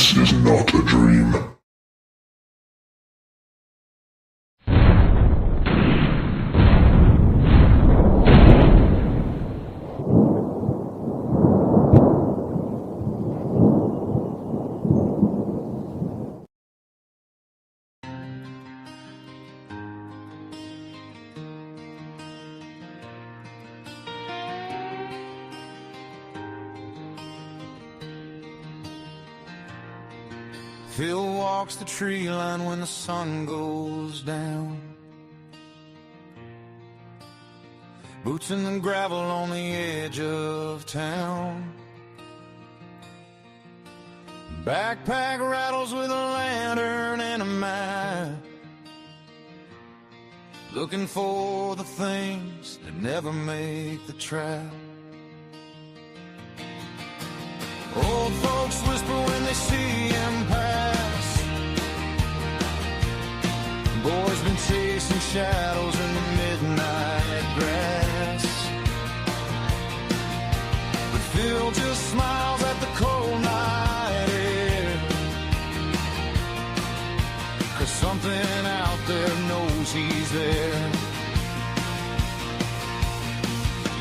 This is not a dream. Phil walks the tree line when the sun goes down. Boots in the gravel on the edge of town. Backpack rattles with a lantern and a map, looking for the things that never make the trap. Old folks whisper when they see him pass. Boys been chasing shadows in the midnight grass. But Phil just smiles at the cold night air, 'cause something out there knows he's there.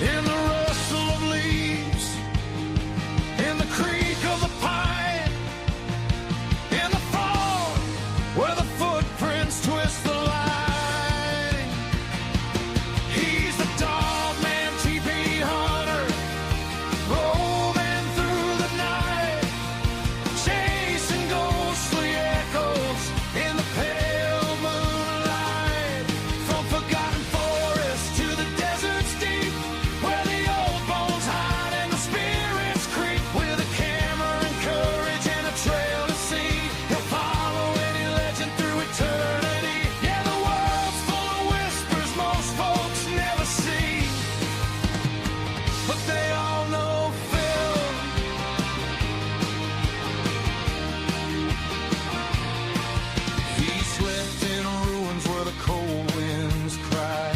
In the rustle of leaves, in the creak of the pine, in the fog where the footprints twist the line. He's the Dogman, Teepee hunter, roaming through the night, chasing ghostly echoes in the pale moonlight. From forgotten forests to the deserts deep, where the old bones hide and the spirits creep. With a camera and courage and a trail to see, he'll follow any legend through eternity. Yeah, the world's full of whispers most folks never see, but they all know Phil. He slept in ruins where the cold winds cry,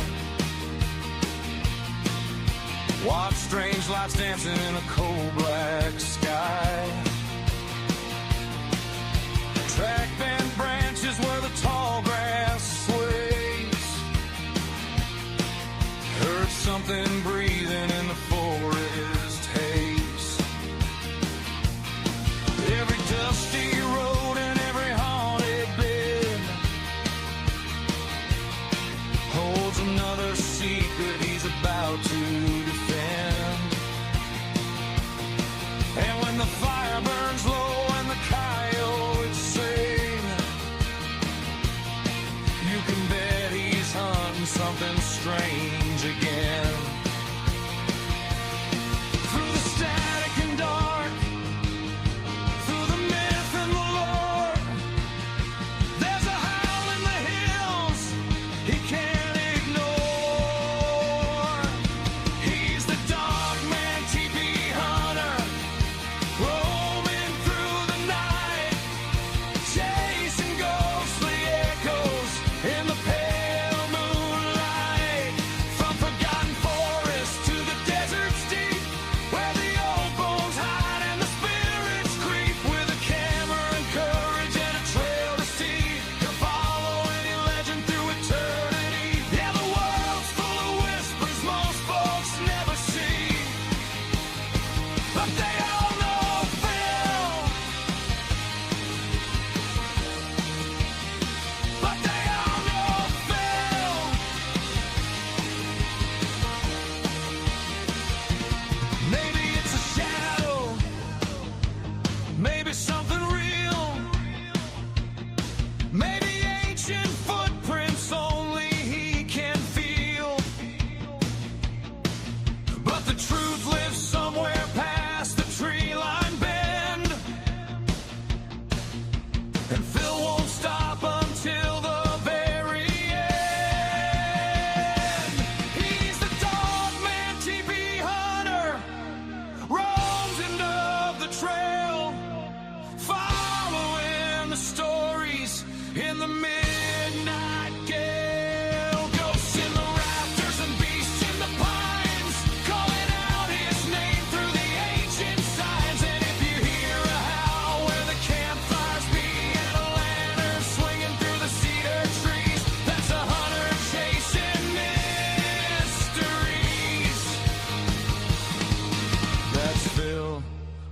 watched strange lights dancing in a cold black sky. Track bent branches where the tall grass sways, heard something breathing in the forest haze. Every dusty road and every haunted bed holds another secret he's about to defend.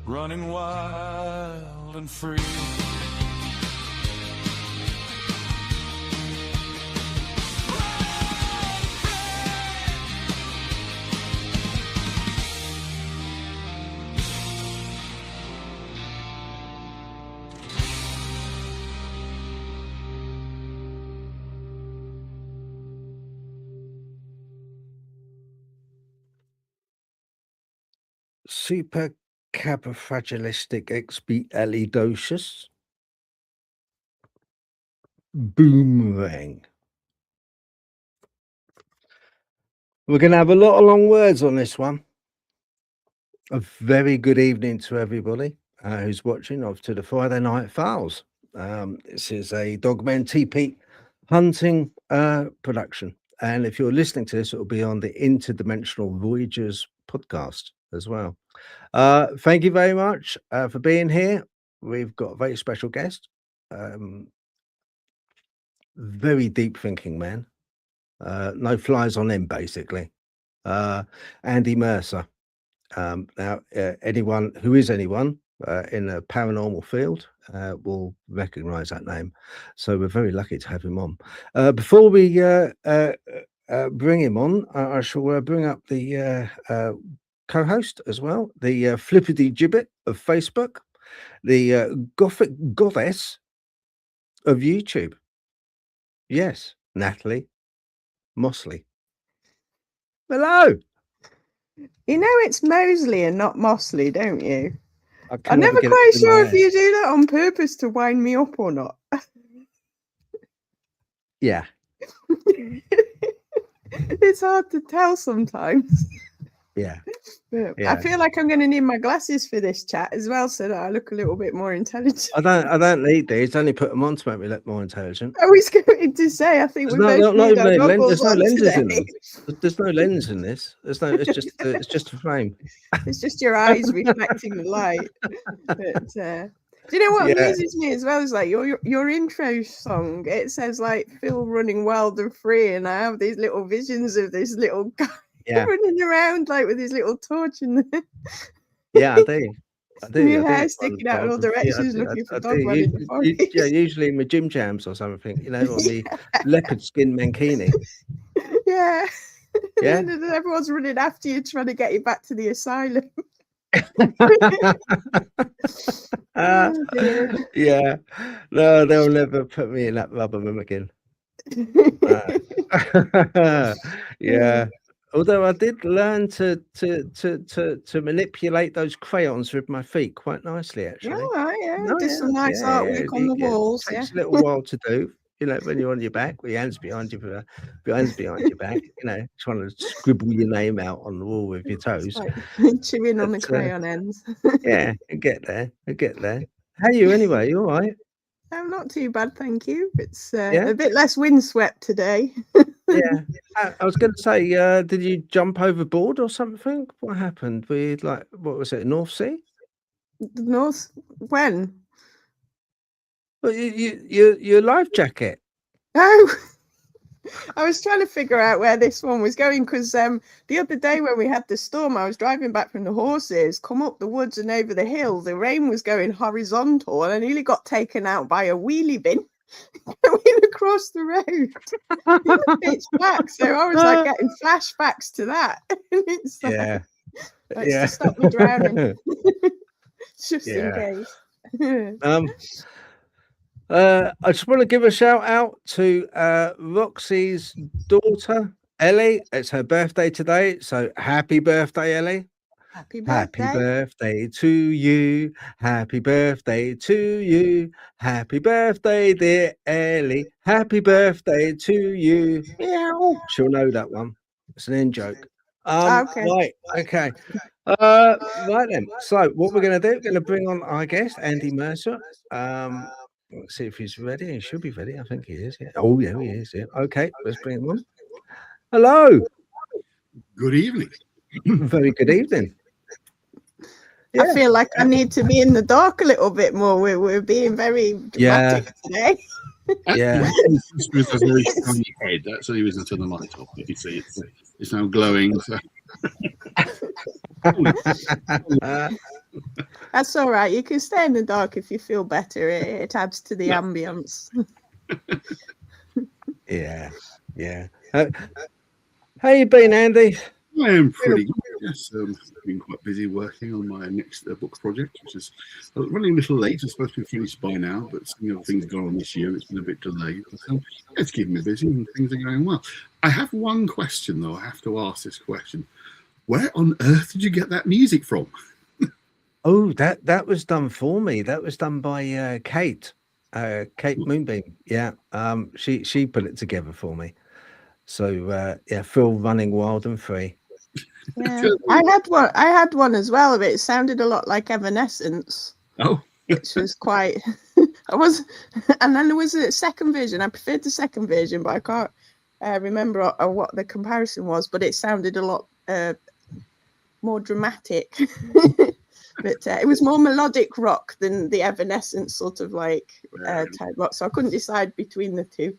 running wild and free. Supercalifragilisticexpialidocious boomerang. We're going to have a lot of long words on this one. A very good evening to everybody who's watching off to the Friday Night Files. This is a Dogman Teepee hunting production. And if you're listening to this, it will be on the Interdimensional Voyagers podcast as well. Thank you very much for being here. We've got a very special guest, very deep thinking man. No flies on him, basically. Andy Mercer. Now, anyone who is anyone in a paranormal field will recognize that name. So we're very lucky to have him on. Before we bring him on, I shall bring up the co-host as well, the flippity gibbet of Facebook, the gothic goddess of YouTube. Yes, Natalie Mosley. Hello. You know it's Mosley and not Mosley, don't you? I'm never get quite sure if you do that on purpose to wind me up or not. Yeah. It's hard to tell sometimes. Yeah. But Yeah. I feel like I'm going to need my glasses for this chat as well, so that I look a little bit more intelligent. I don't need these. Only put them on to make me look more intelligent. I was going to say, I think we both need our goggles there's no on lenses today. in them. There's no lens in this. It's just a frame. It's just your eyes reflecting the light. But do you know what amuses me as well? Is like your intro song. It says like Phil running wild and free, and I have these little visions of this little guy running around like with his little torch in the. Yeah, I do. Your hair sticking out in all directions, looking for Dogman in the forest. Yeah, usually in my gym jams or something, you know, on the leopard skin mankini. Yeah. Yeah. And then everyone's running after you, trying to get you back to the asylum. Yeah. No, they'll never put me in that rubber room again. Yeah. Although I did learn to manipulate those crayons with my feet quite nicely, actually. Oh, right, yeah. Do some nice artwork on the walls. It takes a little while to do, you know, when you're on your back with your hands behind your back, you know, trying to scribble your name out on the wall with your toes. Like chewing on the crayon ends. Yeah, I get there. How are you anyway? You all right? I'm not too bad, thank you. It's a bit less windswept today. Yeah, I was going to say, did you jump overboard or something? What happened? What was it, North Sea? North? When? Well, your life jacket. Oh, I was trying to figure out where this one was going because the other day when we had the storm, I was driving back from the horses, come up the woods and over the hill. The rain was going horizontal and I nearly got taken out by a wheelie bin going across the road. It's back, so I was like getting flashbacks to that. It's like, to stop me drowning, just in case. I just want to give a shout out to Roxy's daughter, Ellie. It's her birthday today, so happy birthday, Ellie. Happy birthday. Happy birthday to you. Happy birthday to you. Happy birthday, dear Ellie. Happy birthday to you. Meow. She'll know that one. It's an in joke. Okay. Right. Okay. Right then. So what we're going to do, we're going to bring on our guest, Andy Mercer. Let's see if he's ready. He should be ready. I think he is. Yeah. Oh, yeah, he is. Yeah. Okay. Let's bring him on. Hello. Good evening. Very good evening. Yeah. I feel like I need to be in the dark a little bit more. We're being very dramatic today. Yeah. With a very sunny head. That's the reason I turned the light off. You can see it's now glowing. So. That's all right. You can stay in the dark if you feel better. It adds to the ambience. Yeah, yeah. How you been, Andy? I am pretty good. Yes, been quite busy working on my next book project, which is running a little late. It's supposed to be finished by now, but some other things going on this year. It's been a bit delayed, but it's keeping me busy and things are going well. I have one question though. I have to ask this question: where on earth did you get that music from? Oh, that was done for me. That was done by Kate Moonbeam. Yeah, she put it together for me. So yeah, Phil running wild and free. Yeah, I had one as well. But it sounded a lot like Evanescence. Oh, which was quite. And then there was a second version. I preferred the second version, but I can't remember what the comparison was. But it sounded a lot more dramatic. But it was more melodic rock than the Evanescence sort of like type rock. So I couldn't decide between the two.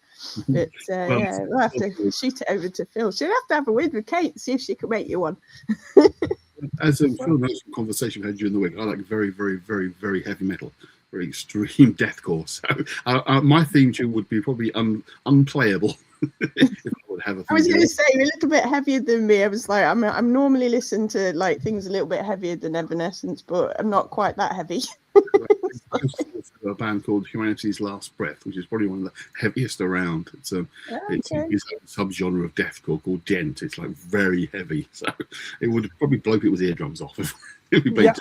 But yeah, we'll have to shoot it over to Phil. She'll have to have a word with Kate, see if she can make you one. As Phil knows from conversation we had during the week, I like very, very, very, very heavy metal, very extreme deathcore. So my theme tune would be probably unplayable. If I would have a I was going to say you're a little bit heavier than me. I was like, I'm normally listening to like things a little bit heavier than Evanescence, but I'm not quite that heavy. A band called Humanity's Last Breath, which is probably one of the heaviest around. It's a subgenre of deathcore called gent. It's like very heavy, so it would probably blow people's eardrums off. Yeah,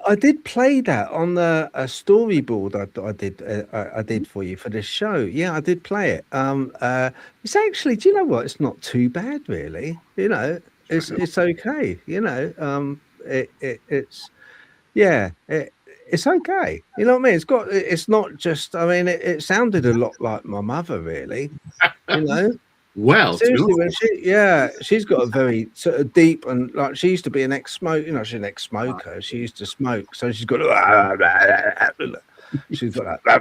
I did play that on the storyboard I did for you for this show. Yeah, I did play it. It's actually, do you know what? It's not too bad, really. You know, it's okay. You know, it's okay. You know what I mean? It's not just. I mean, it sounded a lot like my mother, really. You know. Well, seriously, when she's got a very sort of deep and like she used to be an ex-smoker. You know, she's an ex-smoker. She used to smoke, so she's got. She's got that.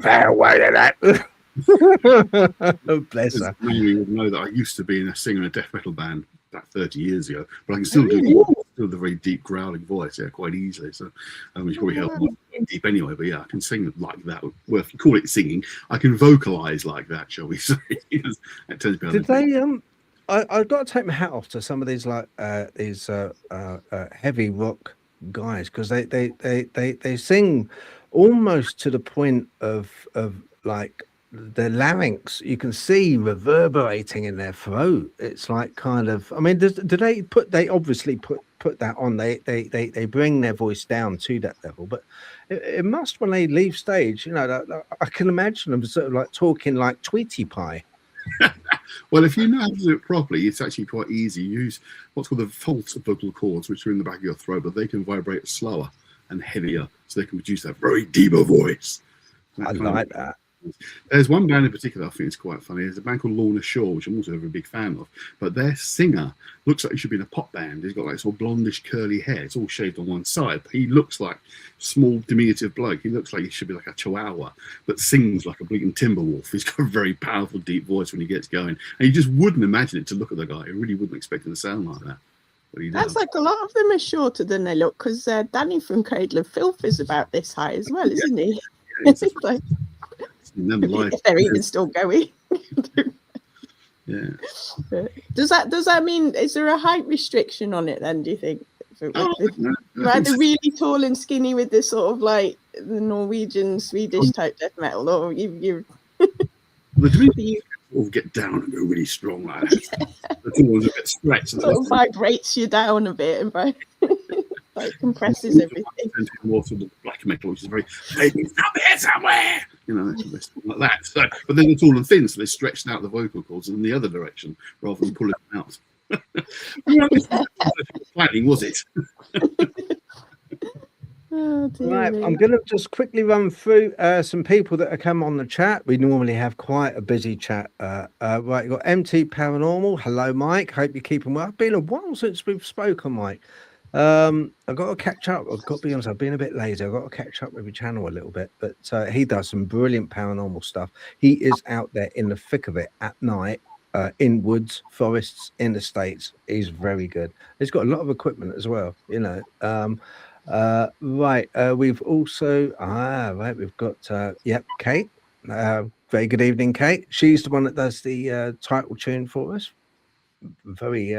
Bless her. You would know that I used to be in a singer in a death metal band about 30 years ago, but I can still do the very deep growling voice, quite easily. So, which probably helped me deep anyway. But yeah, I can sing like that. Well, if you call it singing, I can vocalize like that, shall we say? That tends to be. Did they? I've got to take my hat off to some of these like heavy rock guys because they sing almost to the point of like. The larynx you can see reverberating in their throat. It's like kind of. I mean, do they put? They obviously put that on. They bring their voice down to that level, but it must when they leave stage. You know, I can imagine them sort of like talking like Tweety Pie. Well, if you know how to do it properly, it's actually quite easy. You use what's called the false vocal cords, which are in the back of your throat, but they can vibrate slower and heavier, so they can produce that very deeper voice. I like that. There's one band in particular I think is quite funny. There's a band called Lorna Shore, which I'm also a very big fan of. But their singer looks like he should be in a pop band. He's got like sort of blondish curly hair. It's all shaved on one side. But he looks like small diminutive bloke. He looks like he should be like a chihuahua, but sings like a bleating timber wolf. He's got a very powerful, deep voice when he gets going. And you just wouldn't imagine it to look at the guy. You really wouldn't expect it to sound like that. But he does. That's like a lot of them are shorter than they look because Danny from Cradle of Filth is about this high as well, isn't he? Yeah, like, if they're even still going. Yeah. Does that mean is there a height restriction on it then? Do you think? Either really tall and skinny with this sort of like the Norwegian, Swedish type death metal, or you get down and go really strong like that. The tall ones a bit stretched. Sort of vibrates you down a bit and like compresses everything. More to the black metal, which is very it's up here somewhere, you know, like that. So, but then they're tall and thin, so they stretched out the vocal cords in the other direction rather than pulling them out. Planning, was it? Oh, right, I'm going to just quickly run through some people that have come on the chat. We normally have quite a busy chat. Right, you've got MT Paranormal. Hello, Mike. Hope you're keeping well. It's been a while since we've spoken, Mike. I've got to catch up. I've got to be honest, I've been a bit lazy. I've got to catch up with your channel a little bit. But he does some brilliant paranormal stuff. He is out there in the thick of it at night. In woods, forests, in the States. He's very good. He's got a lot of equipment as well, you know. Right. We've also right. We've got Kate. Very good evening, Kate. She's the one that does the title tune for us. Very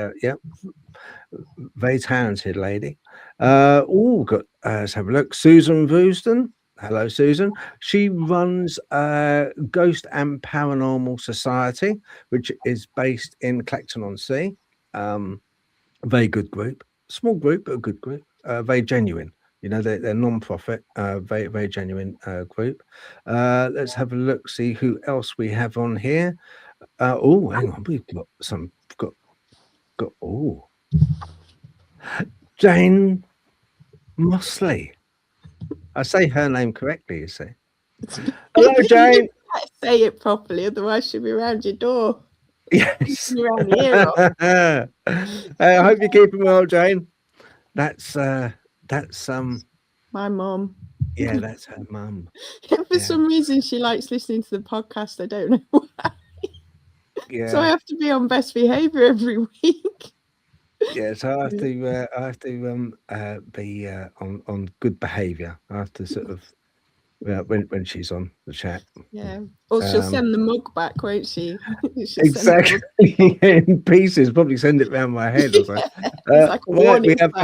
very talented lady. Got let's have a look. Susan Woosden. Hello, Susan. She runs Ghost and Paranormal Society, which is based in Clacton-on-Sea. Very good group, small group, but a good group. Very genuine. You know, they're non-profit. Very very genuine group. Let's have a look. See who else we have on here. Oh, hang on. We've got some. Got. Oh, Jane Mosley. I say her name correctly, you see. Hello, Jane. I say it properly, otherwise she'll be around your door. Yes. Around the ear off. I hope you're keeping well, Jane. That's My mum. yeah, that's her mum. For some reason, she likes listening to the podcast. I don't know why. Yeah. So I have to be on best behaviour every week. Yeah, so I have to be on good behaviour. I have to sort of when she's on the chat. Yeah. Or she'll send the mug back, won't she? Exactly. In pieces. Probably send it around my head or something. Like right, we have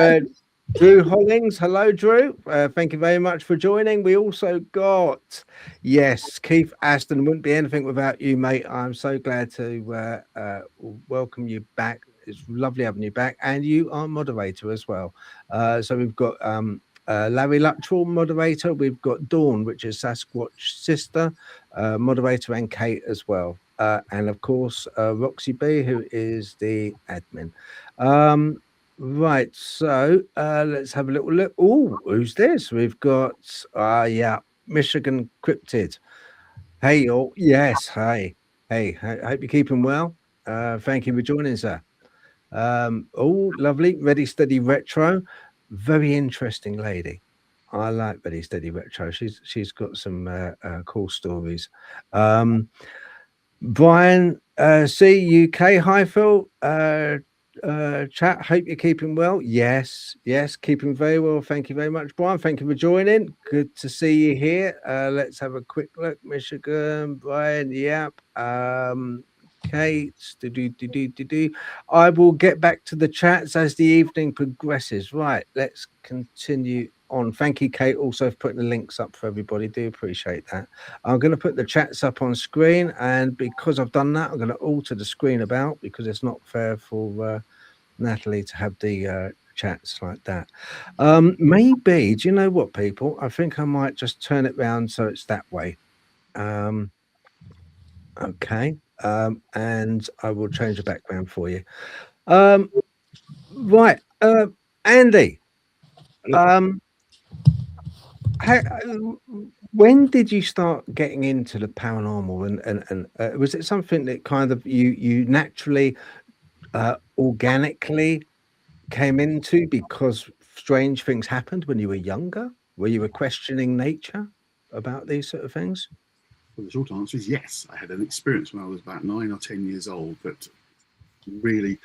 Drew Hollings. Hello, Drew. Thank you very much for joining. We also got Keith Aston. Wouldn't be anything without you, mate. I'm so glad to welcome you back. It's lovely having you back, and you are moderator as well. So we've got Larry Luttrell, moderator. We've got Dawn, which is Sasquatch sister, moderator, and Kate as well. And of course, Roxy B, who is the admin. Right, so let's have a little look. Oh, who's this? We've got Michigan Cryptid. Hey, all. Yes, hey. I hope you're keeping well. Thank you for joining, sir. Oh, lovely. Ready, Steady Retro. Very interesting lady. I like Ready, Steady Retro. She's got some cool stories. Brian C UK. Hi, Phil. Chat, hope you're keeping well. Yes, keeping very well. Thank you very much, Brian. Thank you for joining. Good to see you here. Let's have a quick look. Michigan, Brian. Yep. Kate. I will get back to the chats as the evening progresses. Right, let's continue on. Thank you, Kate, also for putting the links up for everybody. Do appreciate that. I'm going to put the chats up on screen, and because I've done that, I'm going to alter the screen about, because it's not fair for Natalie to have the chats like that. Maybe, do you know what, people? I think I might just turn it round so it's that way. Okay. And I will change the background for you. Right. Andy. When did you start getting into the paranormal, and was it something that kind of you naturally organically came into because strange things happened when you were younger? Were you questioning nature about these sort of things? Well, the short answer is yes. I had an experience when I was about 9 or 10 years old that really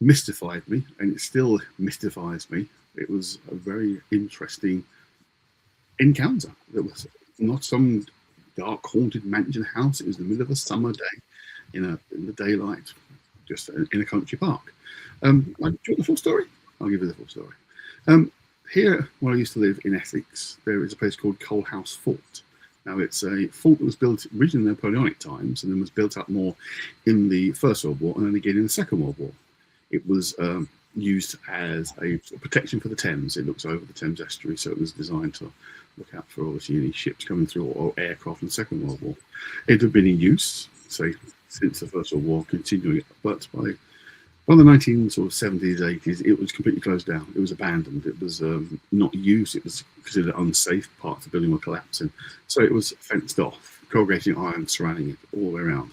mystified me, and it still mystifies me. It was a very interesting encounter. There was not some dark haunted mansion house. It was in the middle of a summer day in the daylight, just in a country park. Do you want the full story? I'll give you the full story. Here, where I used to live in Essex, there is a place called Coalhouse Fort. Now, it's a fort that was built originally in the Napoleonic times and then was built up more in the First World War and then again in the Second World War. It was used as a protection for the Thames. It looks over the Thames estuary, so it was designed to look out for obviously any ships coming through or aircraft in the Second World War. It had been in use, say, since the First World War, continuing, but by the 1970s, 80s, it was completely closed down. It was abandoned. It was not used. It was considered unsafe. Parts of the building were collapsing. So it was fenced off, corrugating iron surrounding it all the way around.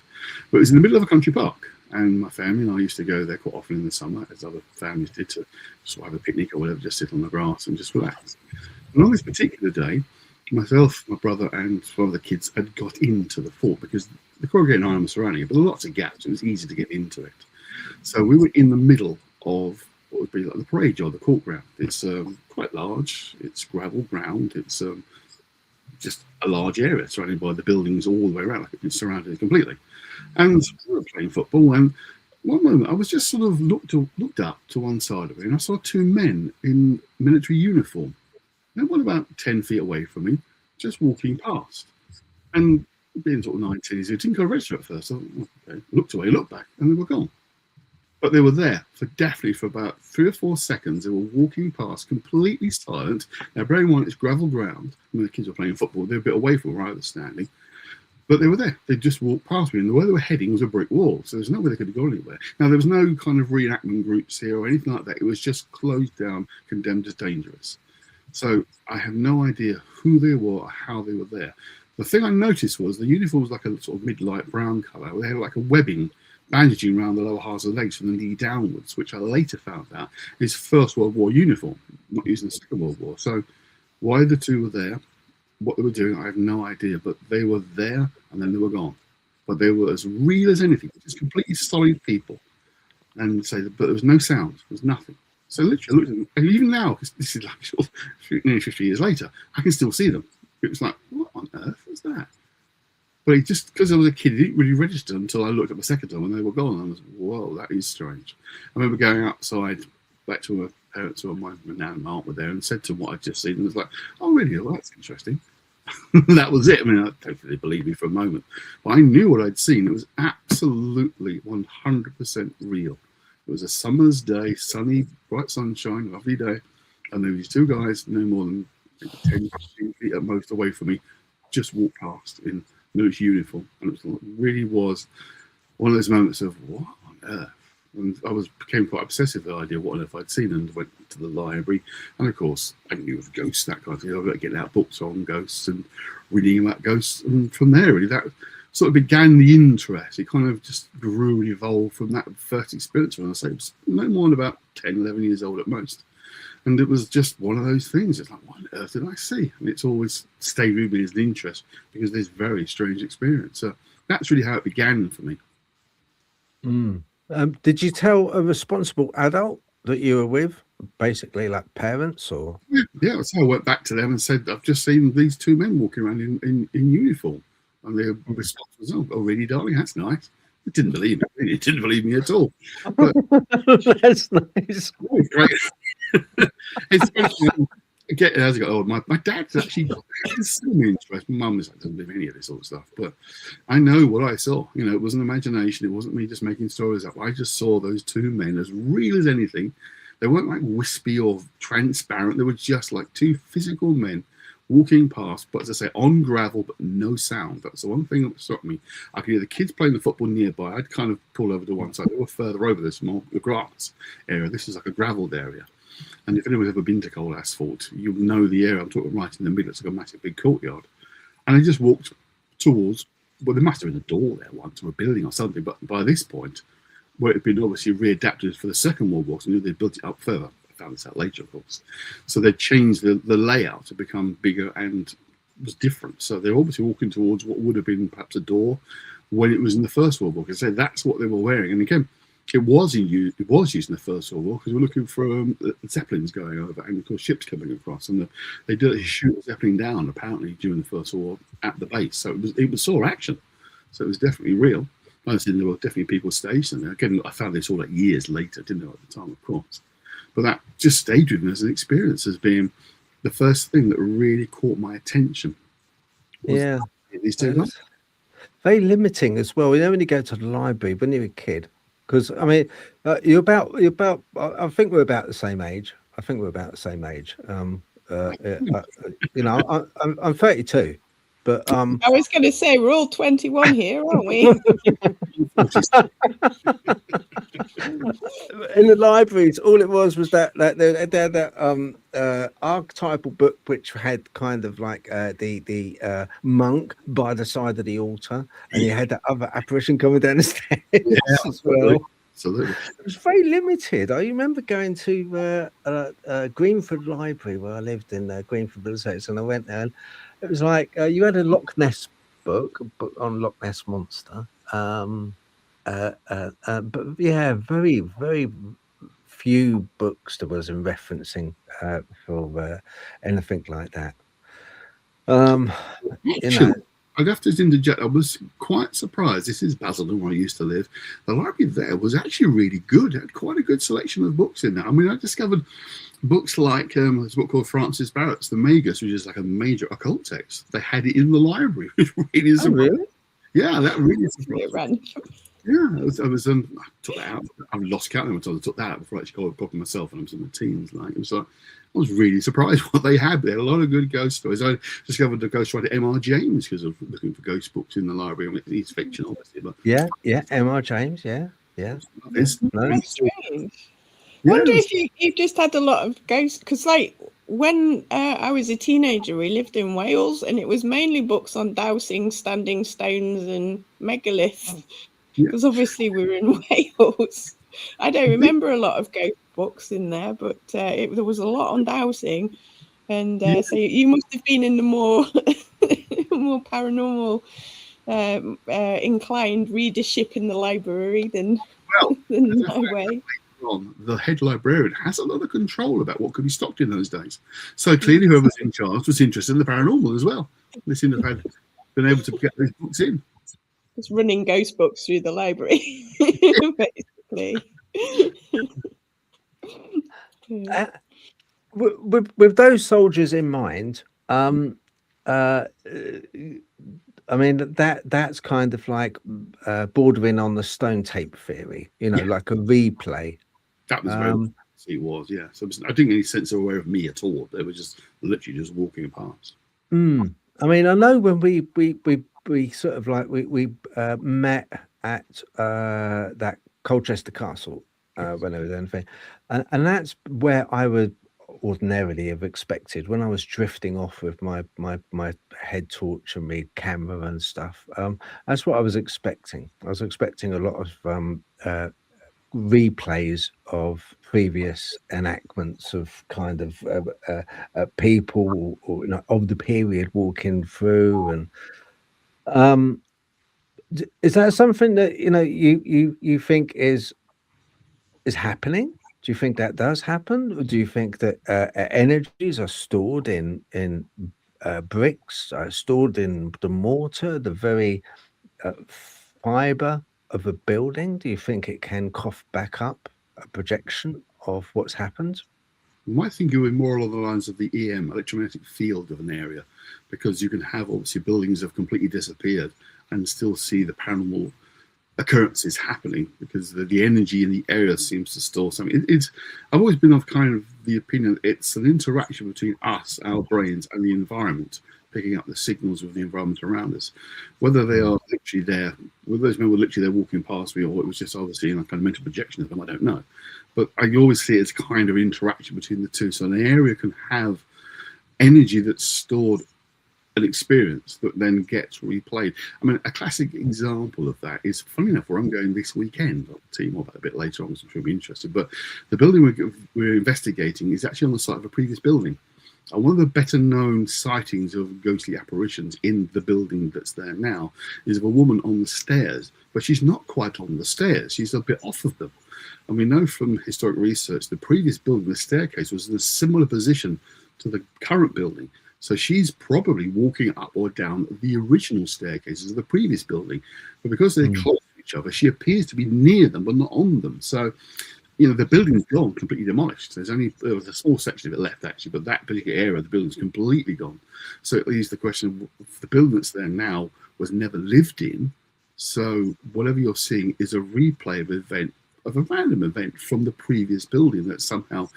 But it was in the middle of a country park. And my family and I used to go there quite often in the summer, as other families did, to sort of have a picnic or whatever, just sit on the grass and just relax. And on this particular day, myself, my brother, and one of the kids had got into the fort because the corrugated iron was surrounding it, but there were lots of gaps. It was easy to get into it. So we were in the middle of what would be like the parade yard, the court ground. It's quite large. It's gravel ground. It's just a large area surrounded by the buildings all the way around. Like it's surrounded completely. And we were playing football, and one moment I was just sort of looked up to one side of it, and I saw two men in military uniform. They were about 10 feet away from me, just walking past. And being sort of 19, I didn't go register at first. I okay. Looked away, looked back, and they were gone. But they were there for about 3 or 4 seconds. They were walking past, completely silent. Now, bearing in mind it's gravel ground. I mean, the kids were playing football. They were a bit away from where I was standing. But they were there. They just walked past me, and where they were heading was a brick wall. So there's no way they could have gone anywhere. Now, there was no kind of reenactment groups here or anything like that. It was just closed down, condemned as dangerous. So I have no idea who they were or how they were there. The thing I noticed was the uniform was like a sort of mid-light brown colour. They had like a webbing bandaging around the lower halves of the legs from the knee downwards, which I later found out is First World War uniform, not using the Second World War. So why the two were there, what they were doing, I have no idea. But they were there and then they were gone. But they were as real as anything, just completely solid people. And but there was no sound, there was nothing. So literally, I looked at them, and even now, because this is like sort of nearly 50 years later, I can still see them. It was like, what on earth was that? But it just, because I was a kid, it didn't really register until I looked up the second time and they were gone. I was, whoa, that is strange. I remember going outside back to my parents or my nan and aunt were there and said to them what I'd just seen. And was like, oh, really? Well, that's interesting. That was it. I mean, I don't really believe me for a moment. But I knew what I'd seen. It was absolutely 100% real. It was a summer's day, sunny, bright sunshine, lovely day. And there were these two guys, no more than 10, 15 feet at most away from me, just walked past in military uniform. And it really was one of those moments of, what on earth? And I became quite obsessive with the idea of what on earth I'd seen, and went to the library. And of course, I knew of ghosts, that kind of thing. I got getting out books on ghosts and reading about ghosts. And from there, really, that sort of began the interest. It kind of just grew and evolved from that first experience. When I say it was no more than about 10, 11 years old at most. And it was just one of those things. It's like, what on earth did I see? And it's always stayed with me as an interest because there's very strange experience. So that's really how it began for me. Did you tell a responsible adult that you were with, basically like parents or? Yeah, so I went back to them and said, I've just seen these two men walking around in uniform. And their response was, oh, really, darling? That's nice. It didn't believe me. It didn't believe me at all. But, that's nice. Oh, great. It's funny, as I got old, my dad's actually got some interest. My mum doesn't believe any of this sort of stuff, but I know what I saw. You know, it wasn't imagination. It wasn't me just making stories up. I just saw those two men as real as anything. They weren't like wispy or transparent. They were just like two physical men walking past, but as I say, on gravel, but no sound. That's the one thing that stopped me. I could hear the kids playing the football nearby. I'd kind of pull over to one side. They were further over this small grass area. This is like a gravelled area. And if anyone's ever been to Cold Asphalt, you'll know the area I'm talking right in the middle. It's like a massive big courtyard. And I just walked towards, well, there must have been a door there once, or a building or something, but by this point, where it had been obviously readapted for the Second World War, so I knew they built it up further. Found this out later, of course. So they changed the layout to become bigger and was different. So they're obviously walking towards what would have been perhaps a door when it was in the First World War. Because that's what they were wearing. And again, it was used in the First World War because we're looking for zeppelins going over and of course ships coming across, and they did shoot a zeppelin down apparently during the First War at the base. So it saw action. So it was definitely real. I said there were definitely people stationed there. Again, I found this all like years later. Didn't know at the time, of course. But that just stayed with me as an experience, as being the first thing that really caught my attention. Yeah. These two guys. Very limiting as well. You know, when you go to the library when you're a kid, because I mean, you're about. I think we're about the same age. You know, I'm 32. But I was going to say we're all 21 here, aren't we? In the libraries, all it was that they had that archetypal book which had kind of like the monk by the side of the altar, and you had that other apparition coming down the stairs as well. Absolutely. It was very limited. I remember going to Greenford Library where I lived in Greenford Village, and I went there. And it was like you had a Loch Ness book on Loch Ness Monster. But yeah, very, very few books there was in referencing for anything like that. You know, I'd have to interject. I was quite surprised. This is Basildon, where I used to live. The library there was actually really good. It had quite a good selection of books in there. I mean, I discovered books like there's a book called Francis Barrett's The Magus, which is like a major occult text. They had it in the library, which really surprised. really? Yeah, that really surprised me. Run. Yeah, I took that out. I've lost count of time I took that out before I actually got a copy myself when I was in my teens. Like, it was like, I was really surprised what they had. They had a lot of good ghost stories. I discovered the ghostwriter M.R. James because of looking for ghost books in the library. I mean, he's fiction, obviously, but Yeah, M.R. James, yeah. it's No. That's strange. Yeah. Wonder if you've just had a lot of ghosts, because like when I was a teenager, we lived in Wales, and it was mainly books on dowsing, standing stones, and megaliths. Yeah. Because obviously we were in Wales. I don't remember a lot of ghost books in there, but there was a lot on dowsing, and so you must have been in the more more paranormal inclined readership in the library than my way. The head librarian has a lot of control about what could be stocked in those days. So clearly, whoever's in charge was interested in the paranormal as well. They seem to have been able to get these books in. Just running ghost books through the library, basically. With those soldiers in mind, I mean that's kind of like bordering on the stone tape theory, you know, like a replay. That was very it was, yeah. So I didn't get any sense of aware of me at all. They were just literally just walking past. I mean, I know when we sort of like we met at that Colchester Castle when I was anything, and that's where I would ordinarily have expected when I was drifting off with my head torch and my camera and stuff. That's what I was expecting. I was expecting a lot of replays of previous enactments of kind of people or, you know, of the period walking through. And is that something that, you know, you think is happening? Do you think that does happen? Or do you think that energies are stored in bricks, are stored in the mortar, the very fiber of a building? Do you think it can cough back up a projection of what's happened? You might think you were more along the lines of the EM, electromagnetic field of an area, because you can have obviously buildings that have completely disappeared and still see the paranormal occurrences happening because the energy in the area seems to store something. I've always been of kind of the opinion it's an interaction between us, our brains, and the environment, picking up the signals of the environment around us. Whether they are literally there, whether those men were literally there walking past me, or it was just obviously a kind of mental projection of them, I don't know. But I always see it as kind of interaction between the two. So an area can have energy that's stored, an experience that then gets replayed. I mean, a classic example of that is, funny enough, where I'm going this weekend. I'll tell you more about it a bit later on, because I'm sure you'll be interested. But the building we're investigating is actually on the site of a previous building. And one of the better known sightings of ghostly apparitions in the building that's there now is of a woman on the stairs, but she's not quite on the stairs. She's a bit off of them. And we know from historic research, the previous building, the staircase, was in a similar position to the current building. So she's probably walking up or down the original staircases of the previous building. But because they're close to each other, she appears to be near them, but not on them. So, you know, the building's gone, completely demolished. There was a small section of it left, actually, but that particular area of the building's completely gone. So it leaves the question of the building that's there now was never lived in. So whatever you're seeing is a replay of a random event from the previous building that somehow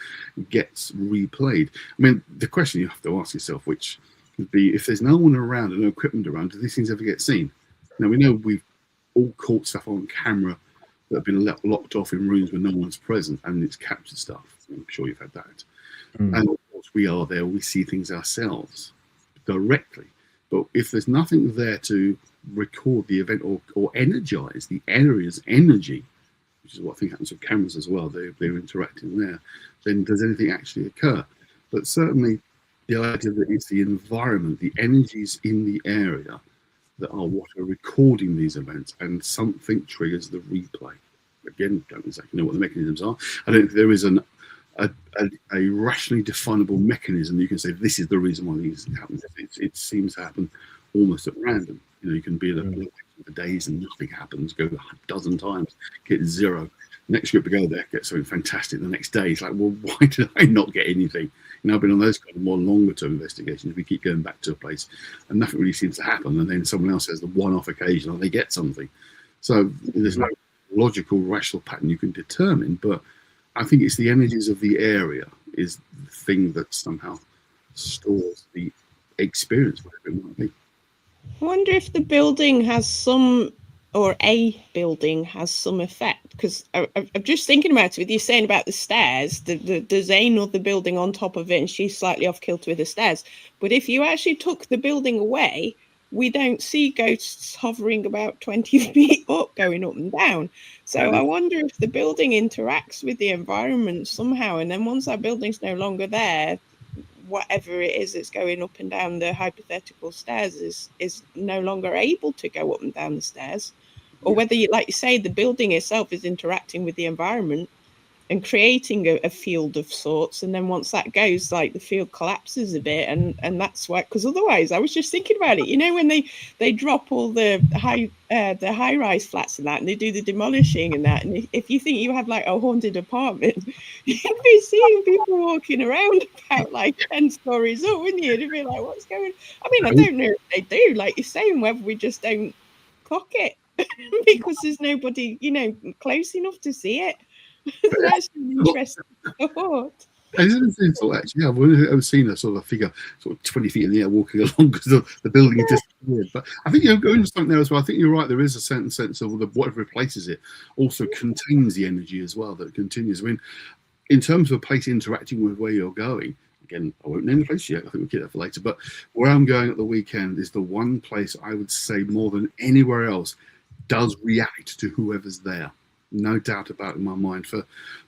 gets replayed. I mean, the question you have to ask yourself, which would be, if there's no one around and no equipment around, do these things ever get seen? Now, we know we've all caught stuff on camera that have been locked off in rooms where no one's present, and it's captured stuff. I'm sure you've had that. And of course, we are there, we see things ourselves directly. But if there's nothing there to record the event or energize the area's energy, which is what I think happens with cameras as well, they're interacting there, then does anything actually occur? But certainly the idea that it's the environment, the energies in the area that are what are recording these events, and something triggers the replay. again, don't exactly know what the mechanisms are. I don't think there is a rationally definable mechanism you can say this is the reason why these happen. It seems to happen almost at random. You can be at a place for days and nothing happens, go a dozen times, get 0. Next group to go there, get something fantastic the next day. It's like, well, why did I not get anything? I've been on those kind of more longer term investigations. We keep going back to a place and nothing really seems to happen. And then someone else has the one-off occasion or they get something. So there's no logical, rational pattern you can determine, but I think it's the energies of the area is the thing that somehow stores the experience, whatever it might be. I wonder if the building has some, or a building has some effect, because I'm just thinking about it with you saying about the stairs. There's another building on top of it and she's slightly off kilter with the stairs. But if you actually took the building away, we don't see ghosts hovering about 20 feet up, going up and down. So I wonder if the building interacts with the environment somehow. And then once that building's no longer there, whatever it is that's going up and down the hypothetical stairs is no longer able to go up and down the stairs. Or whether, like you say, the building itself is interacting with the environment and creating a field of sorts, and then once that goes, like the field collapses a bit, and that's why. Because otherwise, I was just thinking about it. When they drop all the high rise flats and that, and they do the demolishing and that, and if you think you have like a haunted apartment, you'd be seeing people walking around about like 10 stories up, wouldn't you? It'd be like, what's going? I mean, I don't know if they do, like you're saying, whether we just don't clock it because there's nobody, close enough to see it. That's an interesting thought. It's an interesting thought, actually. I've seen a sort of a figure sort of 20 feet in the air walking along because the building is disappeared. But I think going to something there as well. I think you're right. There is a certain sense of whatever replaces it also contains the energy as well that continues. I mean, in terms of a place interacting with where you're going, again, I won't name the place yet. I think we'll keep that for later. But where I'm going at the weekend is the one place I would say more than anywhere else does react to whoever's there. No doubt about it in my mind.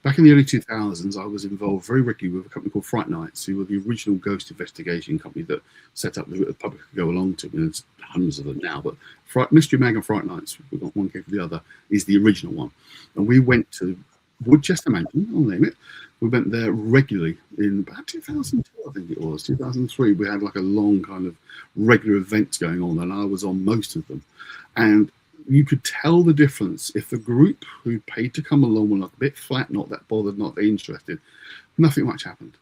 Back in the early 2000s, I was involved very regularly with a company called Fright Nights, who were the original ghost investigation company that set up the public could go along to. There's hundreds of them now, but Mystery Mag and Fright Nights, we've got one case for the other, is the original one. And we went to Woodchester Mansion, I'll name it. We went there regularly in about 2002, I think it was, 2003. We had like a long kind of regular events going on, and I was on most of them. And you could tell the difference if the group who paid to come along were like a bit flat, not that bothered, not that interested. Nothing much happened.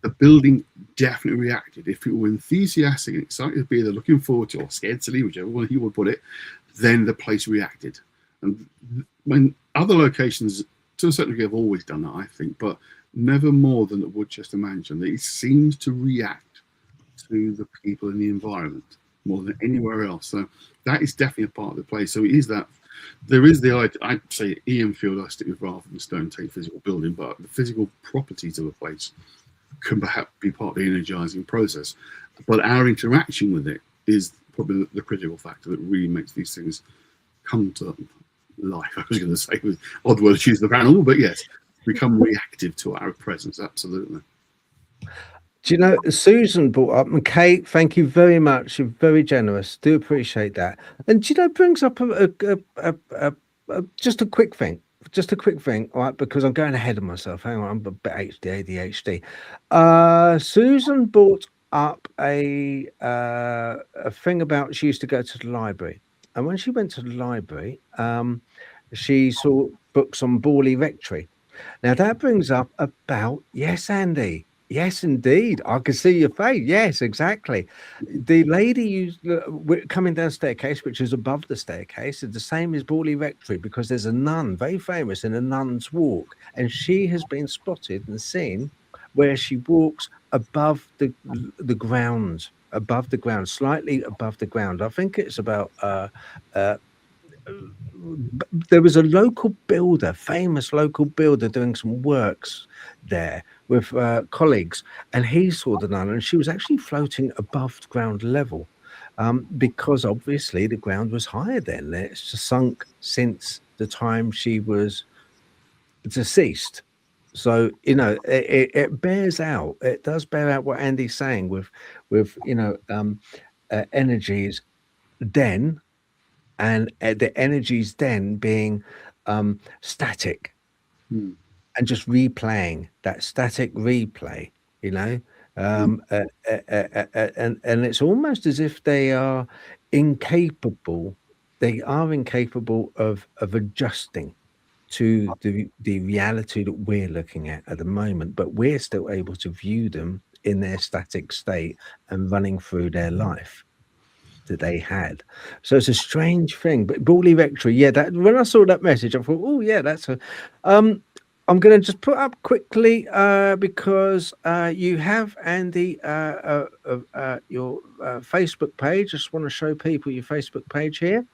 The building definitely reacted. If you were enthusiastic and excited to be there, looking forward to, or scared to leave, whichever one you would put it, then the place reacted. And when other locations, to a certain degree, have always done that, I think, but never more than at Woodchester Mansion. It seems to react to the people in the environment more than anywhere else. So that is definitely a part of the place. So it is that there is I'd say Ian Field I stick with rather than Stone Tate physical building, but the physical properties of a place can perhaps be part of the energizing process. But our interaction with it is probably the critical factor that really makes these things come to life. I was going to say, with odd word to use the paranormal, but yes, become reactive to our presence. Absolutely. Do you know, Susan brought up, and Kate, thank you very much. You're very generous. Do appreciate that. And do you know, it brings up just a quick thing. All right, because I'm going ahead of myself. Hang on, I'm a bit ADHD. Susan brought up a thing about she used to go to the library. And when she went to the library, she saw books on Borley Rectory. Now, that brings up about, yes, Andy. Yes, indeed. I can see your face. Yes, exactly. The lady coming down the staircase, which is above the staircase, is the same as Borley Rectory because there's a nun, very famous, in a nun's walk. And she has been spotted and seen where she walks above the ground, slightly above the ground. I think it's about... there was a local builder, famous local builder, doing some works there with colleagues, and he saw the nun, and she was actually floating above ground level because obviously the ground was higher then. It's just sunk since the time she was deceased. So it bears out. It does bear out what Andy's saying with energies then. And the energies then being static Hmm. and just replaying that static replay, you know, and it's almost as if they are incapable. They are incapable of adjusting to the reality that we're looking at the moment, but we're still able to view them in their static state and running through their life that they had. So it's a strange thing. But Brawley Rectory, yeah, that when I saw that message, I thought, oh yeah, that's a I'm going to just put up quickly because you have, Andy, your Facebook page. Just want to show people your Facebook page here.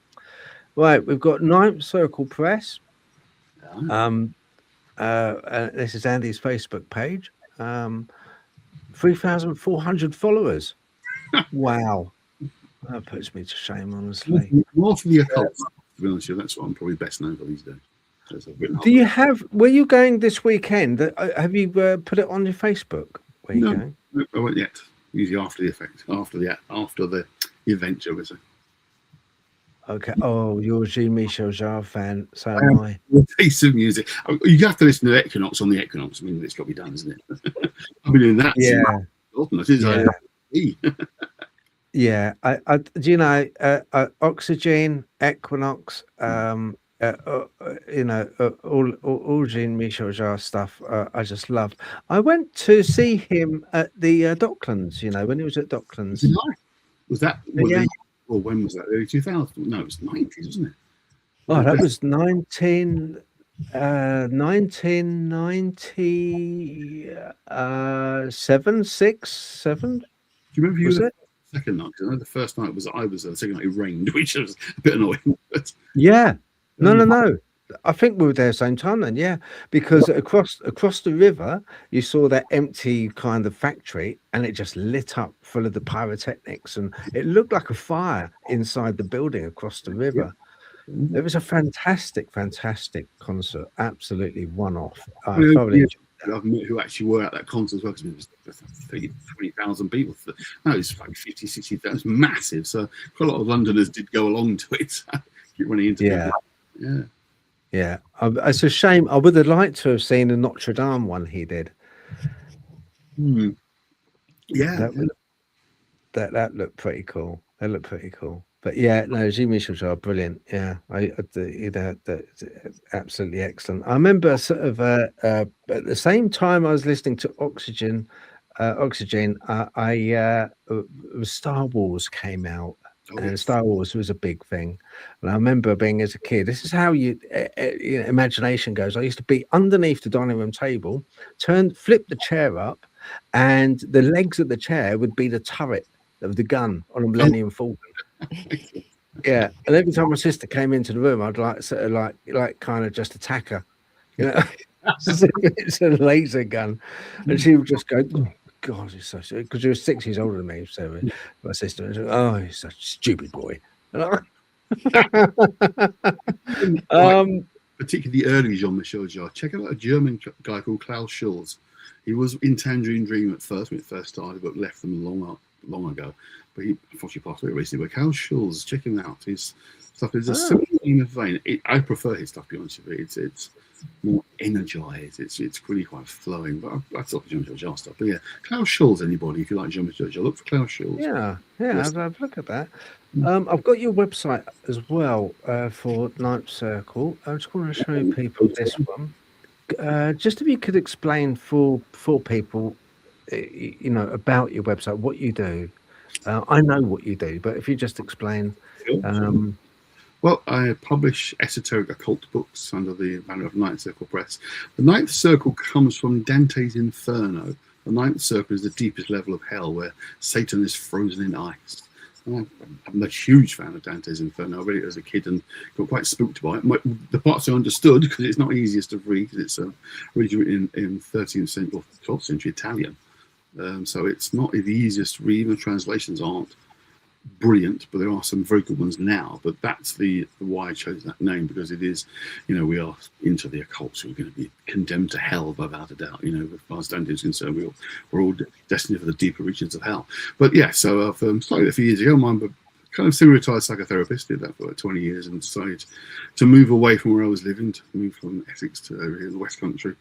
Right, we've got Ninth Circle Press. This is Andy's Facebook page. 3,400 followers. Wow. That puts me to shame, honestly. More for the occult, to be honest with you. That's what I'm probably best known for these days. Do you have? Were you going this weekend? Have you put it on your Facebook? Where you going? No, I won't yet. Usually after the effect, after the event, shall we say. Okay. Oh, you're a Jean-Michel Jarre fan. So am I. Piece of music. You have to listen to Equinox on the Equinox. I mean, it's got to be done, isn't it? I've been doing that. Yeah. Yeah. Do you know Oxygen, Equinox, you know, all Jean-Michel Jarre stuff. I just love. I went to see him at the Docklands. You know, when he was at Docklands. Was that? Or when was that? Early 2000s? No, it was 90s, wasn't it? Oh, that was 1997, 6, 7. Do you remember you was were it? The second night? Because I know the first night was I was there. The second night it rained, which was a bit annoying. But yeah. No. I think we were there at the same time then, yeah. Because across the river, you saw that empty kind of factory, and it just lit up full of the pyrotechnics, and it looked like a fire inside the building across the river. It was a fantastic concert. Absolutely one-off. I thoroughly enjoyed that. I've met who actually were at that concert as well, because it was 20,000 people. No, it was like 50, 60,000. It was massive. So quite a lot of Londoners did go along to it. Keep running into Yeah. It's a shame. I would have liked to have seen the Notre Dame one he did. Yeah. That looked pretty cool. That looked pretty cool. But yeah, no, Jean-Michel Jarre, brilliant. Yeah, that's absolutely excellent. I remember sort of at the same time I was listening to Oxygen, Star Wars came out. And Star Wars was a big thing, and I remember being as a kid. This is how you know, imagination goes. I used to be underneath the dining room table, flip the chair up, and the legs of the chair would be the turret of the gun on a Millennium Falcon. Yeah, and every time my sister came into the room, I'd like sort of like kind of just attack her, you know. It's a laser gun, and she would just go. God, he's so stupid. Because she was 6 years older than me, so my sister was like, oh, he's such a stupid boy. Particularly the early Jean-Michel Jarre. Check out a German guy called Klaus Schulz. He was in Tangerine Dream at first when it first started, but left them long ago. But he unfortunately passed away recently. But Klaus Schulz, check him out. His stuff is a similar vein. I prefer his stuff, to be honest with you. It's more energized. It's really quite flowing. But I thought Jean-Michel Jarre stuff. But yeah, Klaus Schulz. Anybody, if you like Jean-Michel Jarre, look for Klaus Schulz. Yeah. I've look at that. I've got your website as well for Ninth Circle. I just want to show people this one. Just if you could explain for people, you know, about your website, what you do. I know what you do, but if you just explain. Well, I publish esoteric occult books under the banner of Ninth Circle Press. The Ninth Circle comes from Dante's Inferno. The Ninth Circle is the deepest level of hell, where Satan is frozen in ice. I'm a huge fan of Dante's Inferno. I read it as a kid and got quite spooked by it. The parts I understood, because it's not easiest to read, because it's originally in 13th century or 12th century Italian. So it's not the easiest to read. Even the translations aren't brilliant, but there are some very good ones now. But that's why I chose that name, because it is, you know, we are into the occult, so we're going to be condemned to hell without a doubt. You know, as far as Dante is concerned, we're all destined for the deeper regions of hell. But yeah, so I've started a few years ago. My kind of semi-retired psychotherapist, did that for like 20 years and decided to move away from where I was living, to move from Essex to over here in the West Country,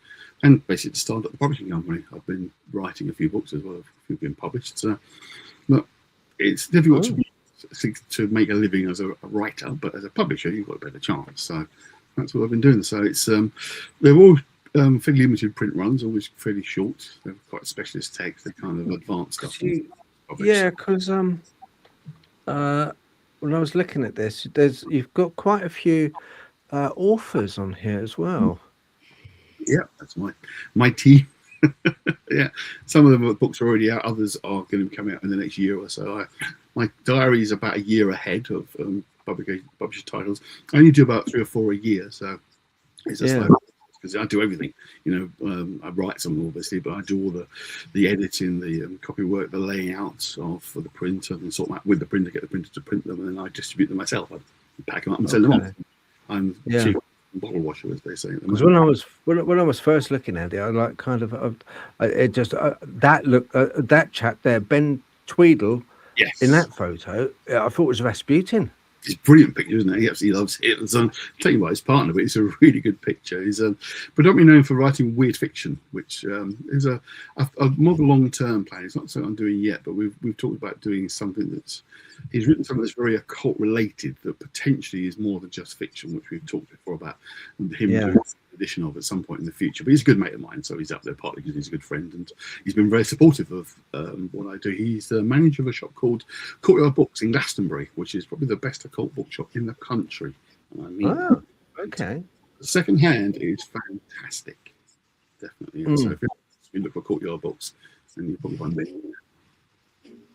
and basically to start up the publishing company. I've been writing a few books as well, a few been published. So, but it's difficult to make a living as a writer, but as a publisher, you've got a better chance. So that's what I've been doing. So it's they're all fairly limited print runs, always fairly short. They're quite specialist text. They're kind of advanced stuff. Yeah, because when I was looking at this, you've got quite a few authors on here as well. Yeah, that's my team. Yeah, some of the books are already out. Others are going to come out in the next year or so. My diary is about a year ahead of published titles. I only do about 3 or 4 a year, so it's a slow, because I do everything. You know, I write some obviously, but I do all the editing, the copy work, the layouts for the printer, and sort out with the printer, get the printer to print them, and then I distribute them myself. I pack them up and send them on. I'm cheap bottle washer, as they say. Because when I was first looking at it, I like kind of it just that chap there, Ben Tweedle, in that photo, I thought it was Rasputin. It's a brilliant picture, isn't it? He absolutely loves it. I'm telling you about his partner, but it's a really good picture. He's predominantly known for writing weird fiction, which is a more of a long-term plan. It's not something I'm doing yet, but we've talked about doing something he's written something that's very occult related, that potentially is more than just fiction, which we've talked before about him doing an edition of at some point in the future. But he's a good mate of mine, so he's up there partly because he's a good friend, and he's been very supportive of what I do. He's the manager of a shop called Courtyard Books in Glastonbury, which is probably the best occult bookshop in the country. Oh, okay. Second hand is fantastic, definitely. So if you look for Courtyard Books, then you'll probably find me.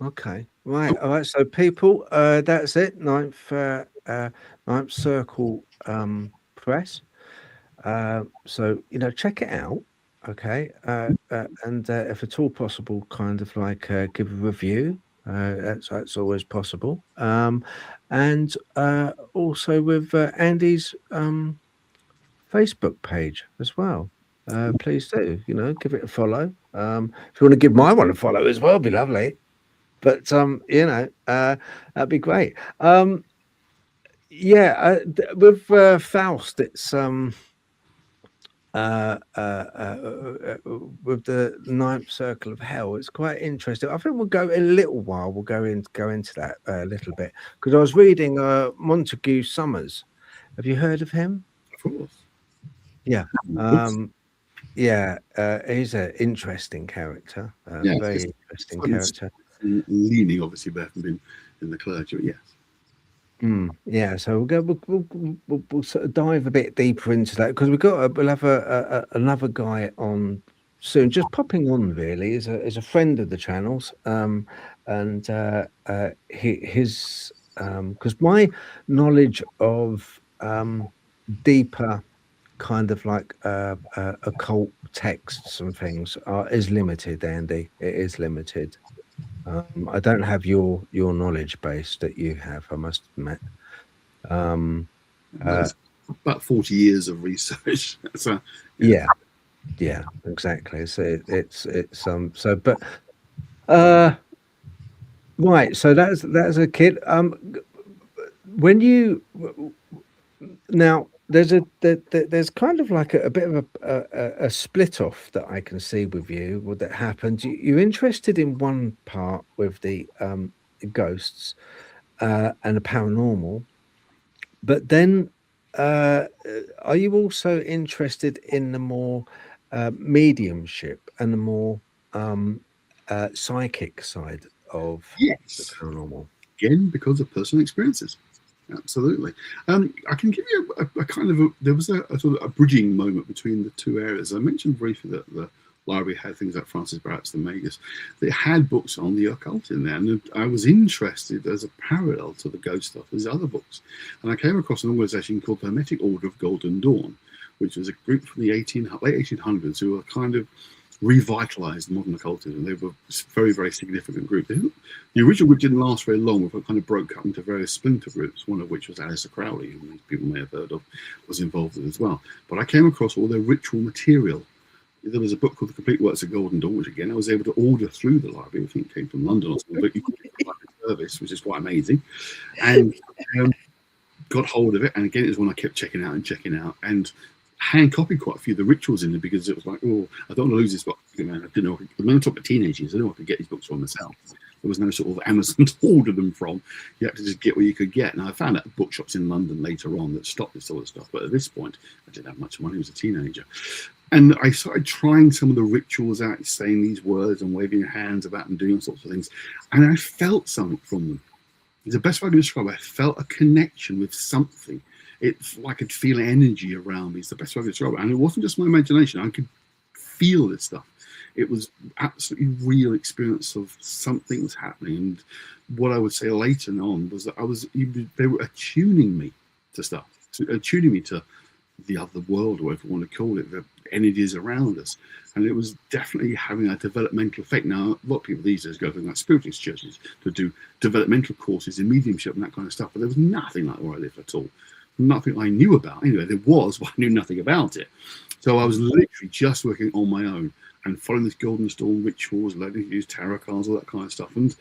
Okay, right, all right. So people, that's it. Ninth Circle Press. So check it out. Okay, and if at all possible, kind of like give a review. That's always possible. And also with Andy's Facebook page as well. Please do, give it a follow. If you want to give my one a follow as well, it'd be lovely. But that'd be great. With Faust, it's with the Ninth Circle of Hell, it's quite interesting. I think we'll go in a little while. We'll go into that a little bit, because I was reading Montague Summers. Have you heard of him? Of course. Yeah. He's an interesting character. Very interesting character. Leaning, obviously, but haven't been in the clergy, but yes. So we'll sort of dive a bit deeper into that, because we'll have another guy on soon, just popping on really is a friend of the channels, and his because my knowledge of deeper kind of like occult texts and things is limited, Andy. It is limited. I don't have your knowledge base that you have, I must admit. About 40 years of research. So, yeah, exactly. So right. So that's a kid. When you now. There's kind of like a bit of a split off that I can see with you, what that happened. You're interested in one part with the ghosts and the paranormal, but then are you also interested in the more mediumship and the more psychic side of the paranormal? Again, because of personal experiences. Absolutely. I can give you a kind of there was a sort of a bridging moment between the two areas. I mentioned briefly that the library had things like Francis Barrett's The Magus. They had books on the occult in there, and I was interested as a parallel to the ghost stuff as other books. And I came across an organization called the Hermetic Order of Golden Dawn, which was a group from the late 1800s who were kind of revitalized modern occultism. They were a very, very significant group. The original group didn't last very long, but kind of broke up into various splinter groups, one of which was Alistair Crowley, who people may have heard of, was involved in as well. But I came across all their ritual material. There was a book called The Complete Works of Golden Dawn, which again I was able to order through the library. I think it came from London or something, but you could get it service, which is quite amazing. And got hold of it, and again, it was one I kept checking out, and hand copied quite a few of the rituals in it, because it was like, oh, I don't want to lose this book. I didn't know. When I talked to teenagers, I didn't know I could get these books for myself. There was no sort of Amazon to order them from. You had to just get what you could get. And I found out bookshops in London later on that stopped this sort of stuff. But at this point, I didn't have much money. I was a teenager. And I started trying some of the rituals out, saying these words and waving your hands about and doing all sorts of things. And I felt something from them. It's the best way I can describe it. I felt a connection with something. It's like I could feel energy around me. It's the best way I can describe it. And it wasn't just my imagination. I could feel this stuff. It was absolutely real experience of something was happening. And what I would say later on was that they were attuning me to stuff, attuning me to the other world, or whatever you want to call it, the energies around us. And it was definitely having a developmental effect. Now, a lot of people these days go to like spiritualist churches to do developmental courses in mediumship and that kind of stuff, but there was nothing like where I lived at all. Nothing I knew about. Anyway, there was, but I knew nothing about it. So I was literally just working on my own and following this Golden Storm rituals, learning to use tarot cards, all that kind of stuff. And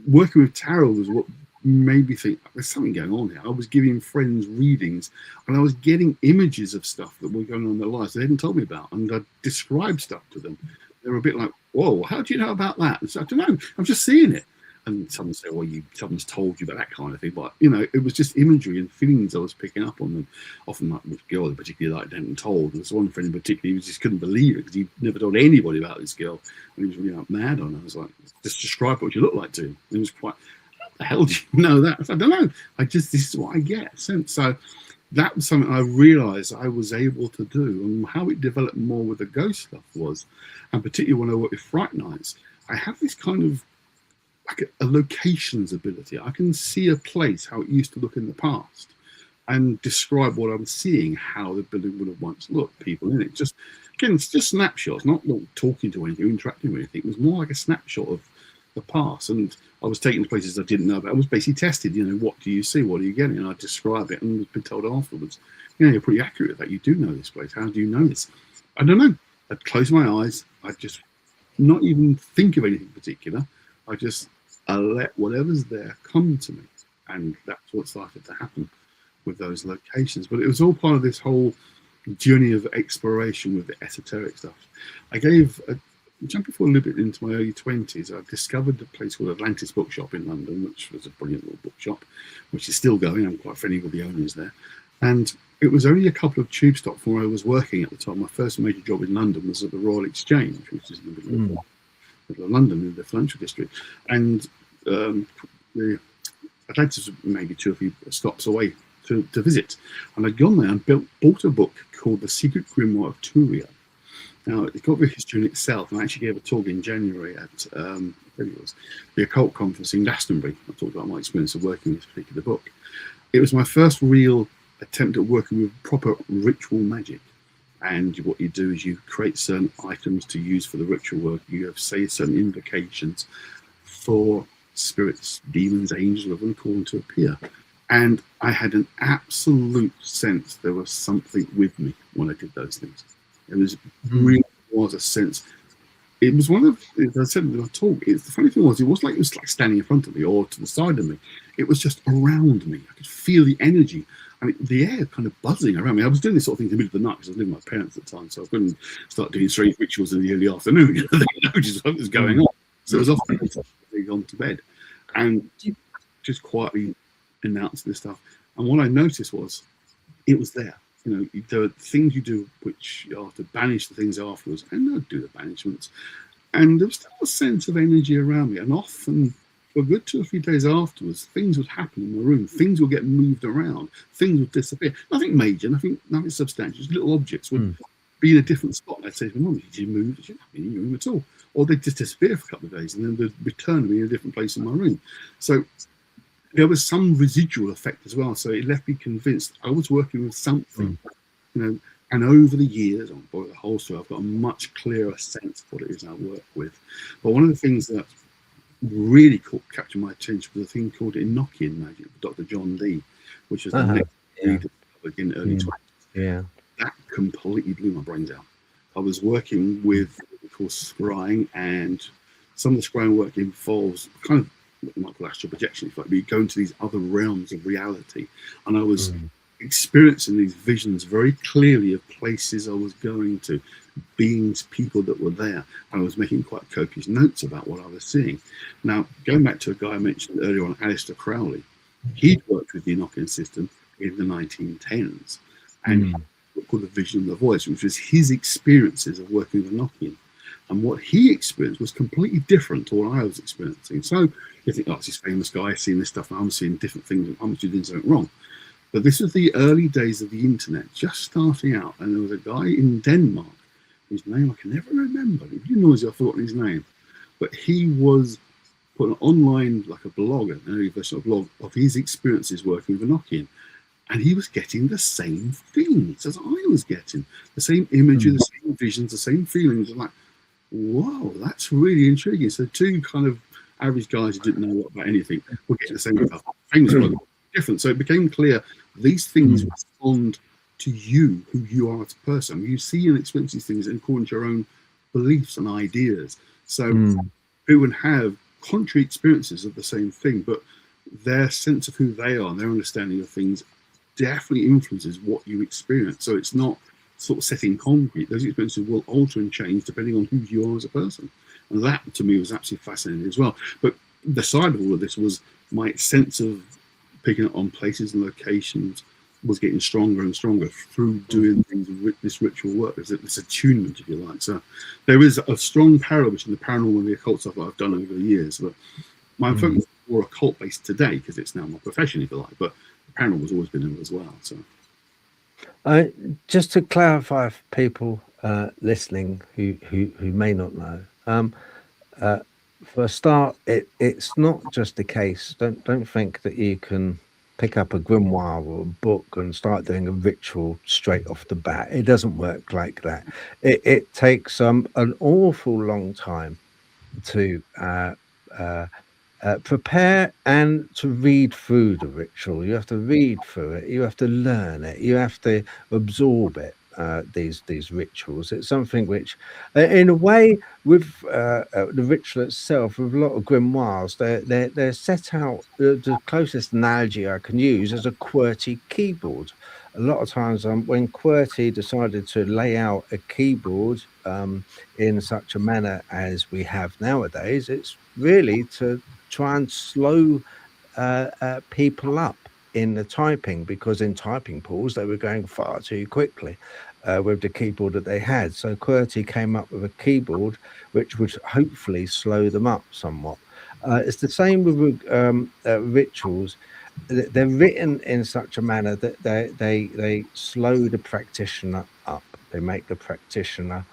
working with tarot was what made me think there's something going on here. I was giving friends readings, and I was getting images of stuff that were going on in their lives they hadn't told me about, and I described stuff to them. They were a bit like, "Whoa, how do you know about that?" And so, I don't know. I'm just seeing it. And someone say, "Well, someone's told you about that kind of thing." But it was just imagery and feelings I was picking up on them. Often, like with girls, particularly like hadn't told. There's one friend in particular who just couldn't believe it because he never told anybody about this girl, and he was really mad on her. I was like, "Just describe what you look like to him." And it was quite. The hell do you know that? I don't know. This is what I get. So that was something I realized I was able to do, and how it developed more with the ghost stuff was, and particularly when I work with Fright Nights, I have this kind of like a locations ability. I can see a place, how it used to look in the past, and describe what I'm seeing, how the building would have once looked, people in it. Just again, it's just snapshots, not talking to anything, interacting with anything. It was more like a snapshot of the past, and I was taken to places I didn't know about. I was basically tested, what do you see, what are you getting? And I describe it and was been told afterwards, you're pretty accurate at that. You do know this place. How do you know this? I don't know. I'd close my eyes. I'd just not even think of anything particular. I let whatever's there come to me. And that's what started to happen with those locations. But it was all part of this whole journey of exploration with the esoteric stuff. I jumping forward a little bit into my early 20s, I discovered a place called Atlantis Bookshop in London, which was a brilliant little bookshop, which is still going. I'm quite friendly with the owners there. And it was only a couple of tube stops from where I was working at the time. My first major job in London was at the Royal Exchange, which is in the middle of London, in the financial district. And the Atlantis was maybe 2 or 3 stops away to visit. And I'd gone there and bought a book called The Secret Grimoire of Turia. Now, it's got a history in itself, and I actually gave a talk in January at the Occult conference in Glastonbury. I talked about my experience of working with this particular book. It was my first real attempt at working with proper ritual magic. And what you do is you create certain items to use for the ritual work. You have, say, certain invocations for spirits, demons, angels, whatever you call them, to appear. And I had an absolute sense there was something with me when I did those things. It really was a sense. It was one of, as I said in my talk, the funny thing was, it wasn't like it was like standing in front of me or to the side of me. It was just around me. I could feel the energy. I mean, the air kind of buzzing around me. I was doing this sort of thing in the middle of the night because I was living with my parents at the time, so I couldn't start doing strange rituals in the early afternoon. They noticed what was going on. So it was often gone to bed and just quietly announced this stuff. And what I noticed was it was there. There are things you do which are to banish the things afterwards, and I'd do the banishments. And there was still a sense of energy around me. And often, for a good 2 or 3 days afterwards, things would happen in my room. Things would get moved around. Things would disappear. Nothing major, nothing substantial. Just little objects would be in a different spot. I'd say to my mum, "Did you move? Did you not be in your room at all?" Or they'd just disappear for a couple of days, and then they'd return to me in a different place in my room. So there was some residual effect as well. So it left me convinced I was working with something, and over the years, or the whole story, I've got a much clearer sense of what it is I work with. But one of the things that really captured my attention was a thing called Enochian magic, Dr. John Dee, which was the next read in the early 20s. Yeah. That completely blew my brains out. I was working with, of course, scrying, and some of the scrying work involves kind of what you might call astral projection, if like, you go into these other realms of reality. And I was Mm. experiencing these visions very clearly of places I was going to, beings, people that were there, and I was making quite copious notes about what I was seeing. Now, going back to a guy I mentioned earlier on, Aleister Crowley, he'd worked with the Enochian system in the 1910s, and he had what called the vision of the voice, which was his experiences of working with Enochian. And what he experienced was completely different to what I was experiencing. So you think, oh, it's this famous guy seeing this stuff, and I'm seeing different things, and I'm doing something wrong. But this was the early days of the internet, just starting out, and there was a guy in Denmark, whose name I can never remember. It's really noisy, I've forgotten his name. But he was put an online, like a blog, an early version of a blog, of his experiences working with Enochian. And he was getting the same things as I was getting, the same imagery, the same visions, the same feelings. I'm like, whoa, that's really intriguing. So two kind of average guys who didn't know a lot about anything were getting the same stuff. Things were different. So it became clear these things respond to you, who you are as a person. You see and experience these things according to your own beliefs and ideas. So who would have contrary experiences of the same thing, but their sense of who they are and their understanding of things definitely influences what you experience. So it's not sort of set in concrete. Those experiences will alter and change depending on who you are as a person. And that, to me, was absolutely fascinating as well. But the side of all of this was my sense of picking up on places and locations was getting stronger and stronger through doing things with this ritual work. There's this attunement, if you like. So there is a strong parallel between the paranormal and the occult stuff that I've done over the years. But my focus is more occult based today because it's now my profession, if you like. But the paranormal has always been in it as well. So just to clarify for people listening who may not know, for a start, it's not just a case. Don't think that you can pick up a grimoire or a book and start doing a ritual straight off the bat. It doesn't work like that. It takes an awful long time to prepare and to read through the ritual. You have to read through it. You have to learn it. You have to absorb it. These rituals. It's something which, in a way, with the ritual itself, with a lot of grimoires, they're set out. The closest analogy I can use is a QWERTY keyboard. A lot of times, when QWERTY decided to lay out a keyboard in such a manner as we have nowadays, it's really to try and slow people up in the typing, because in typing pools they were going far too quickly with the keyboard that they had. So QWERTY came up with a keyboard which would hopefully slow them up somewhat. It's the same with rituals. They're written in such a manner that they slow the practitioner up. They make the practitioner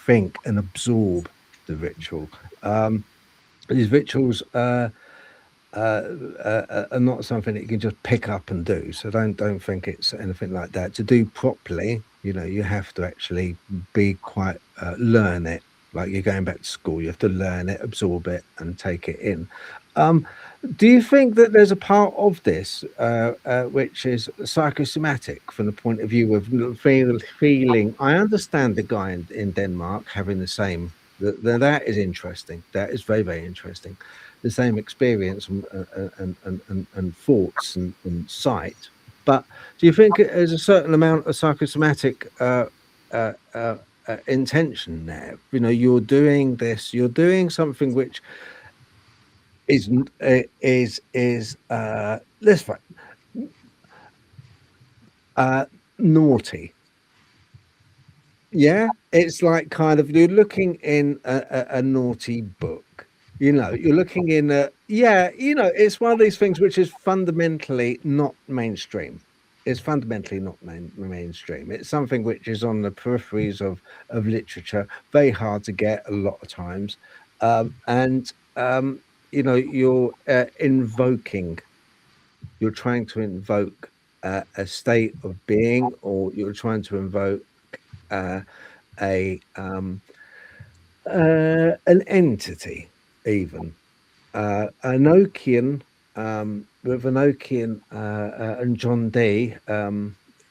think and absorb the ritual. These rituals are not something that you can just pick up and do. So don't think it's anything like that. To do properly, you have to actually be quite learn it. Like you're going back to school, you have to learn it, absorb it, and take it in. Do you think that there's a part of this which is psychosomatic from the point of view of feeling? I understand the guy in Denmark having the same. That is interesting. That is very, very interesting. The same experience and thoughts and sight. But do you think there's a certain amount of psychosomatic intention there? You're doing this. You're doing something which is let's find naughty. Yeah, it's like kind of you're looking in a naughty book. You're looking in it's one of these things which is fundamentally not mainstream. It's fundamentally not mainstream. It's something which is on the peripheries of literature, very hard to get a lot of times, you're invoking. You're trying to invoke a state of being, or you're trying to invoke an entity, even Enochian, with Enochian and John Dee.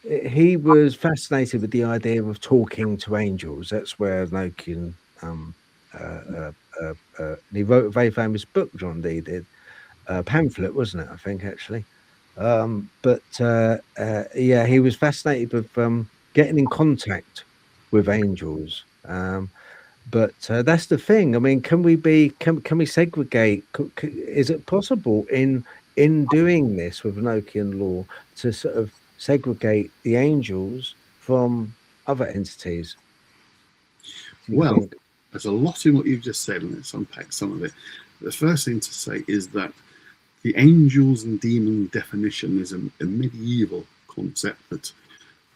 He was fascinated with the idea of talking to angels. That's where Enochian he wrote a very famous book, John Dee did, pamphlet, wasn't it? I think actually. Yeah, he was fascinated with getting in contact with angels. But that's the thing. I mean, can we segregate? Is it possible in doing this with Enochian law to sort of segregate the angels from other entities? Do you Well, think? there's a lot in what you've just said, and let's unpack some of it. The first thing to say is that the angels and demon definition is a medieval concept that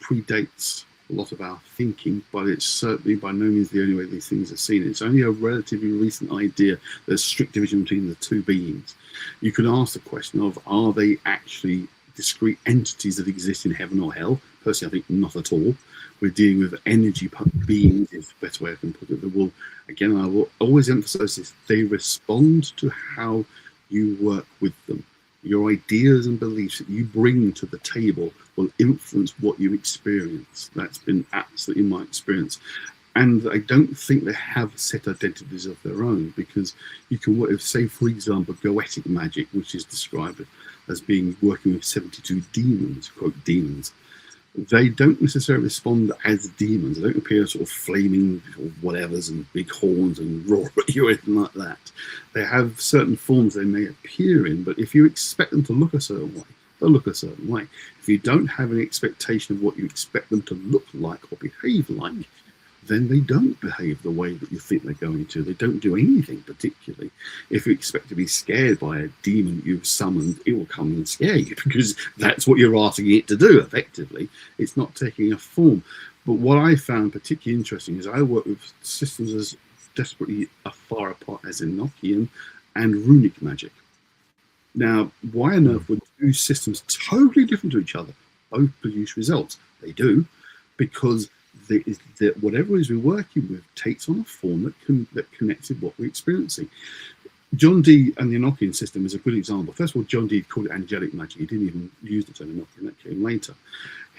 predates a lot of our thinking, but it's certainly by no means the only way these things are seen. It's only a relatively recent idea. There's strict division between the two beings. You could ask the question of, are they actually discrete entities that exist in heaven or hell? Personally, I think not at all. We're dealing with energy beings, is the best way I can put it. That will, again, I will always emphasize this, they respond to how you work with them. Your ideas and beliefs that you bring to the table will influence what you experience. That's been absolutely my experience. And I don't think they have set identities of their own, because you can, say, for example, Goetic magic, which is described as being working with 72 demons, quote, demons. They don't necessarily respond as demons. They don't appear sort of flaming or whatevers and big horns and roar at you or anything like that. They have certain forms they may appear in, but if you expect them to look a certain way, they'll look a certain way. If you don't have any expectation of what you expect them to look like or behave like, then they don't behave the way that you think they're going to. They don't do anything particularly. If you expect to be scared by a demon you've summoned, it will come and scare you, because that's what you're asking it to do, effectively. It's not taking a form. But what I found particularly interesting is I work with systems as desperately far apart as Enochian and runic magic. Now, why on earth would two systems totally different to each other both produce results? They do, because whatever it is we're working with takes on a form that connects with what we're experiencing. John Dee and the Enochian system is a good example. First of all, John Dee called it angelic magic. He didn't even use the term Enochian, that came later.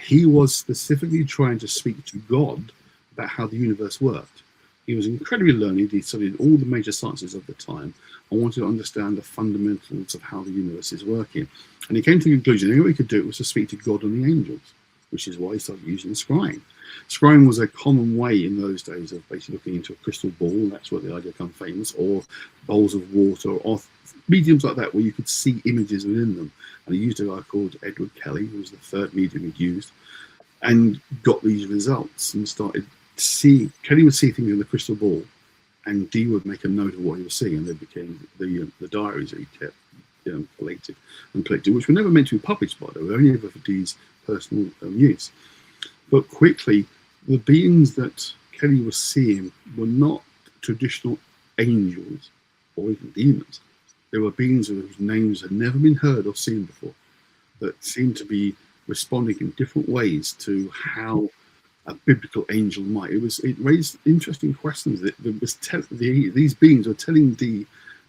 He was specifically trying to speak to God about how the universe worked. He was incredibly learned. He studied all the major sciences of the time and wanted to understand the fundamentals of how the universe is working. And he came to the conclusion the only way he could do it was to speak to God and the angels, which is why he started using scrying. Scrying was a common way in those days of basically looking into a crystal ball. That's where the idea became famous, or bowls of water, or mediums like that, where you could see images within them. And he used a guy called Edward Kelly, who was the third medium he used, and got these results and started see. Kelly would see things in the crystal ball, and Dee would make a note of what he was seeing, and they became the diaries that he kept, collected, which were never meant to be published, by the way, only ever for Dee's personal use. But quickly, the beings that Kelly was seeing were not traditional angels or even demons. They were beings whose names had never been heard or seen before, that seemed to be responding in different ways to how a biblical angel might. It raised interesting questions. These beings were telling Dee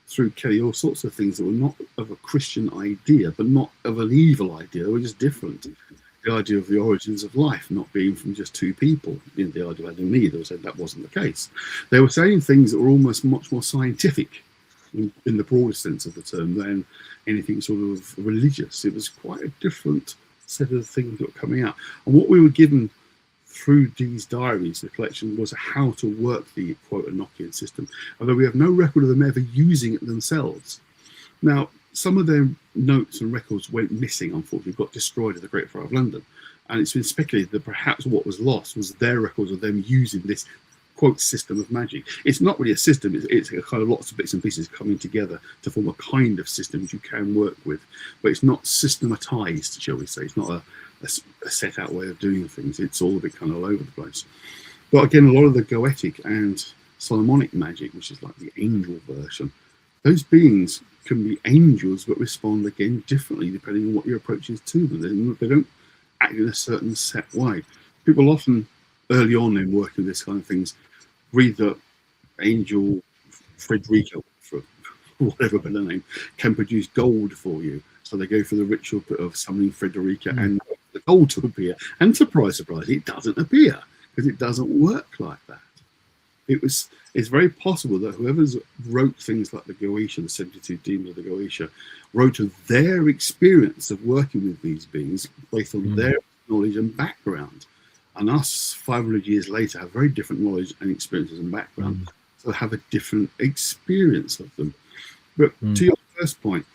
through Kelly all sorts of things that were not of a Christian idea, but not of an evil idea. They were just different. The idea of the origins of life not being from just two people, the idea of Adam and Eve, they said that wasn't the case. They were saying things that were almost much more scientific in the broadest sense of the term than anything sort of religious. It was quite a different set of things that were coming out. And what we were given through Dee's diaries, the collection, was how to work the quote Enochian system, although we have no record of them ever using it themselves. Now, some of their notes and records went missing, unfortunately, got destroyed at the Great Fire of London. And it's been speculated that perhaps what was lost was their records of them using this, quote, system of magic. It's not really a system, it's a kind of lots of bits and pieces coming together to form a kind of system which you can work with. But it's not systematized, shall we say. It's not a set out way of doing things. It's all a bit kind of all over the place. But again, a lot of the Goetic and Solomonic magic, which is like the angel version, those beings can be angels but respond again differently depending on what your approach is to them. They don't act in a certain set way. People often early on in working with this kind of things read that angel Frederica, for whatever better name, can produce gold for you, so they go for the ritual of summoning Frederica and the gold to appear, and surprise surprise, it doesn't appear because it doesn't work like that. It's very possible that whoever's wrote things like the Goetia, the 72 Demons of the Goetia, wrote of their experience of working with these beings based on their knowledge and background. And us, 500 years later, have very different knowledge and experiences and background, so have a different experience of them. But to your first point,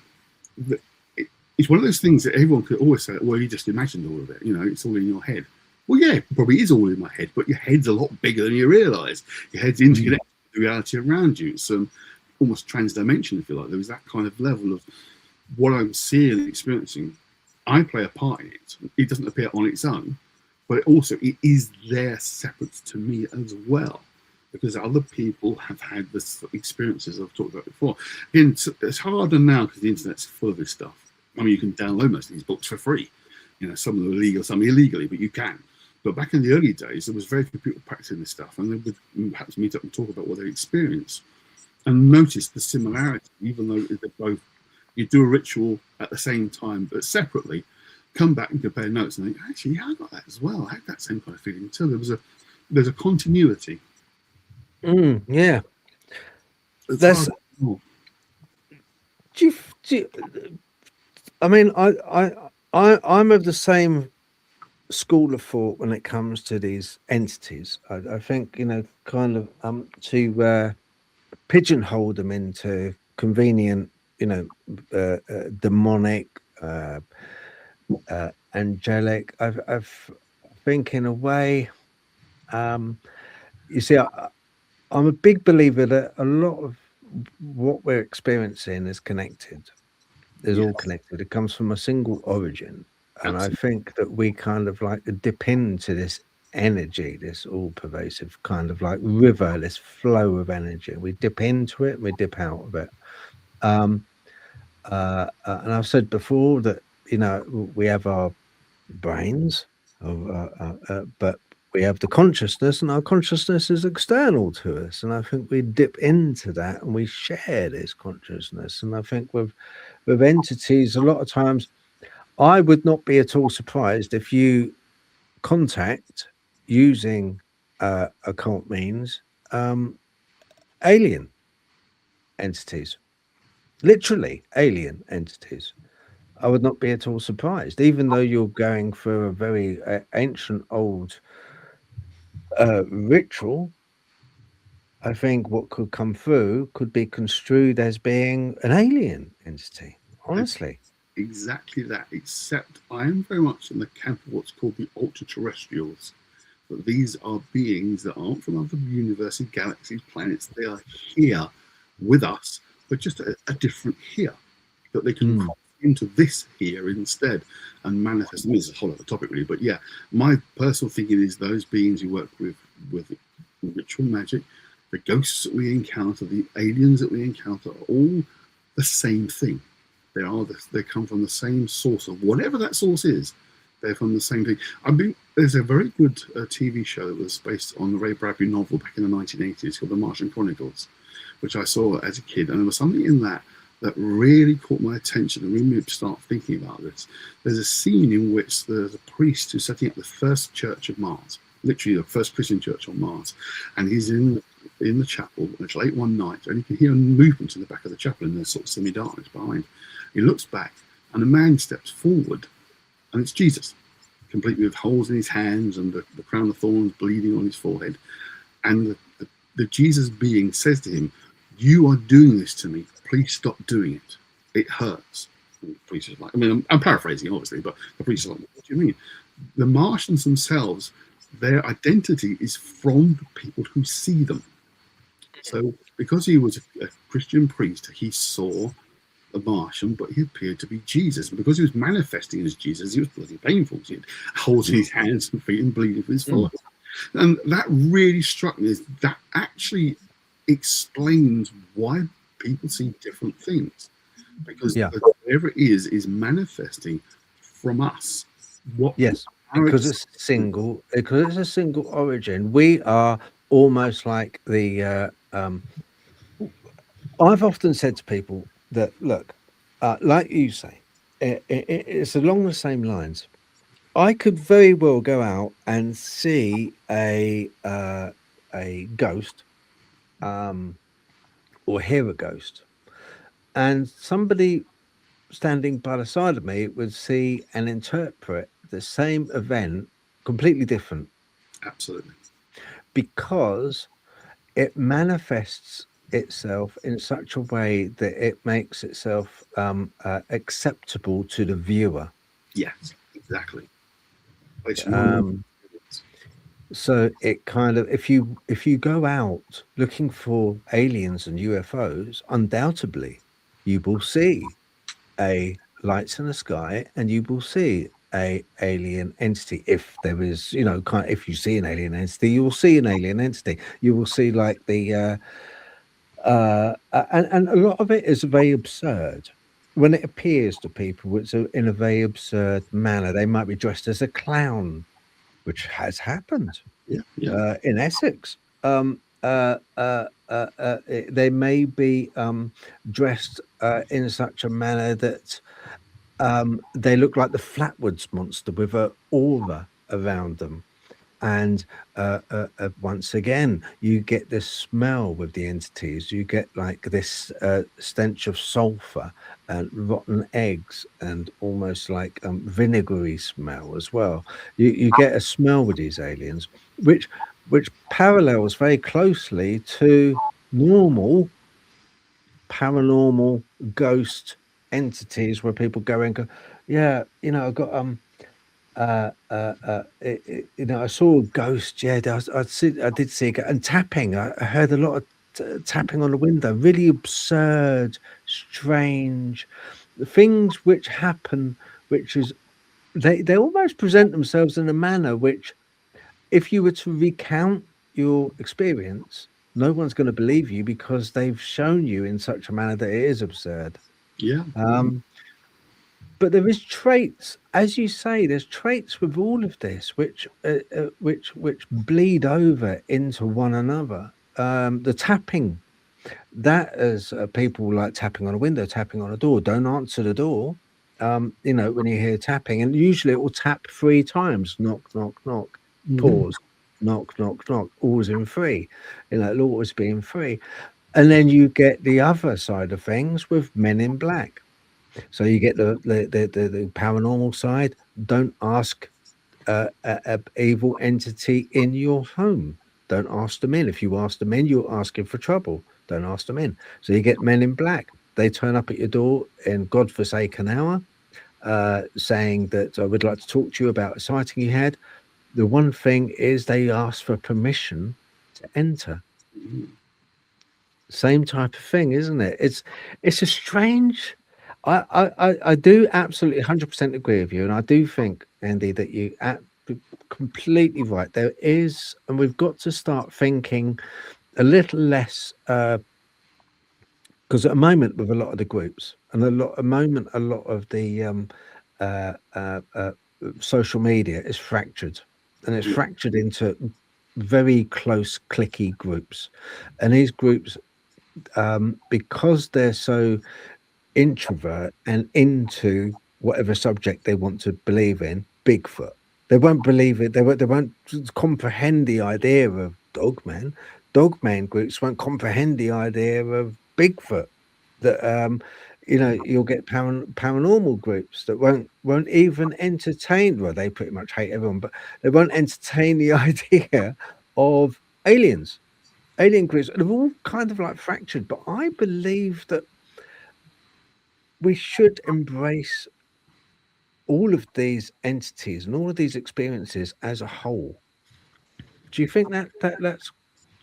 it's one of those things that everyone could always say, well, you just imagined all of it, you know, it's all in your head. Well, yeah, it probably is all in my head, but your head's a lot bigger than you realise. Your head's interconnected with the reality around you. It's almost trans-dimension, if you like. There is that kind of level of what I'm seeing and experiencing. I play a part in it. It doesn't appear on its own, but it is there separate to me as well, because other people have had the experiences I've talked about before. Again, it's harder now because the internet's full of this stuff. I mean, you can download most of these books for free. You know, some of them are legal, some illegally, but you can. But back in the early days, there was very few people practicing this stuff, and they would perhaps meet up and talk about what they experienced and notice the similarity, even though they're both, you do a ritual at the same time, but separately, come back and compare notes and think, actually, yeah, I got that as well. I had that same kind of feeling too. There's a continuity. Yeah. That's. I mean, I'm of the same school of thought when it comes to these entities. I think, you know, kind of to pigeonhole them into convenient, you know, demonic, angelic. I think in a way, you see, I'm a big believer that a lot of what we're experiencing is connected. Is all connected. It comes from a single origin. And I think that we kind of like dip into this energy, this all-pervasive kind of like river, this flow of energy. We dip into it, we dip out of it. And I've said before that, you know, we have our brains, but we have the consciousness, and our consciousness is external to us. And I think we dip into that and we share this consciousness. And I think with entities, a lot of times, I would not be at all surprised if you contact using occult means alien entities, literally alien entities. I would not be at all surprised, even though you're going through a very ancient old ritual. I think what could come through could be construed as being an alien entity, honestly. Exactly that, except I am very much in the camp of what's called the ultra-terrestrials. That these are beings that aren't from other universes, galaxies, planets. They are here with us, but just a different here. That they can cross into this here instead and manifest. I mean, it's a whole other topic really, but yeah, my personal thinking is those beings who work with ritual magic, the ghosts that we encounter, the aliens that we encounter, are all the same thing. They come from the same source of whatever that source is. They're from the same thing. I mean, there's a very good TV show that was based on the Ray Bradbury novel back in the 1980s called The Martian Chronicles, which I saw as a kid. And there was something in that really caught my attention and made me start thinking about this. There's a scene in which there's a priest who's setting up the first church of Mars, literally the first Christian church on Mars. And he's in the chapel, and it's late one night, and you can hear a movement in the back of the chapel in the sort of semi-darkness behind. He looks back, and a man steps forward, and it's Jesus, completely with holes in his hands and the crown of thorns bleeding on his forehead. And the Jesus being says to him, "You are doing this to me. Please stop doing it. It hurts." And the priest is like, I mean, I'm paraphrasing, obviously, but the priest is like, "What do you mean?" The Martians themselves, their identity is from the people who see them. So because he was a Christian priest, he saw a Martian, but he appeared to be Jesus. And because he was manifesting as Jesus, he was bloody painful. He had holes in his hands and feet and bleeding from his forehead. And that really struck me as that actually explains why people see different things. Because whatever it is manifesting from us. Because it's single, because it's a single origin. We are almost like the I've often said to people that, look, like you say, it's along the same lines. I could very well go out and see a ghost or hear a ghost, and somebody standing by the side of me would see and interpret the same event completely different, Absolutely. because it manifests itself in such a way that it makes itself acceptable to the viewer. Yes, exactly. It's Um, so it kind of, if you go out looking for aliens and UFOs, undoubtedly you will see a lights in the sky, and you will see a alien entity. If there is, if you see an alien entity, you will see an alien entity. You will see like the and a lot of it is very absurd. When it appears to people, it's in a very absurd manner. They might be dressed as a clown, which has happened yeah. in Essex. They may be dressed in such a manner that they look like the Flatwoods monster with a aura around them. And once again, you get this smell with the entities. You get like this stench of sulfur and rotten eggs, and almost like vinegary smell as well. You get a smell with these aliens, which parallels very closely to normal paranormal ghost entities, where people go and go, yeah, I've got I saw a ghost. Yeah, I did see it, and tapping. I heard a lot of tapping on the window. Really absurd, strange things which happen, which is they almost present themselves in a manner which, if you were to recount your experience, no one's going to believe you, because they've shown you in such a manner that it is absurd. Yeah. But there is traits, as you say, there's traits with all of this which bleed over into one another. The tapping, that is people like tapping on a window, tapping on a door. Don't answer the door. When you hear tapping, and usually it will tap 3 times. Knock, knock, knock. Pause. Knock, knock, knock. Always in 3. It'll always be in 3. And then you get the other side of things with Men in Black. So you get the paranormal side. Don't ask a evil entity in your home. Don't ask them in. If you ask them in, you're asking for trouble. Don't ask them in. So you get Men in Black. They turn up at your door in godforsaken hour, saying that I would like to talk to you about a sighting you had. The one thing is, they ask for permission to enter. Same type of thing, isn't it? It's a strange. I do absolutely 100% agree with you, and I do think, Andy, that you completely right. There is, and we've got to start thinking a little less, because at the moment, with a lot of the groups, and a lot of the social media is fractured, and it's fractured into very close cliquey groups, and these groups, because they're so introvert and into whatever subject they want to believe in, Bigfoot, they won't believe it. They won't comprehend the idea of Dogman. Dogman groups won't comprehend the idea of Bigfoot. That you'll get paranormal groups that won't even entertain. Well, they pretty much hate everyone, but they won't entertain the idea of aliens. Alien groups, they're all kind of like fractured, but I believe that we should embrace all of these entities and all of these experiences as a whole. Do you think that that's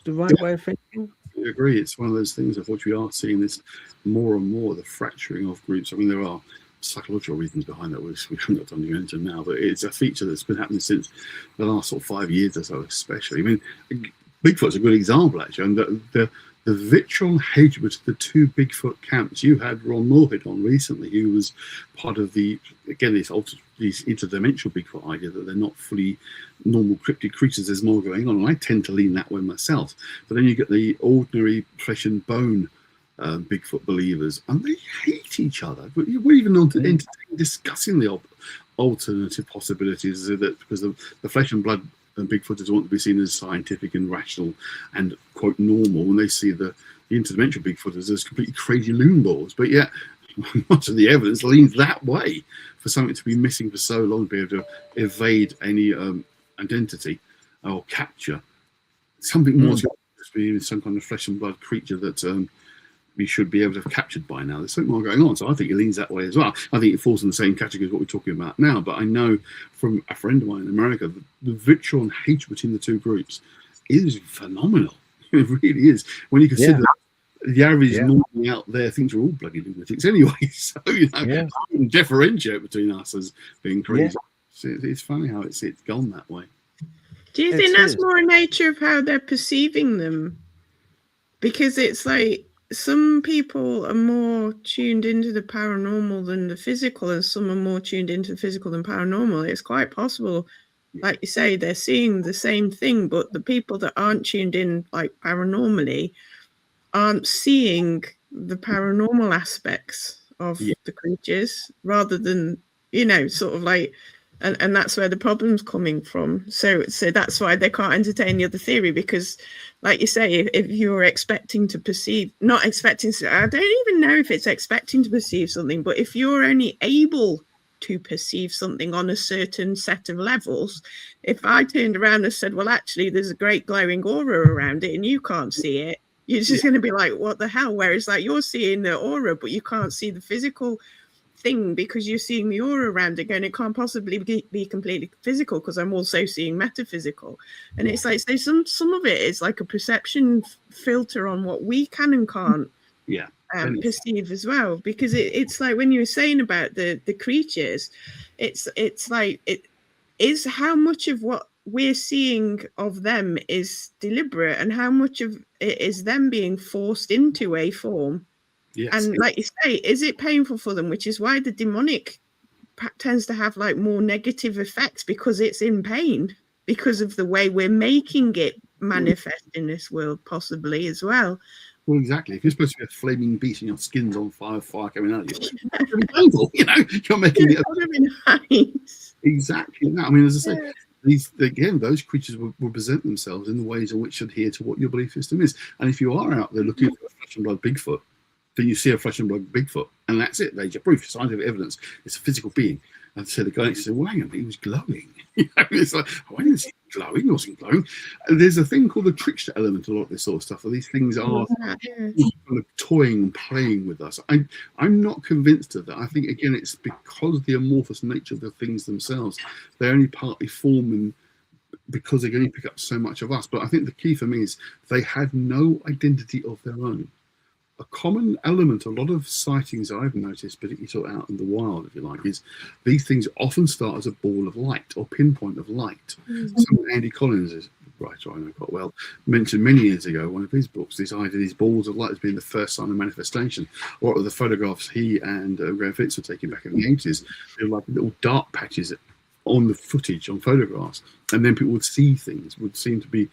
the right way of thinking? I agree. It's one of those things of which we are seeing this more and more, the fracturing of groups. I mean, there are psychological reasons behind that, which we haven't got time to go into now, but it's a feature that's been happening since the last sort of 5 years or so, especially. I mean, Bigfoot's a good example, actually, and the vitriol hatred between the 2 Bigfoot camps. You had Ron Moorhead on recently, who was part of these interdimensional Bigfoot idea that they're not fully normal cryptid creatures. There's more going on, and I tend to lean that way myself. But then you get the ordinary flesh and bone Bigfoot believers, and they hate each other. But we're even on to entertain discussing the alternative possibilities, that because the flesh and blood Bigfooters want to be seen as scientific and rational and quote normal, when they see the interdimensional Bigfooters as completely crazy loonballs. But yet, much of the evidence leans that way for something to be missing for so long, to be able to evade any identity or capture something more to be some kind of flesh and blood creature that we should be able to have captured by now. There's something more going on, so I think it leans that way as well. I think it falls in the same category as what we're talking about now, but I know from a friend of mine in America, the vitriol and hatred between the two groups is phenomenal. It really is. When you consider the average normally out there thinks we're all bloody lunatics anyway, so I wouldn't differentiate between us as being crazy. It's funny how it's gone that way. Do you think that's more a nature of how they're perceiving them? Because it's like some people are more tuned into the paranormal than the physical, and some are more tuned into the physical than paranormal. It's quite possible, like you say, they're seeing the same thing, but the people that aren't tuned in like paranormally aren't seeing the paranormal aspects of the creatures, rather than, sort of like, and that's where the problem's coming from. So that's why they can't entertain the other theory, because like you say, if you're expecting to perceive, not expecting to, I don't even know if it's expecting to perceive something, but if you're only able to perceive something on a certain set of levels, if I turned around and said, well, actually, there's a great glowing aura around it and you can't see it, you're just going to be like, what the hell? Whereas like you're seeing the aura, but you can't see the physical thing because you're seeing the aura around it going, it can't possibly be completely physical because I'm also seeing metaphysical. And it's like, so some of it is like a perception filter on what we can and can't perceive as well. Because it's like when you were saying about the creatures, it's like it is how much of what we're seeing of them is deliberate and how much of it is them being forced into a form. Yes. And like you say, is it painful for them? Which is why the demonic tends to have like more negative effects, because it's in pain, because of the way we're making it manifest in this world, possibly as well. Well, exactly. If you're supposed to be a flaming beast and your skin's on fire coming out of you, it's really painful. You're making it. Nice. Exactly that. I mean, as I say, those creatures will present themselves in the ways in which adhere to what your belief system is. And if you are out there looking for a flesh and blood Bigfoot, then you see a flesh and blood Bigfoot, and that's it. There's your proof, scientific evidence. It's a physical being. And so the guy next to said, well, hang on, he was glowing. It's like, I didn't see him glowing. He wasn't glowing. And there's a thing called the trickster element to a lot of this sort of stuff. Where these things are kind of toying and playing with us. I'm not convinced of that. I think, again, it's because the amorphous nature of the things themselves, they only partly form and because they can only pick up so much of us. But I think the key for me is they have no identity of their own. A common element, a lot of sightings I've noticed, particularly sort of out in the wild, if you like, is these things often start as a ball of light or pinpoint of light. Someone, Andy Collins, is writer I know quite well, mentioned many years ago, one of his books, this idea, these balls of light as being the first sign of manifestation. Or the photographs he and Graham Fitz were taking back in the 80s, they were like little dark patches on the footage, on photographs, and then people would see things, would seem to be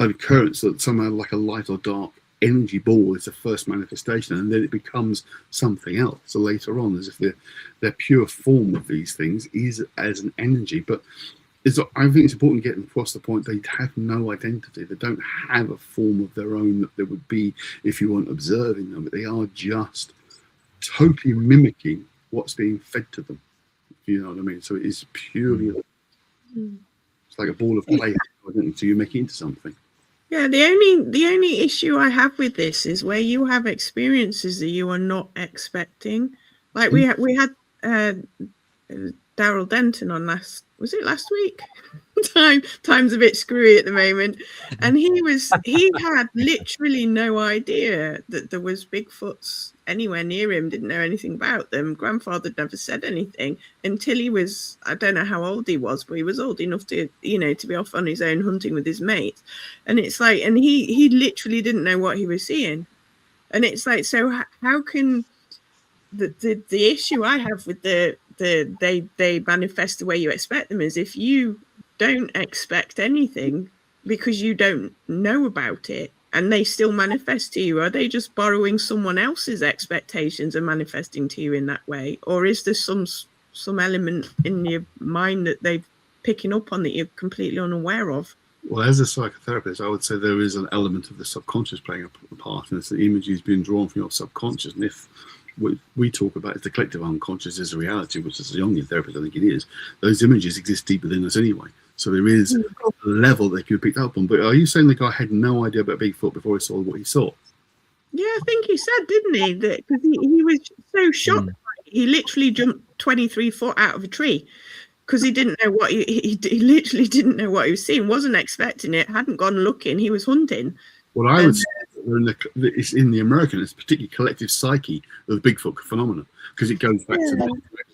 an occurrence that somehow like a light or dark energy ball is the first manifestation, and then it becomes something else. So later on, as if their pure form of these things is as an energy. But I think it's important to get across the point they have no identity. They don't have a form of their own that there would be if you weren't observing them. But they are just totally mimicking what's being fed to them. You know what I mean? So it is purely it's like a ball of clay. So you make it into something. Yeah, the only issue I have with this is where you have experiences that you are not expecting. Like we had Daryl Denton on last week? Time's a bit screwy at the moment. And he had literally no idea that there was Bigfoots anywhere near him, didn't know anything about them. Grandfather never said anything until he was, I don't know how old he was, but he was old enough to, to be off on his own hunting with his mates. And it's like, and he literally didn't know what he was seeing. And it's like, so how can the issue I have with they manifest the way you expect them is if you don't expect anything because you don't know about it and they still manifest to you, are they just borrowing someone else's expectations and manifesting to you in that way? Or is there some element in your mind that they've picking up on that you're completely unaware of. Well, as a psychotherapist, I would say there is an element of the subconscious playing a part, and it's the images being drawn from your subconscious. And if we talk about the collective unconscious is a reality, which as a Jungian therapist I think it is, those images exist deep within us anyway. So there is a level they could be picked up on. But are you saying the guy had no idea about Bigfoot before he saw what he saw? Yeah, I think he said, didn't he, that because he was so shocked. He literally jumped 23 foot out of a tree because he didn't know what he literally didn't know what he was seeing, wasn't expecting it, hadn't gone looking, he was hunting. Well, I would say it's in the American, it's particularly collective psyche of the Bigfoot phenomenon, because it goes back to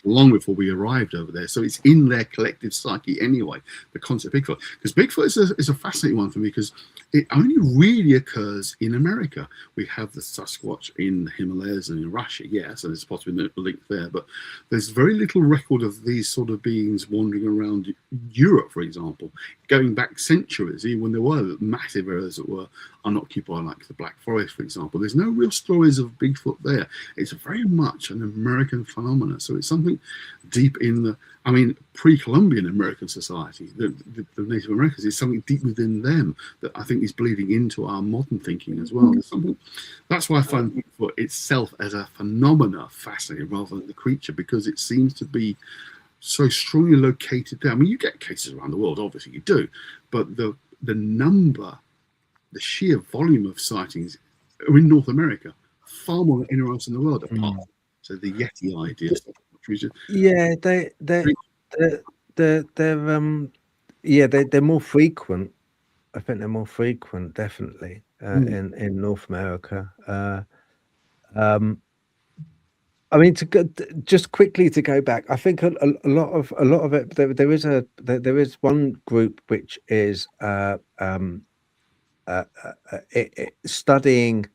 long before we arrived over there. So it's in their collective psyche anyway, the concept of Bigfoot. Because Bigfoot is a fascinating one for me because it only really occurs in America. We have the Sasquatch in the Himalayas and in Russia, so there's possibly a link there. But there's very little record of these sort of beings wandering around Europe, for example, going back centuries, even when there were massive areas that were unoccupied, like the Black Forest, for example. There's no real stories of Bigfoot there. It's very much an American phenomenon. So it's something deep in the, pre-Columbian American society, the Native Americans, is something deep within them that I think is bleeding into our modern thinking as well. That's why I find Bigfoot itself as a phenomena fascinating rather than the creature, because it seems to be so strongly located there. You get cases around the world, obviously you do, but the number, the sheer volume of sightings are in North America, far more than anywhere else in the world, apart from so the Yeti idea. Yeah, they're more frequent. I think they're more frequent, definitely, in North America. Just quickly to go back, I think a lot of it. There is one group which is studying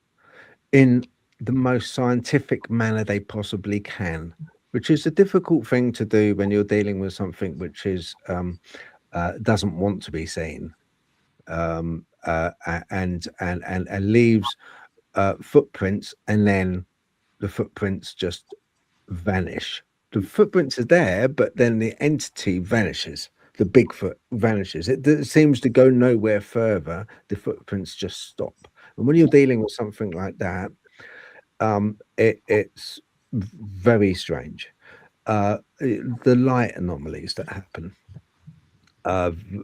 in the most scientific manner they possibly can, which is a difficult thing to do when you're dealing with something which is doesn't want to be seen, and leaves footprints, and then the footprints just vanish. The footprints are there, but then the entity vanishes. The Bigfoot vanishes. It seems to go nowhere further. The footprints just stop. And when you're dealing with something like that, it's very strange. The light anomalies that happen,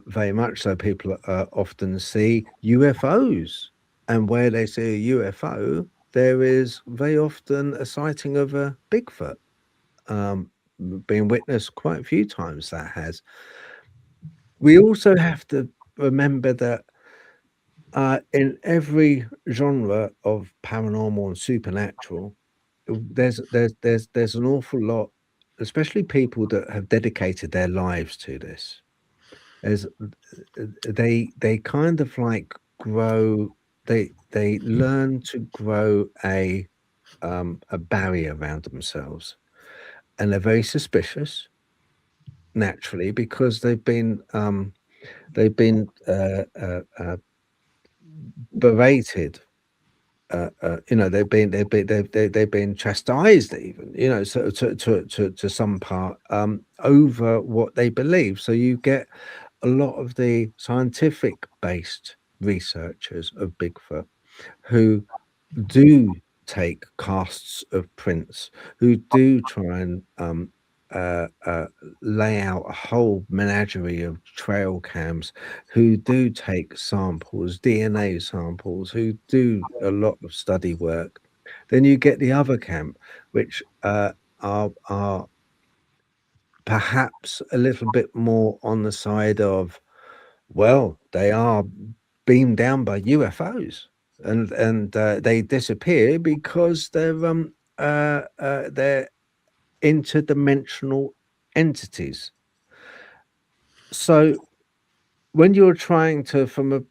very much so. People often see UFOs, and where they see a UFO, there is very often a sighting of a Bigfoot, being witnessed quite a few times. That has. We also have to remember that in every genre of paranormal and supernatural, there's an awful lot, especially people that have dedicated their lives to this. They kind of like grow. They learn to grow a barrier around themselves, and they're very suspicious naturally because they've been berated. They've been chastised, even, so to some part, over what they believe. So you get a lot of the scientific based researchers of Bigfoot who do take casts of prints, who do try and lay out a whole menagerie of trail cams, who do take samples, DNA samples, who do a lot of study work. Then you get the other camp, which are perhaps a little bit more on the side of, well, they are beamed down by UFOs, and they disappear because they're interdimensional entities. So when you're trying to, from the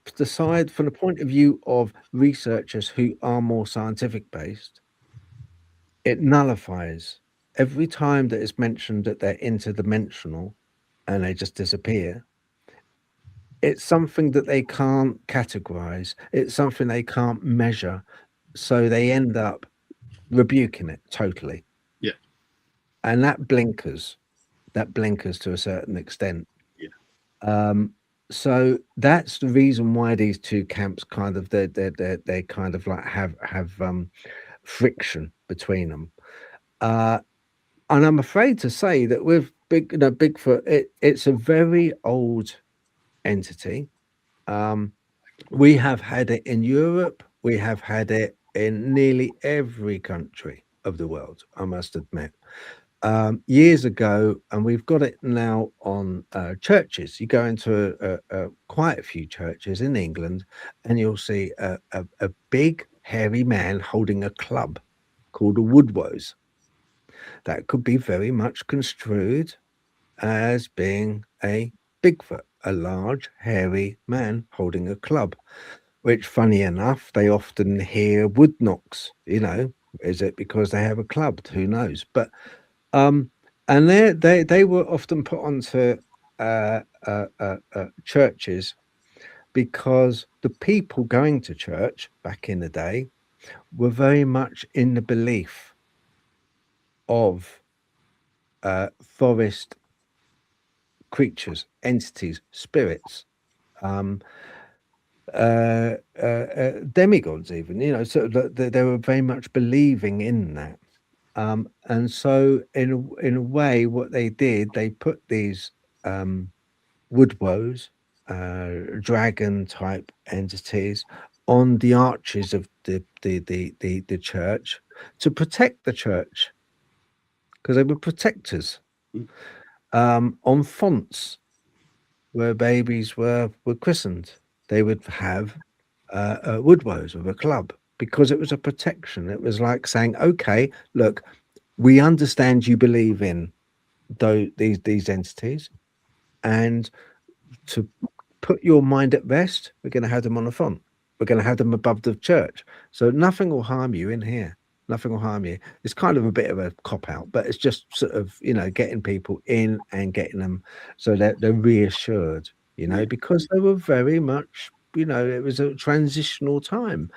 point of view of researchers who are more scientific based, it nullifies every time that it's mentioned that they're interdimensional and they just disappear. It's something that they can't categorize. It's something they can't measure. So they end up rebuking it totally. And that blinkers to a certain extent. So that's the reason why these two camps kind of they kind of like have friction between them. And I'm afraid to say that with Bigfoot, it's a very old entity. We have had it in Europe. We have had it in nearly every country of the world, I must admit. Years ago, and we've got it now on churches. You go into quite a few churches in England, and you'll see a big, hairy man holding a club called a woodwose. That could be very much construed as being a Bigfoot, a large, hairy man holding a club, which, funny enough, they often hear wood knocks. Is it because they have a club? Who knows? But and they were often put onto churches because the people going to church back in the day were very much in the belief of forest creatures, entities, spirits, demigods, even. So they were very much believing in that. And so in a way, what they did, they put these woodwoes, dragon type entities on the arches of the church to protect the church, because they were protectors. On fonts where babies were christened, they would have woodwoes with a club, because it was a protection. It was like saying, okay, look, we understand you believe in these entities, and to put your mind at rest, we're going to have them on a font. We're going to have them above the church, so nothing will harm you in here. Nothing will harm you. It's kind of a bit of a cop out, but it's just sort of getting people in and getting them so that they're reassured, because they were very much, it was a transitional time.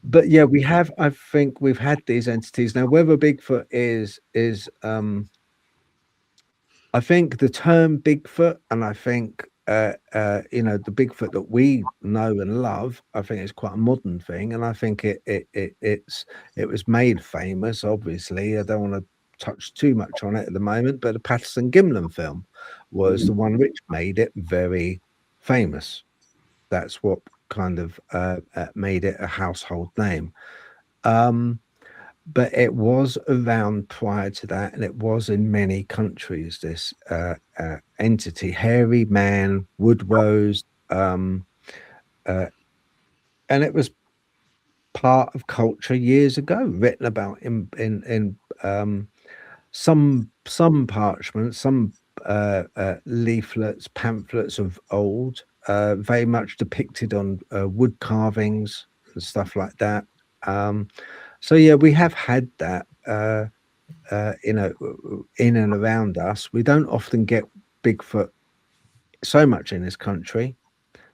But yeah, I think we've had these entities now. Whether Bigfoot is I think the term Bigfoot, and I think the Bigfoot that we know and love, I think it's quite a modern thing, and I think it was made famous. Obviously, I don't want to touch too much on it at the moment, but the Patterson Gimlin film was the one which made it very famous. That's what kind of made it a household name. But it was around prior to that, and it was in many countries, this entity, hairy man, woodwose, and it was part of culture years ago, written about in some parchments, some leaflets, pamphlets of old, very much depicted on wood carvings and stuff like that. So yeah, we have had that, in and around us. We don't often get Bigfoot so much in this country.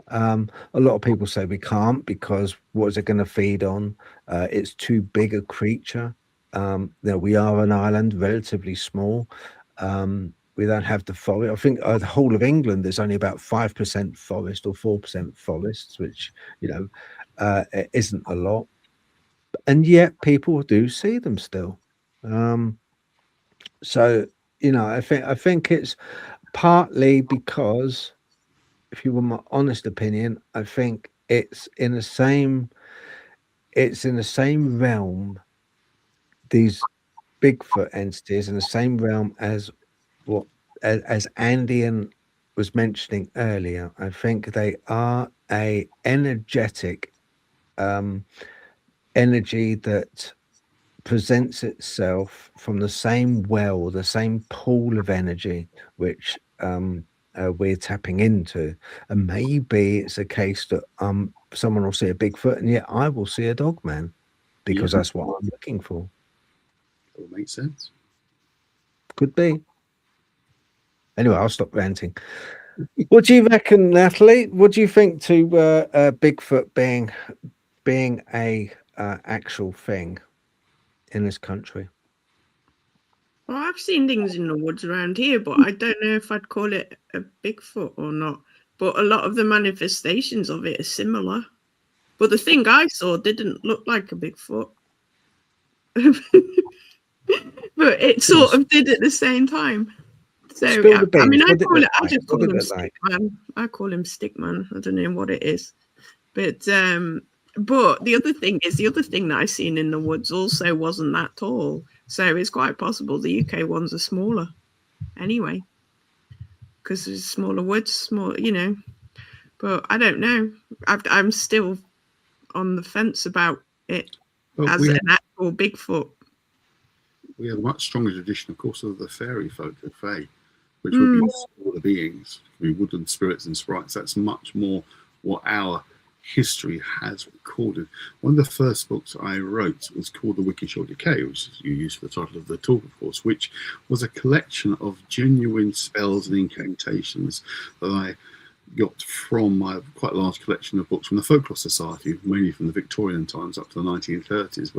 A lot of people say we can't because what is it going to feed on? It's too big a creature. We are an island, relatively small. We don't have the forest. I think the whole of England, there's only about 5% forest or 4% forests, which isn't a lot. And yet people do see them still. So I think it's partly because, if you want my honest opinion, I think it's in the same realm, these Bigfoot entities, in the same realm as what as Andean was mentioning earlier. I think they are a energetic energy that presents itself from the same well, the same pool of energy, which we're tapping into. And maybe it's a case that someone will see a Bigfoot, and yet I will see a Dogman, because that's what I'm looking for. That would make sense. Could be. Anyway, I'll stop ranting. What do you reckon, Natalie? What do you think to Bigfoot being a actual thing in this country? Well, I've seen things in the woods around here, but I don't know if I'd call it a Bigfoot or not. But a lot of the manifestations of it are similar. But the thing I saw didn't look like a Bigfoot. But it sort of did at the same time. So, Spill the I mean, beans. What did it look I like? just What call did him it look like? Stickman. I call him Stickman. I don't know what it is. But the other thing is, the other thing that I seen in the woods also wasn't that tall. So it's quite possible the UK ones are smaller anyway. Because there's smaller woods, small, you know. But I don't know. I'm still on the fence about it But as an actual Bigfoot. we have a much stronger tradition, of course, of the fairy folk, the fae, which would be smaller beings, would be woodland spirits and sprites. That's much more what our history has recorded. One of the first books I wrote was called The Wicked Shall Decay, which you use for the title of the talk, of course, which was a collection of genuine spells and incantations that I got from my quite large collection of books from the Folklore Society, mainly from the Victorian times up to the 1930s,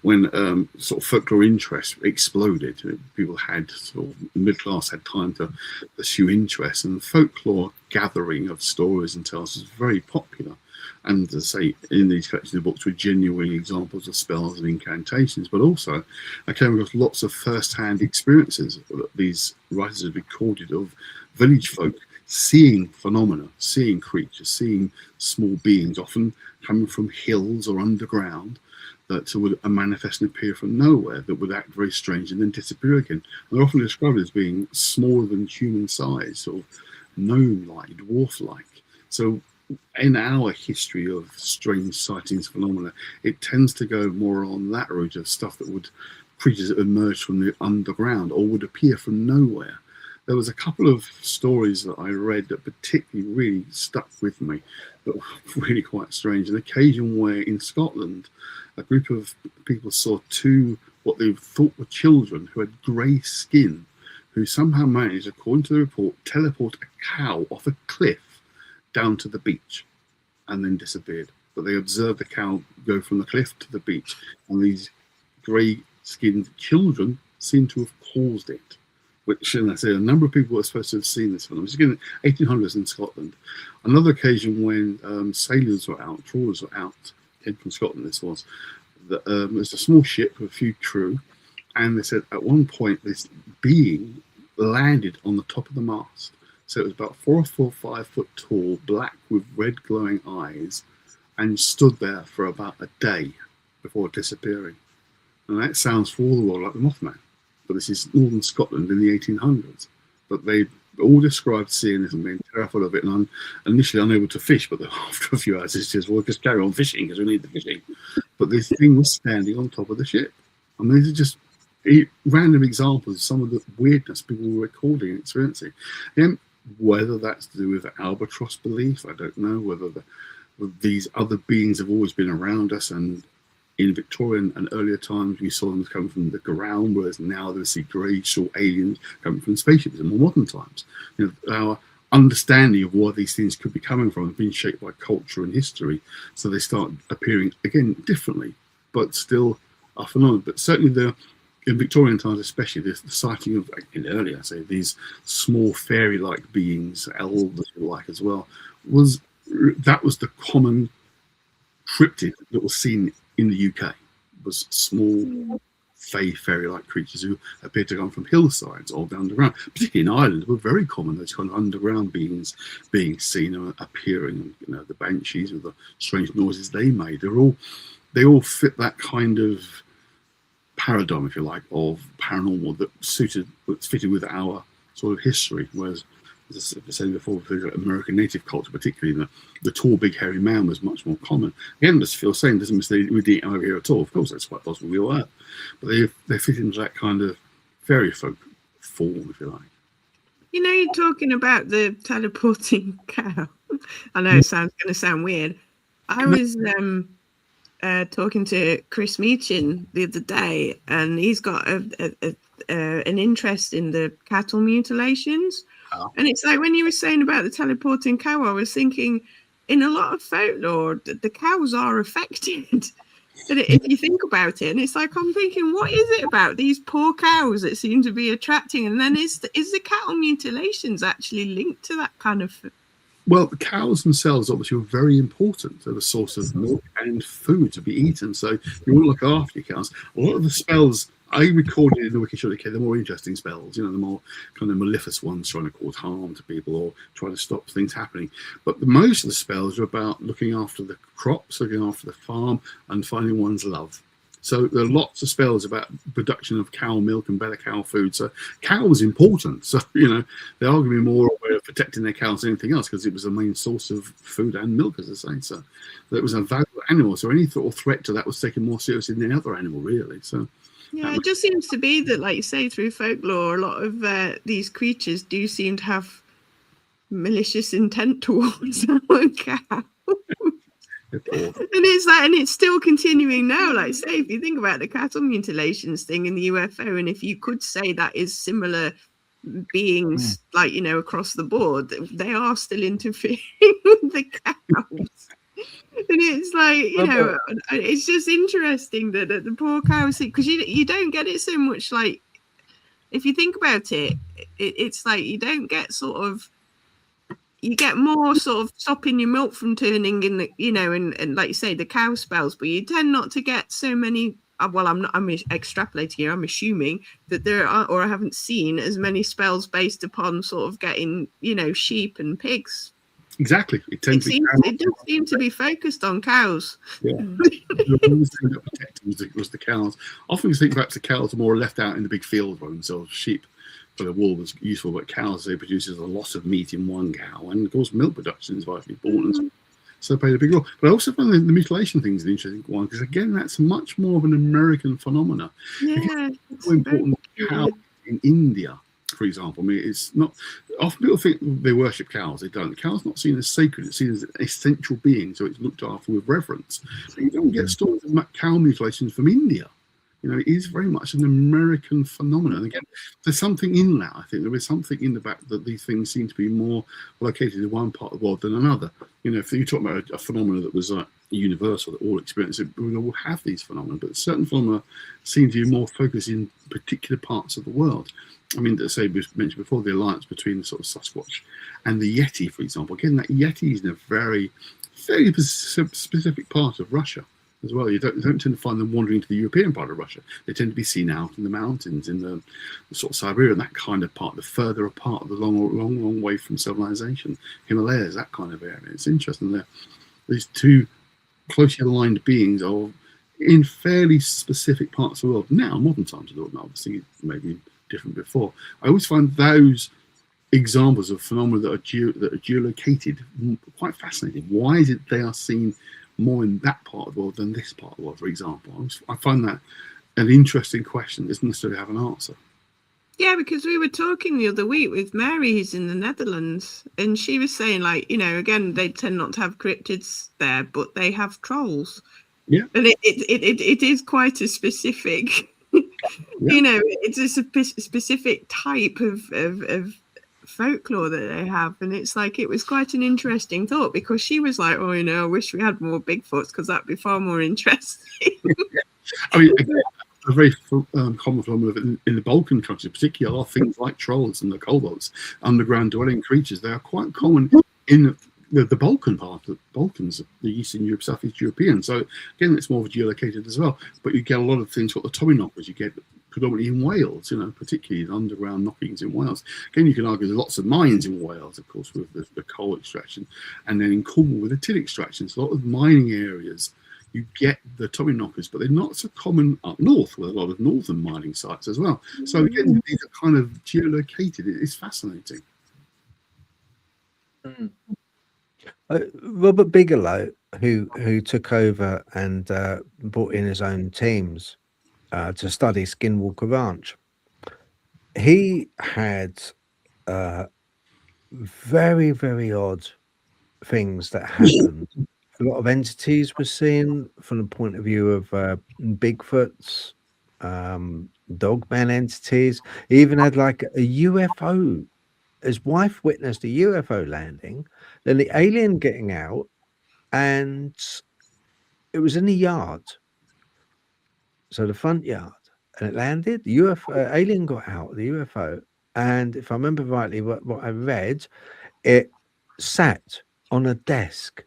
when sort of folklore interest exploded. People had sort of middle class had time to pursue interest, and the folklore gathering of stories and tales was very popular. And as I say, in these collections of books were genuine examples of spells and incantations, but also I came across lots of first-hand experiences that these writers had recorded of village folk seeing phenomena, seeing creatures, seeing small beings, often coming from hills or underground, that would manifest and appear from nowhere, that would act very strange and then disappear again. And they're often described as being smaller than human size, sort of gnome-like, dwarf-like. So in our history of strange sightings, phenomena, it tends to go more on that route of stuff that would, creatures that emerge from the underground or would appear from nowhere. There was a couple of stories that I read that particularly really stuck with me, that were really quite strange. An occasion where in Scotland, a group of people saw two, what they thought were children who had grey skin, who somehow managed, according to the report, teleport a cow off a cliff down to the beach and then disappeared. But they observed the cow go from the cliff to the beach, and these grey-skinned children seem to have caused it. Which, and I say, a number of people were supposed to have seen this phenomenon. It was again 1800s in Scotland. Another occasion when sailors were out, trawlers were out, came from Scotland this was, there was a small ship with a few crew, and they said at one point this being landed on the top of the mast. So it was about 4 or 5 foot tall, black with red glowing eyes, and stood there for about a day before disappearing. And that sounds for all the world like the Mothman. But this is northern Scotland in the 1800s. But they all described seeing this and being terrified of it. And I'm initially unable to fish, but after a few hours, it's just, well, just carry on fishing because we need the fishing. But this thing was standing on top of the ship. I mean, these are just random examples of some of the weirdness people were recording and experiencing. And whether that's to do with albatross belief, I don't know. Whether these other beings have always been around us, and in Victorian and earlier times, we saw them coming from the ground, whereas now they see grey, short aliens coming from spaceships. In more modern times, you know, our understanding of where these things could be coming from has been shaped by culture and history, so they start appearing again differently, but still a phenomenon. But certainly, in Victorian times, especially, the sighting of, in earlier, say, these small fairy-like beings, elves like as well, was the common cryptid that was seen in the UK. Was small fairy-like creatures who appeared to come from hillsides or underground. Particularly in Ireland, were very common, those kind of underground beings being seen and appearing. You know, the banshees with the strange noises they made. They all fit that kind of paradigm, if you like, of paranormal that fitted with our sort of history. Whereas, as I said before, the American native culture, particularly the tall, big, hairy man, was much more common. Again, just feel saying doesn't mean we didn't over here at all. Of course, that's quite possible we were, but they fit into that kind of fairy folk form, if you like. You know, you're talking about the teleporting cow. I know it's going to sound weird. I was talking to Chris Meachin the other day, and he's got an interest in the cattle mutilations. Oh. And it's like when you were saying about the teleporting cow, I was thinking in a lot of folklore, the cows are affected. And if you think about it, and it's like, I'm thinking, what is it about these poor cows that seem to be attracting? And then is the cattle mutilations actually linked to that kind of? Well, the cows themselves obviously were very important. They're a source of milk and food to be eaten. So you want to look after your cows. A lot of the spells I recorded in the Wicked Shall Decay, the more interesting spells, the more kind of malicious ones trying to cause harm to people or trying to stop things happening. But most of the spells are about looking after the crops, looking after the farm, and finding one's love. So there are lots of spells about production of cow milk and better cow food. So cow was important. So, they are going to be more aware of protecting their cows than anything else because it was the main source of food and milk, as I say. So it was a valuable animal. So any sort of threat to that was taken more seriously than any other animal, really. So yeah, it just seems to be that, like you say, through folklore, a lot of these creatures do seem to have malicious intent towards our cow. And it's still continuing now. Like, say, if you think about the cattle mutilations thing in the UFO, and if you could say that is similar beings, like, across the board, they are still interfering with the cows. And it's like, it's just interesting that the poor cows, because you don't get it so much. Like, if you think about it, it's like you don't get you get more sort of stopping your milk from turning in the, and like you say, the cow spells, but you tend not to get so many. Well, I'm extrapolating here. I'm assuming that there are, or I haven't seen as many spells based upon sort of getting, sheep and pigs. Exactly. It does seem to be focused on cows. Yeah. The ones that protected was the cows. Often you think perhaps the cows are more left out in the big field by themselves. Sheep for the wool was useful, but cows, they produces a lot of meat in one cow. And of course, milk production is vitally important. So they played a big role. But I also find the mutilation thing is an interesting one because, again, that's much more of an American phenomena. Yeah. It's so important cows in India, for example. I mean, it's not often people think they worship cows. They don't. Cows not seen as sacred. It's seen as an essential being, so it's looked after with reverence. But you don't get stories of cow mutilations from India. It is very much an American phenomenon. Again, there's something in that. I think there is something in the fact that these things seem to be more located in one part of the world than another. If you talk about a phenomenon that was universal, that all experience it, we all have these phenomena, but certain phenomena seem to be more focused in particular parts of the world. I mean, to say, we mentioned before, the alliance between the sort of Sasquatch and the Yeti, for example. Again, that Yeti is in a very specific part of Russia as well. You don't tend to find them wandering to the European part of Russia. They tend to be seen out in the mountains, in the sort of Siberia, and that kind of part, the further apart, the long way from civilization, Himalayas, that kind of area. It's interesting that these two closely aligned beings are in fairly specific parts of the world. Now, modern times of the world, obviously, it may be different before. I always find those examples of phenomena that are geolocated quite fascinating. Why is it they are seen more in that part of the world than this part of the world, for example? I find that an interesting question that doesn't necessarily have an answer. Yeah, because we were talking the other week with Mary, who's in the Netherlands, and she was saying, like, again, they tend not to have cryptids there, but they have trolls. Yeah. And it is quite a specific, it's a specific type of folklore that they have. And it's like, it was quite an interesting thought because she was like, oh, I wish we had more Bigfoots because that'd be far more interesting. I mean, again, a very common phenomenon in the Balkan countries, particularly, are things like trolls and the kobolds, underground dwelling creatures. They are quite common in the Balkan part, the Balkans, the Eastern Europe, Southeast European. So again, it's more geolocated as well. But you get a lot of things called the Tommyknockers. You get predominantly in Wales, particularly the underground knockings in Wales. Again, you can argue there's lots of mines in Wales, of course, with the coal extraction, and then in Cornwall with the tin extraction. So a lot of mining areas, you get the Tommyknockers, but they're not so common up north with a lot of northern mining sites as well. So again, these are kind of geolocated. It's fascinating. Robert Bigelow, who took over and brought in his own teams to study Skinwalker Ranch, he had very, very odd things that happened. A lot of entities were seen from the point of view of Bigfoots, Dogman entities. He even had like a UFO. His wife witnessed a UFO landing, then the alien getting out, and it was in the yard. so the front yard, and it landed. The UFO alien got out of the UFO, and if I remember rightly, what I read, it sat on a desk,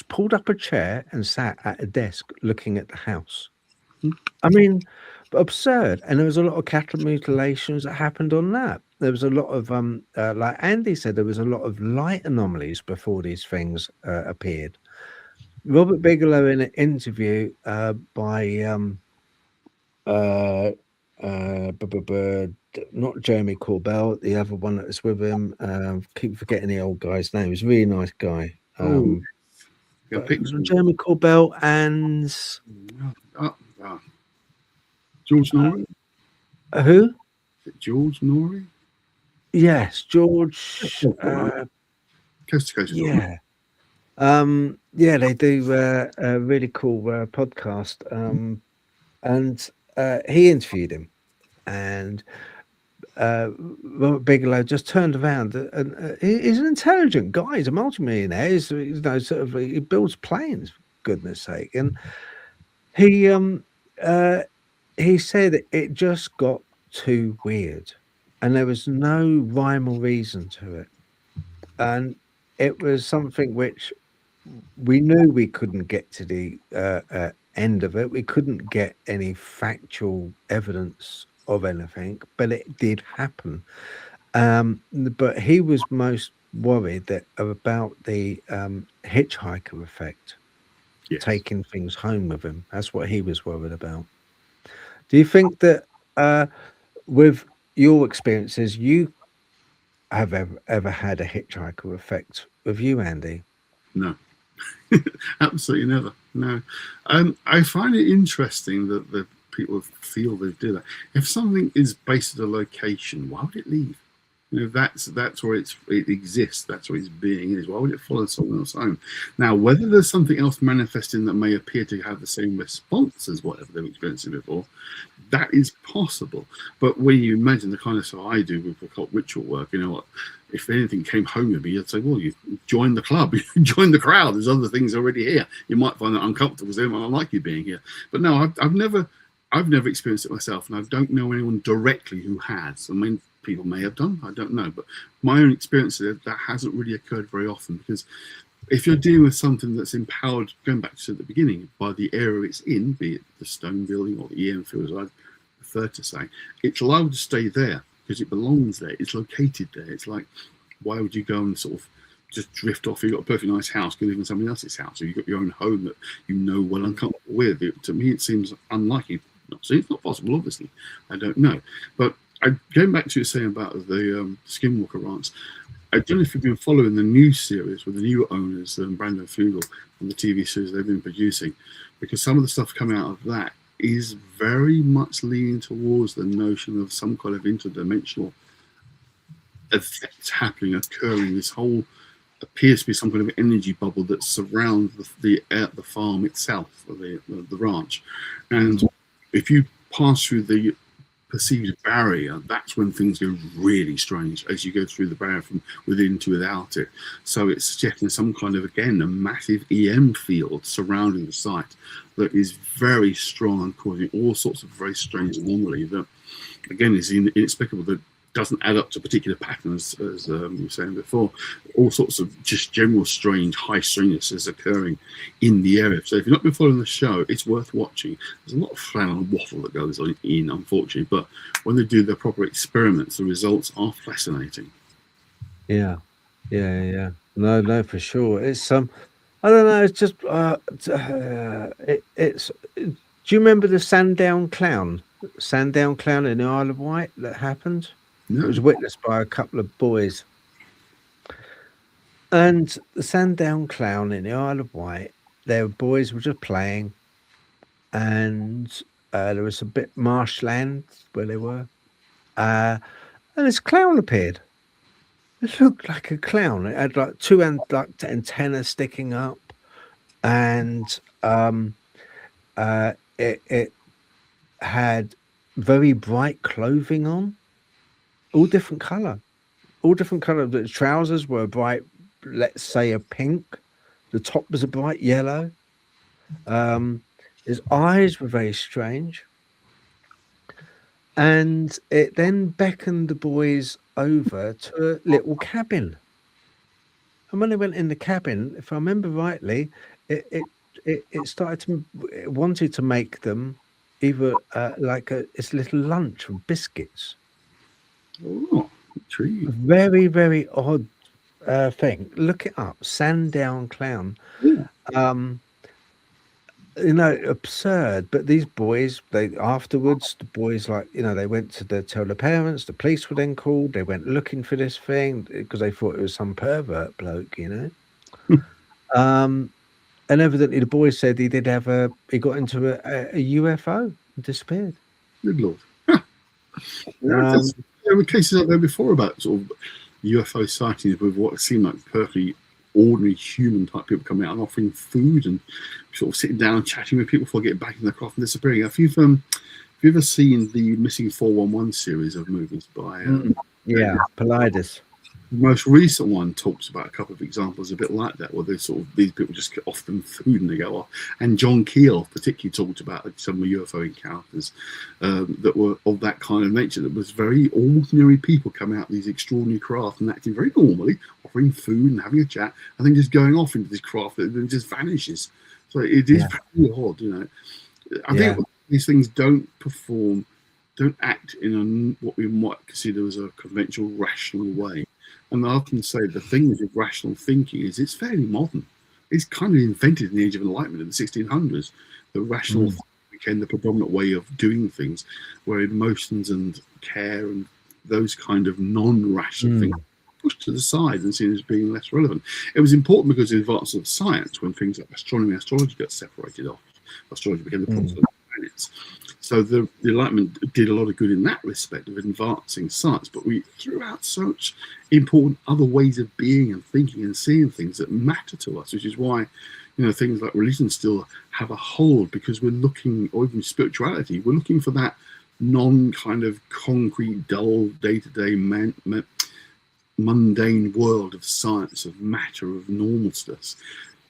pulled up a chair, and sat at a desk looking at the house. I mean, absurd. And there was a lot of cattle mutilations that happened on that. There was a lot of like Andy said, there was a lot of light anomalies before these things appeared. Robert Bigelow, in an interview by not Jeremy Corbell, the other one that was with him. Keep forgetting the old guy's name. He's a really nice guy. Oh, But it was Jeremy Corbell and George Norrie. who? Is it George Norrie? Yes, George. Coast to Coast. Yeah. Yeah, they do a really cool podcast. And he interviewed him, and Robert Bigelow just turned around, and he's an intelligent guy. He's a multimillionaire. He's, you know, sort of, he builds planes, for goodness sake. And he said it just got too weird, and there was no rhyme or reason to it, and it was something which we knew we couldn't get to the end of it. We couldn't get any factual evidence of anything, but it did happen. But he was most worried about the hitchhiker effect, taking things home with him. That's what he was worried about. Do you think that with your experiences, you have ever had a hitchhiker effect with you, Andy? No. Absolutely never. No. I find it interesting that the people feel they do that. If something is based at a location, why would it leave? You know, that's where it exists. That's where its being is. Why would it follow someone else home? Now, whether there's something else manifesting that may appear to have the same response as whatever they've experienced before, that is possible. But when you imagine the kind of stuff I do with occult ritual work, you know what? If anything came home with me, I'd say, well, you join the club, you join the crowd. There's other things already here. You might find that uncomfortable because they might not like you being here. But no, I've never experienced it myself, and I don't know anyone directly who has. I mean, people may have done, I don't know. But my own experience of it, that hasn't really occurred very often, because if you're dealing with something that's empowered, going back to the beginning, by the area it's in, be it the stone building or the EM field, as I prefer to say, it's allowed to stay there because it belongs there. It's located there. It's like, why would you go and sort of just drift off? You've got a perfectly nice house, go live in somebody else's house, or you've got your own home that you know well and comfortable with. To me, it seems unlikely. So it's not possible, obviously. I don't know. But going back to your saying about the Skinwalker Ranch, I don't know if you've been following the new series with the new owners, Brandon Fugel, and the TV series they've been producing, because some of the stuff coming out of that is very much leaning towards the notion of some kind of interdimensional effects occurring. This whole appears to be some kind of energy bubble that surrounds the farm itself, or the ranch. And if you pass through the perceived barrier, that's when things go really strange as you go through the barrier from within to without it. So it's suggesting some kind of, again, a massive EM field surrounding the site that is very strong and causing all sorts of very strange anomaly that, again, is inexplicable, that doesn't add up to particular patterns, as you were saying before. All sorts of just general strange, high strangenesses occurring in the area. So if you've not been following the show, it's worth watching. There's a lot of flannel and waffle that goes on in, unfortunately, but when they do the proper experiments, the results are fascinating. Yeah. No, for sure. It's I don't know. It's just it's. Do you remember the Sandown Clown in the Isle of Wight that happened? No. It was witnessed by a couple of boys. And the Sandown Clown in the Isle of Wight, their boys were just playing, and there was a bit marshland where they were, and this clown appeared. It looked like a clown. It had like two antennas sticking up, and it had very bright clothing on. All different colour. The trousers were bright, let's say a pink. The top was a bright yellow. His eyes were very strange. and it then beckoned the boys over to a little cabin. And when they went in the cabin, if I remember rightly, it started to it wanted to make them either like its little lunch with biscuits. Oh, intriguing. Very, very odd thing. Look it up. Sandown Clown. Yeah. Absurd. But these boys, they afterwards, the boys they went to tell the parents. The police were then called. They went looking for this thing because they thought it was some pervert bloke, And evidently the boy said he got into a UFO and disappeared. Good Lord. There were cases out there before about sort of UFO sightings with what seemed like perfectly ordinary human type people coming out and offering food and sort of sitting down and chatting with people before getting back in the craft and disappearing. Have you ever seen the Missing 411 series of movies by Politis? The most recent one talks about a couple of examples a bit like that, where these people just get off them food and they go off. And John Keel particularly talked about some UFO encounters that were of that kind of nature. That was very ordinary people coming out of these extraordinary craft and acting very normally, offering food and having a chat, and then just going off into this craft that then just vanishes. So it is pretty odd, I think these things don't act in what we might consider as a conventional, rational way. And I often say the thing with rational thinking is it's fairly modern. It's kind of invented in the Age of Enlightenment in the 1600s. The rational thinking became the predominant way of doing things, where emotions and care and those kind of non-rational things were pushed to the side and seen as being less relevant. It was important because of the advances of science, when things like astronomy and astrology got separated off. Astrology became the province of the planets. So the Enlightenment did a lot of good in that respect of advancing science, but we threw out such important other ways of being and thinking and seeing things that matter to us, which is why, things like religion still have a hold, because we're looking, or even spirituality, we're looking for that non-kind of concrete, dull, day-to-day, mundane world of science, of matter, of normalness.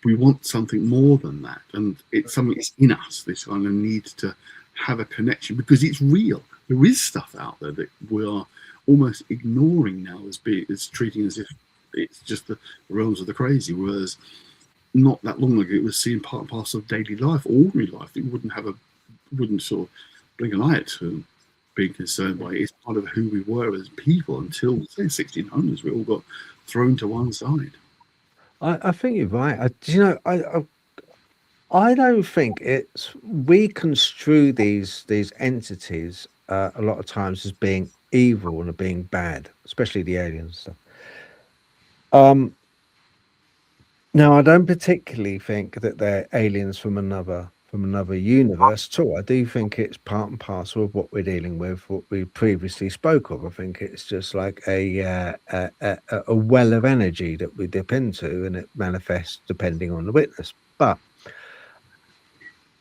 We want something more than that, and it's something that's in us, this kind of need to have a connection, because it's real. There is stuff out there that we are almost ignoring now as treating as if it's just the realms of the crazy, whereas not that long ago it was seen part and parcel of daily life, ordinary life, that you wouldn't sort of blink an eye at being concerned by it. It's part of who we were as people until, say, 1600s. We all got thrown to one side. I think you're right. I don't think we construe these entities a lot of times as being evil and being bad, especially the aliens stuff. Now I don't particularly think that they're aliens from another universe at all. I do think it's part and parcel of what we're dealing with, what we previously spoke of. I think it's just like a well of energy that we dip into, and it manifests depending on the witness. But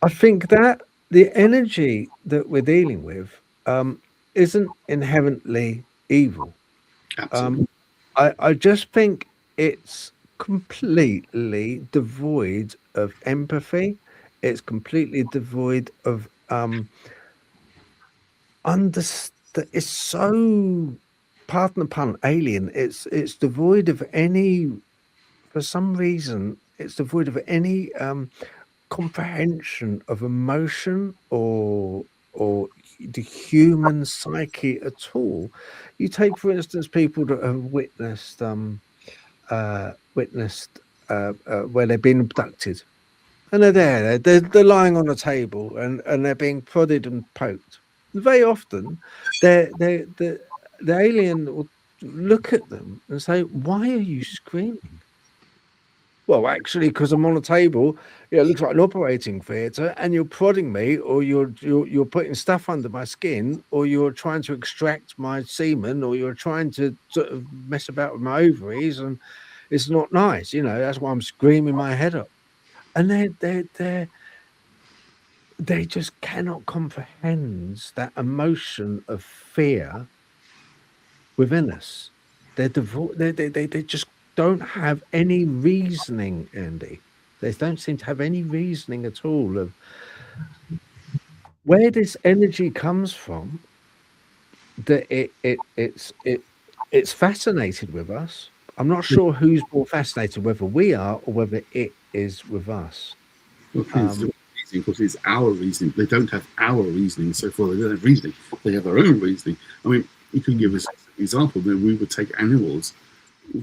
I think that the energy that we're dealing with isn't inherently evil. Absolutely. I just think it's completely devoid of empathy. It's completely devoid of it's so, pardon the pun, alien. It's devoid of any, for some reason, it's devoid of any comprehension of emotion or the human psyche at all. You take, for instance, people that have witnessed where they've been abducted, and they're lying on a table and they're being prodded and poked. Very often, the alien will look at them and say, "Why are you screaming?" Well, actually, because I'm on a table, it looks like an operating theatre, and you're prodding me, or you're putting stuff under my skin, or you're trying to extract my semen, or you're trying to sort of mess about with my ovaries, and it's not nice. That's why I'm screaming my head up. And they just cannot comprehend that emotion of fear within us. They just don't have any reasoning, Andy. They don't seem to have any reasoning at all of where this energy comes from. that it's fascinated with us. I'm not sure who's more fascinated, whether we are or whether it is with us. Because it's our reasoning. They don't have our reasoning, so far they don't have reasoning. They have their own reasoning. I mean, you can give us an example. Then we would take animals.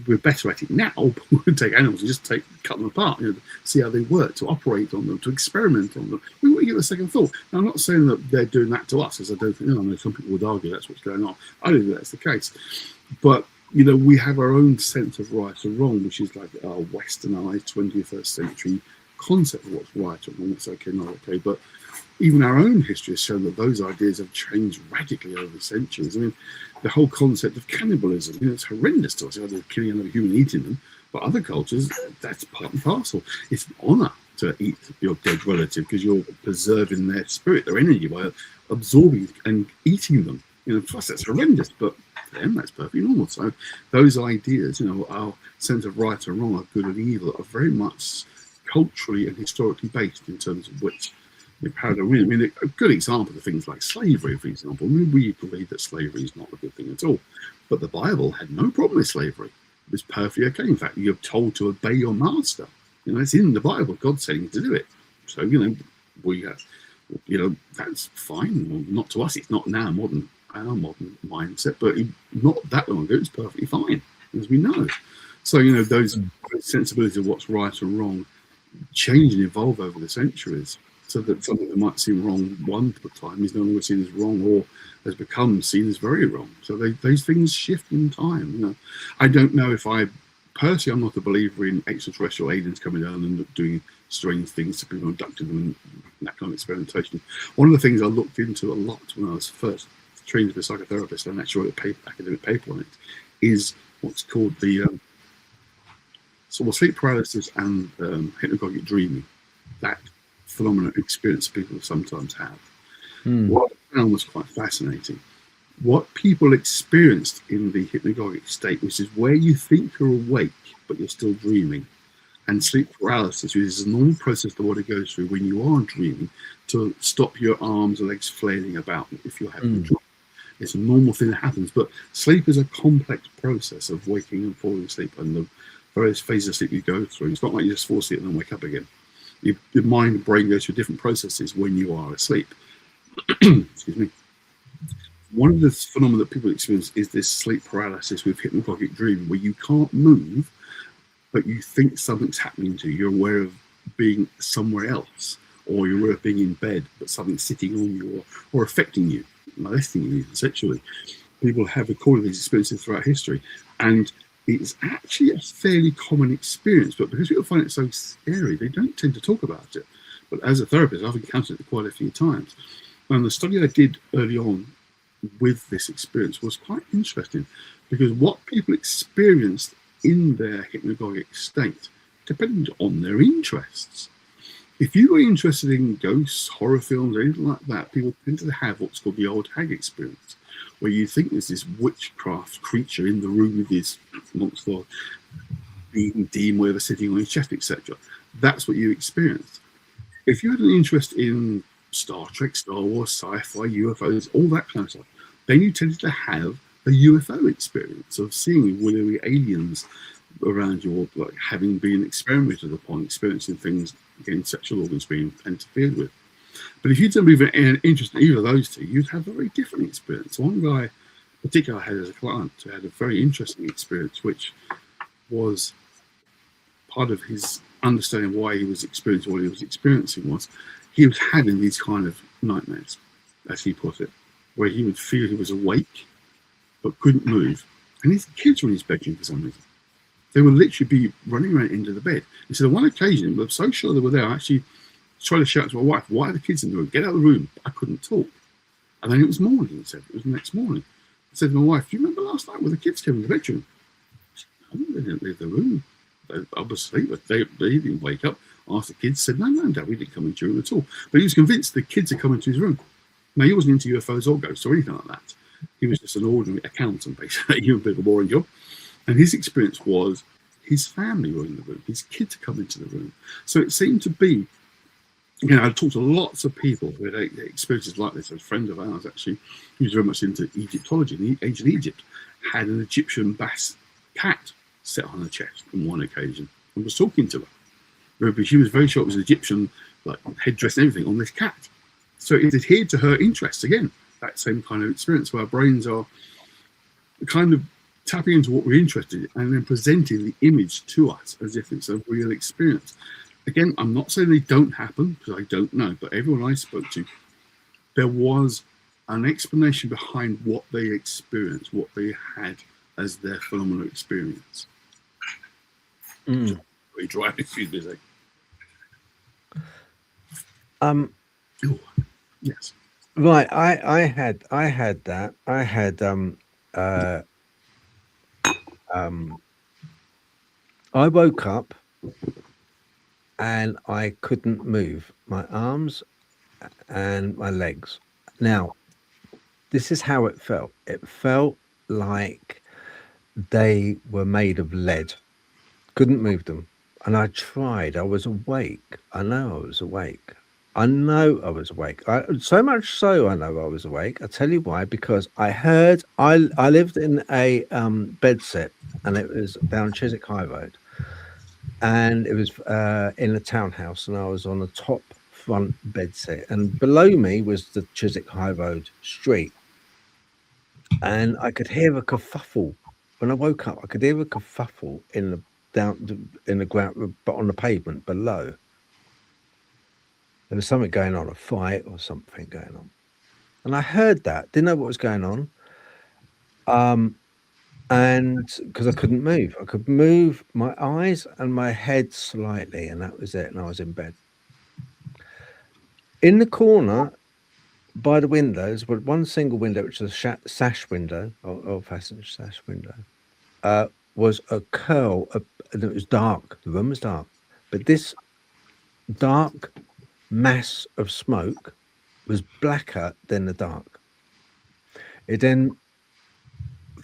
We're better at it now, but we would take animals and just cut them apart, see how they work, to operate on them, to experiment on them. We wouldn't give a second thought. Now, I'm not saying that they're doing that to us, as I don't think. I know some people would argue that's what's going on. I don't think that's the case, but we have our own sense of right or wrong, which is like our westernized 21st century concept of what's right or wrong, what's okay, not okay. But even our own history has shown that those ideas have changed radically over the centuries. I mean, the whole concept of cannibalism, it's horrendous to us. They're killing another human, eating them. But other cultures, that's part and parcel. It's an honor to eat your dead relative because you're preserving their spirit, their energy, by absorbing and eating them. For us, that's horrendous, but for them, that's perfectly normal. So those ideas, our sense of right or wrong, of good and evil, are very much culturally and historically based in terms of which the paradigm. I mean, a good example of things like slavery, for example. I mean, we believe that slavery is not a good thing at all, but the Bible had no problem with slavery. It was perfectly okay. In fact, you're told to obey your master. It's in the Bible. God's saying to do it. So we have, that's fine. Well, not to us. It's not now our modern mindset, but not that long ago, it's perfectly fine, as we know. So those sensibilities of what's right and wrong change and evolve over the centuries, so that something that might seem wrong one time is no longer seen as wrong, or has become seen as very wrong. So those things shift in time. I don't know if I'm not a believer in extraterrestrial aliens coming down and doing strange things to people, abducting them, and that kind of experimentation. One of the things I looked into a lot when I was first trained as a psychotherapist, and actually wrote an academic paper on it, is what's called the sleep paralysis and hypnagogic dreaming. That phenomenon experience people sometimes have. What I found was quite fascinating. What people experienced in the hypnagogic state, which is where you think you're awake but you're still dreaming, and sleep paralysis, which is a normal process the body goes through when you are dreaming to stop your arms and legs flailing about if you're having a dream. It's a normal thing that happens, but sleep is a complex process of waking and falling asleep, and the various phases of sleep you go through. It's not like you just fall asleep and then wake up again. Your mind and brain go through different processes when you are asleep. Excuse me. One of the phenomena that people experience is this sleep paralysis with hypnagogic dreaming, where you can't move, but you think something's happening to you. You're aware of being somewhere else, or you're aware of being in bed, but something's sitting on you or affecting you, molesting you sexually. People have recorded these experiences throughout history, and it's actually a fairly common experience, but because people find it so scary, they don't tend to talk about it. But as a therapist, I've encountered it quite a few times. And the study I did early on with this experience was quite interesting, because what people experienced in their hypnagogic state depended on their interests. If you were interested in ghosts, horror films, or anything like that, people tend to have what's called the old hag experience, where you think there's this witchcraft creature in the room with this monster, being demon, whatever, sitting on his chest, etc. That's what you experienced. If you had an interest in Star Trek, Star Wars, sci-fi, UFOs, all that kind of stuff, then you tended to have a UFO experience of seeing willowy aliens around you, or like having been experimented upon, experiencing things, getting sexual organs being interfered with. But if you didn't have an interest in either of those two, you'd have a very different experience. One guy, in particular, I had as a client who had a very interesting experience, which was part of his understanding why he was experiencing what he was experiencing, was he was having these kind of nightmares, as he put it, where he would feel he was awake but couldn't move. And his kids were in his bedroom for some reason. They would literally be running around into the bed. And so on one occasion, I was so sure they were there, I actually tried to shout to my wife, "Why are the kids in the room? Get out of the room." I couldn't talk. And then it was morning, he said. It was the next morning. I said to my wife, "Do you remember last night when the kids came in the bedroom?" She said, "No, they didn't leave the room. I was asleep, but they didn't wake up." Asked the kids, said, "No, Dad, we didn't come into your room at all." But he was convinced the kids had come into his room. Now, he wasn't into UFOs or ghosts or anything like that. He was just an ordinary accountant, basically. He was a bit of a boring job. And his experience was his family were in the room. His kids had come into the room. So it seemed to be you know, I've talked to lots of people who had experiences like this. A friend of ours, actually, who was very much into Egyptology, in the ancient Egypt, had an Egyptian bass cat set on her chest on one occasion and was talking to her. But she was very sure it was an Egyptian, like headdress and everything on this cat. So it adhered to her interests again. That same kind of experience where our brains are kind of tapping into what we're interested in and then presenting the image to us as if it's a real experience. Again, I'm not saying they don't happen because I don't know, but everyone I spoke to, there was an explanation behind what they experienced, what they had as their phenomenal experience. Mm. Very dry, excuse me. Yes. Right, I had that. I had I woke up and I couldn't move my arms and my legs. Now, this is how it felt. It felt like they were made of lead. Couldn't move them. And I tried. I was awake. I know I was awake. I know I was awake. So much so I know I was awake. I'll tell you why. Because I heard, I lived in a bed set, and it was down Chiswick High Road. And it was in a townhouse, and I was on the top front bed set. And below me was the Chiswick High Road street. And I could hear a kerfuffle. When I woke up, I could hear a kerfuffle in the ground, but on the pavement below. There was something going on, a fight or something going on. And I heard that, didn't know what was going on. And because I couldn't move, I could move my eyes and my head slightly, and that was it. And I was in bed. In the corner by the windows, but one single window, which was a sash window, old-fashioned sash window, was a curl. And it was dark. The room was dark, but this dark mass of smoke was blacker than the dark. It then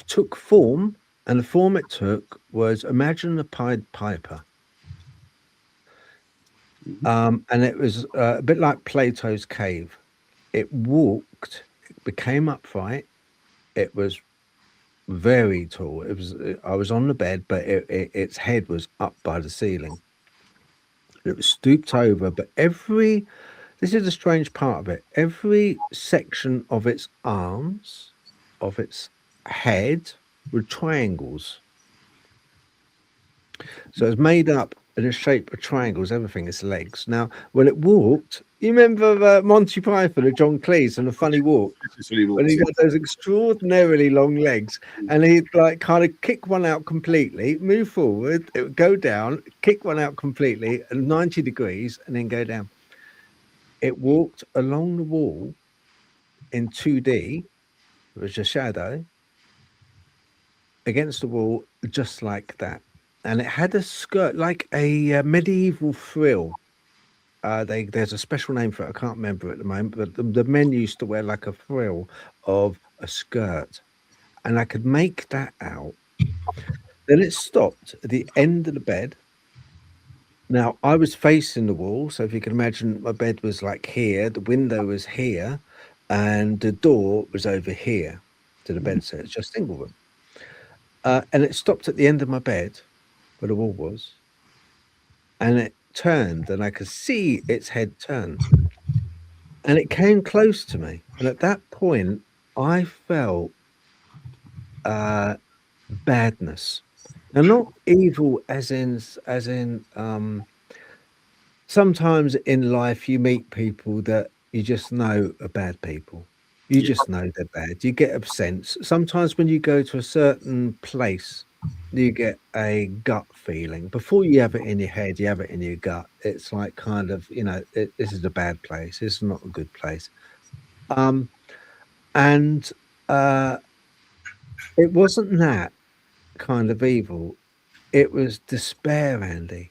took form, and the form it took was, imagine a Pied Piper. And it was a bit like Plato's cave. It walked, it became upright. It was very tall. I was on the bed, but its head was up by the ceiling. It was stooped over, but this is the strange part of it. Every section of its arms, of its head, were triangles. So it's made up in the shape of triangles, everything, its legs. Now, when it walked, you remember Monty Python and John Cleese and the funny walk? When he got those extraordinarily long legs, and he'd like kind of kick one out completely, move forward, it would go down, kick one out completely at 90 degrees, and then go down. It walked along the wall in 2D. It was a shadow against the wall, just like that. And it had a skirt, like a medieval frill. There's a special name for it. I can't remember at the moment, but the men used to wear like a frill of a skirt. And I could make that out. Then it stopped at the end of the bed. Now, I was facing the wall. So if you can imagine, my bed was like here. The window was here. And the door was over here to the bed set. It's just a single room. And it stopped at the end of my bed where the wall was. And it turned, and I could see its head turn. And it came close to me. And at that point, I felt badness. Now, not evil as in sometimes in life you meet people that you just know are bad people. You just know they're bad. You get a sense. Sometimes when you go to a certain place, you get a gut feeling. Before you have it in your head, you have it in your gut. It's like kind of, this is a bad place. This is not a good place. And it wasn't that kind of evil. It was despair, Andy.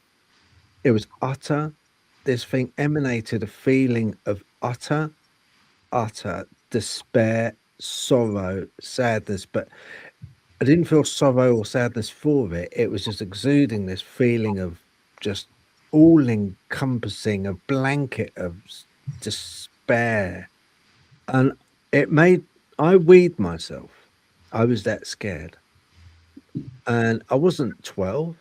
It was utter. This thing emanated a feeling of utter despair, sorrow, sadness, but I didn't feel sorrow or sadness for it. It was just exuding this feeling of just all encompassing, a blanket of despair. And it made, I weed myself. I was that scared. And I wasn't 12,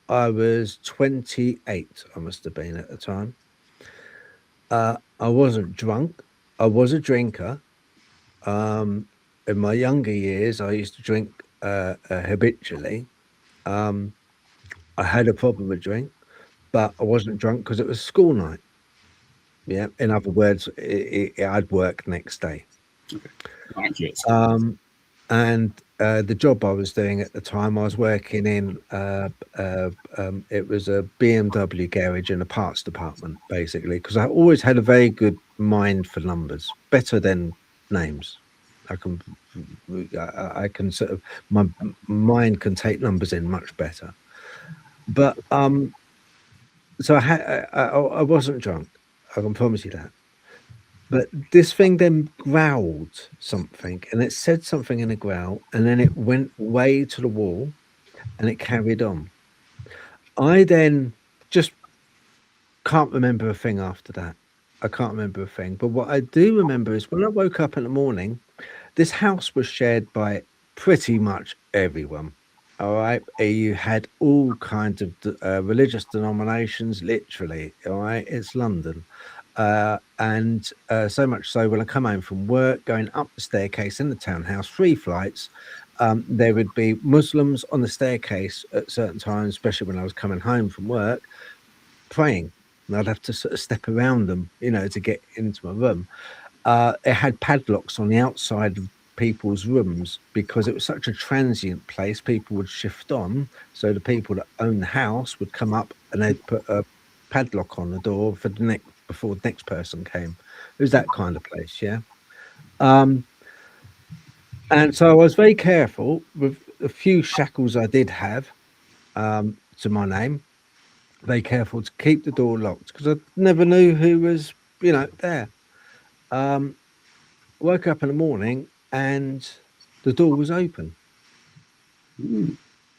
I was 28, I must have been at the time. I wasn't drunk, I was a drinker. In my younger years, I used to drink habitually. I had a problem with drink, but I wasn't drunk because it was school night. Yeah. In other words, I'd work next day. Accurate. And the job I was doing at the time, I was working in, it was a BMW garage in a parts department, basically, because I always had a very good mind for numbers, better than names. I can sort of, my mind can take numbers in much better. But so I wasn't drunk, I can promise you that. But this thing then growled something, and it said something in a growl, and then it went way to the wall, and it carried on. I then just can't remember a thing after that. I can't remember a thing. But what I do remember is when I woke up in the morning, this house was shared by pretty much everyone. All right. You had all kinds of religious denominations, literally. All right. It's London. And so much so when I come home from work, going up the staircase in the townhouse, 3 flights, there would be Muslims on the staircase at certain times, especially when I was coming home from work, praying. And I'd have to sort of step around them, to get into my room. It had padlocks on the outside of people's rooms because it was such a transient place. People would shift on, so the people that own the house would come up and they'd put a padlock on the door for the before the next person came. It was that kind of place, yeah. And so I was very careful with a few shackles I did have to my name. Very careful to keep the door locked because I never knew who was, there. Woke up in the morning and the door was open. And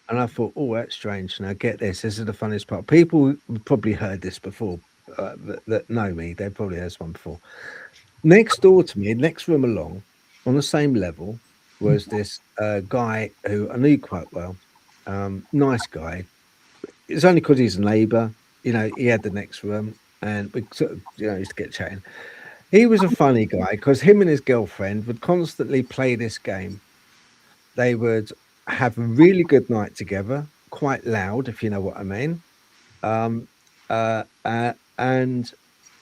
I thought, oh, that's strange. Now get this. This is the funniest part. People probably heard this before. That know me, they've probably heard this one before. Next door to me, next room along, on the same level, was this guy who I knew quite well. Nice guy. It's only because he's a neighbour. He had the next room, and we sort of, used to get chatting. He was a funny guy because him and his girlfriend would constantly play this game. They would have a really good night together, quite loud, if you know what I mean. And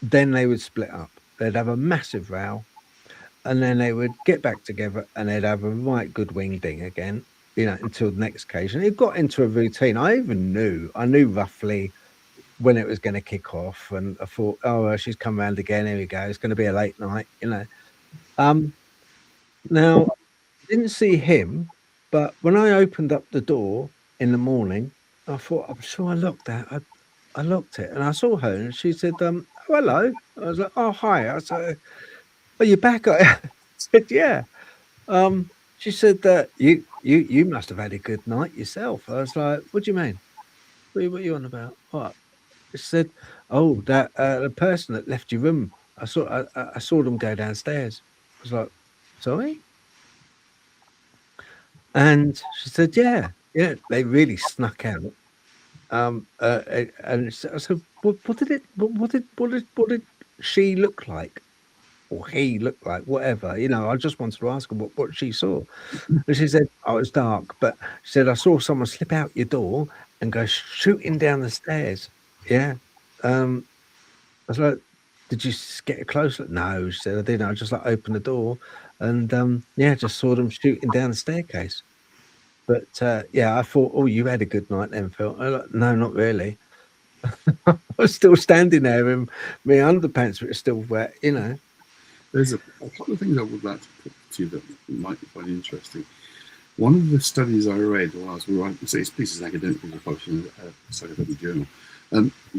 then they would split up. They'd have a massive row, and then they would get back together, and they'd have a right good wing ding again, until the next occasion. It got into a routine. I knew roughly when it was going to kick off, and I thought, oh, well, she's come round again. Here we go. It's going to be a late night, Now, I didn't see him, but when I opened up the door in the morning, I thought, I'm sure I locked that. I locked it, and I saw her, and she said, "Oh, hello." I was like, "Oh, hi." I said, "Are you back?" I said, "Yeah." She said that you must have had a good night yourself. I was like, "What do you mean? What are you on about?" What? She said, "Oh, that the person that left your room. I saw them go downstairs." I was like, "Sorry?" And she said, "Yeah, they really snuck out." And I said, "What did she look like, or he look like, whatever?" I just wanted to ask her what she saw. And she said, "Oh, it's dark," but she said, "I saw someone slip out your door and go shooting down the stairs." Yeah. I was like, "Did you get a close look?" "No," she said, "I didn't. I just opened the door and just saw them shooting down the staircase." But I thought, "Oh, you had a good night then, Phil." I was like, "No, not really." I was still standing there in my underpants, which are still wet, There's a couple of things I would like to put to you that you might find interesting. One of the studies I read while I was writing, it's pieces of academic publishing a Psychotherapy journal,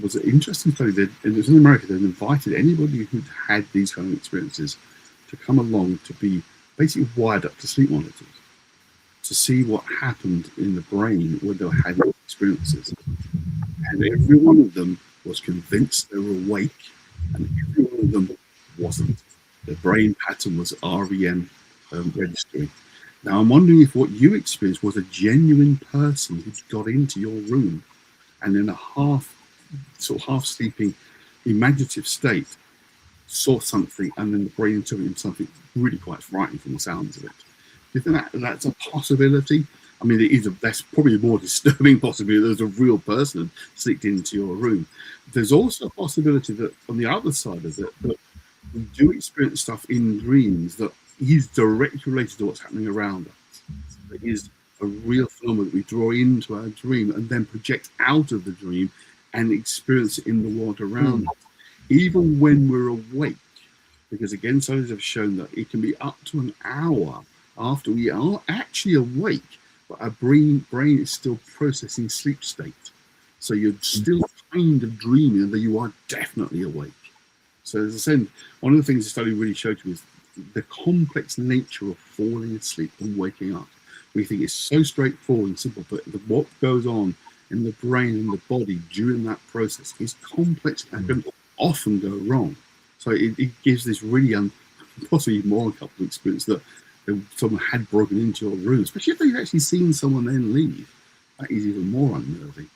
was an interesting study. It was in America. They invited anybody who'd had these kind of experiences to come along to be basically wired up to sleep monitors to see what happened in the brain when they were having experiences. And every one of them was convinced they were awake, and every one of them wasn't. The brain pattern was REM registering. Now, I'm wondering if what you experienced was a genuine person who got into your room and in a half sleeping, imaginative state saw something, and then the brain interpreted something really quite frightening from the sounds of it. Do you think that's a possibility? I mean, that's probably a more disturbing possibility. There's a real person slipped into your room. There's also a possibility that on the other side of it, that we do experience stuff in dreams that is directly related to what's happening around us. That is a real phenomenon that we draw into our dream and then project out of the dream and experience it in the world around us, even when we're awake. Because again, studies have shown that it can be up to an hour after we are actually awake, but our brain is still processing sleep state. So you're still kind of dreaming, though you are definitely awake. So as I said, one of the things the study really showed me is the complex nature of falling asleep and waking up. We think it's so straightforward and simple, but what goes on in the brain and the body during that process is complex and can often go wrong. So it gives this really possibly more uncomfortable experience that someone had broken into your room, especially if they've actually seen someone then leave. That is even more unnerving.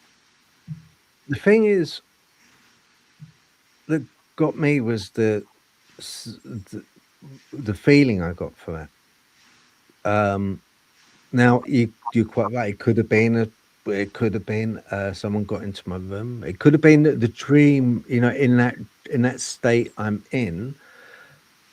The thing is that got me was the feeling I got for that. Now you're quite right. It could have been someone got into my room. It could have been the dream. You know, in that state I'm in,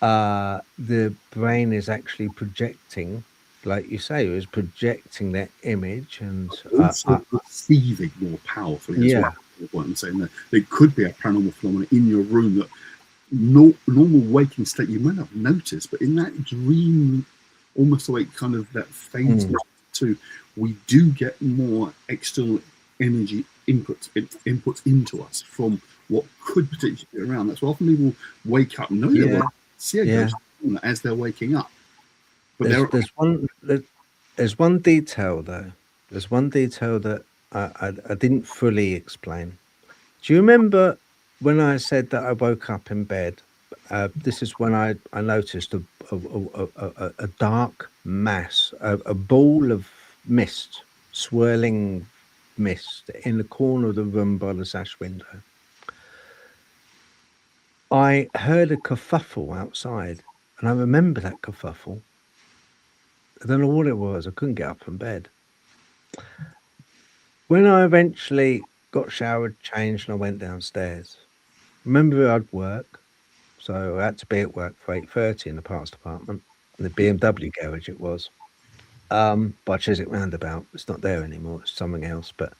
the brain is actually projecting, like you say, it was projecting that image and also perceiving more powerfully as well. What I'm saying there, it could be a paranormal phenomenon in your room that normal waking state you might not notice, but in that dream, almost like kind of that phase too, we do get more external energy inputs into us from what could potentially be around. That's why often people wake up, know they're waking, see a ghost as they're waking up. But there's one detail though. There's one detail that I didn't fully explain. Do you remember when I said that I woke up in bed? This is when I noticed a dark mass, a ball of mist, swirling mist in the corner of the room by the sash window. I heard a kerfuffle outside, and I remember that kerfuffle. I don't know what it was. I couldn't get up from bed. When I eventually got showered, changed, and I went downstairs, remember I'd work, so I had to be at work for 8:30 in the parts department, in the BMW garage it was, by Chiswick Roundabout. It's not there anymore, it's something else, but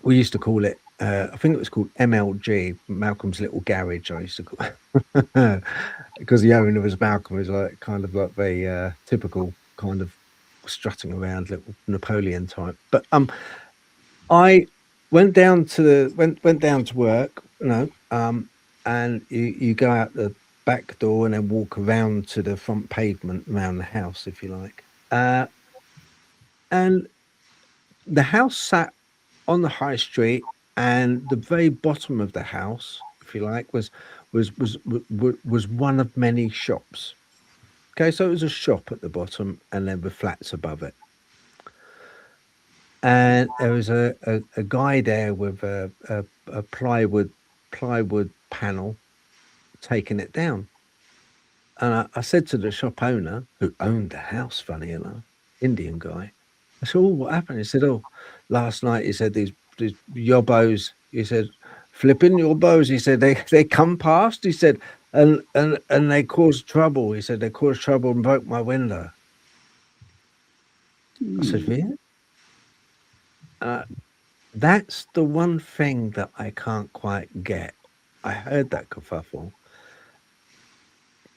we used to call it, I think it was called MLG, Malcolm's Little Garage, I used to call it, because the owner was Malcolm, was like kind of like the typical kind of strutting around little Napoleon type. But I went down to work, you know, and you go out the back door and then walk around to the front pavement around the house, if you like. And the house sat on the high street, and the very bottom of the house, if you like, was one of many shops. Okay, so it was a shop at the bottom, and then the flats above it. And there was a guy there with a plywood panel taking it down. And I said to the shop owner, who owned the house, funny enough, Indian guy, I said, "Oh, what happened?" He said, "Oh, last night," he said, these yobbos, he said, "flipping yobbos," he said, they come past, he said, and they caused trouble. He said, "They caused trouble and broke my window." I said, "Really?" That's the one thing that I can't quite get. I heard that kerfuffle.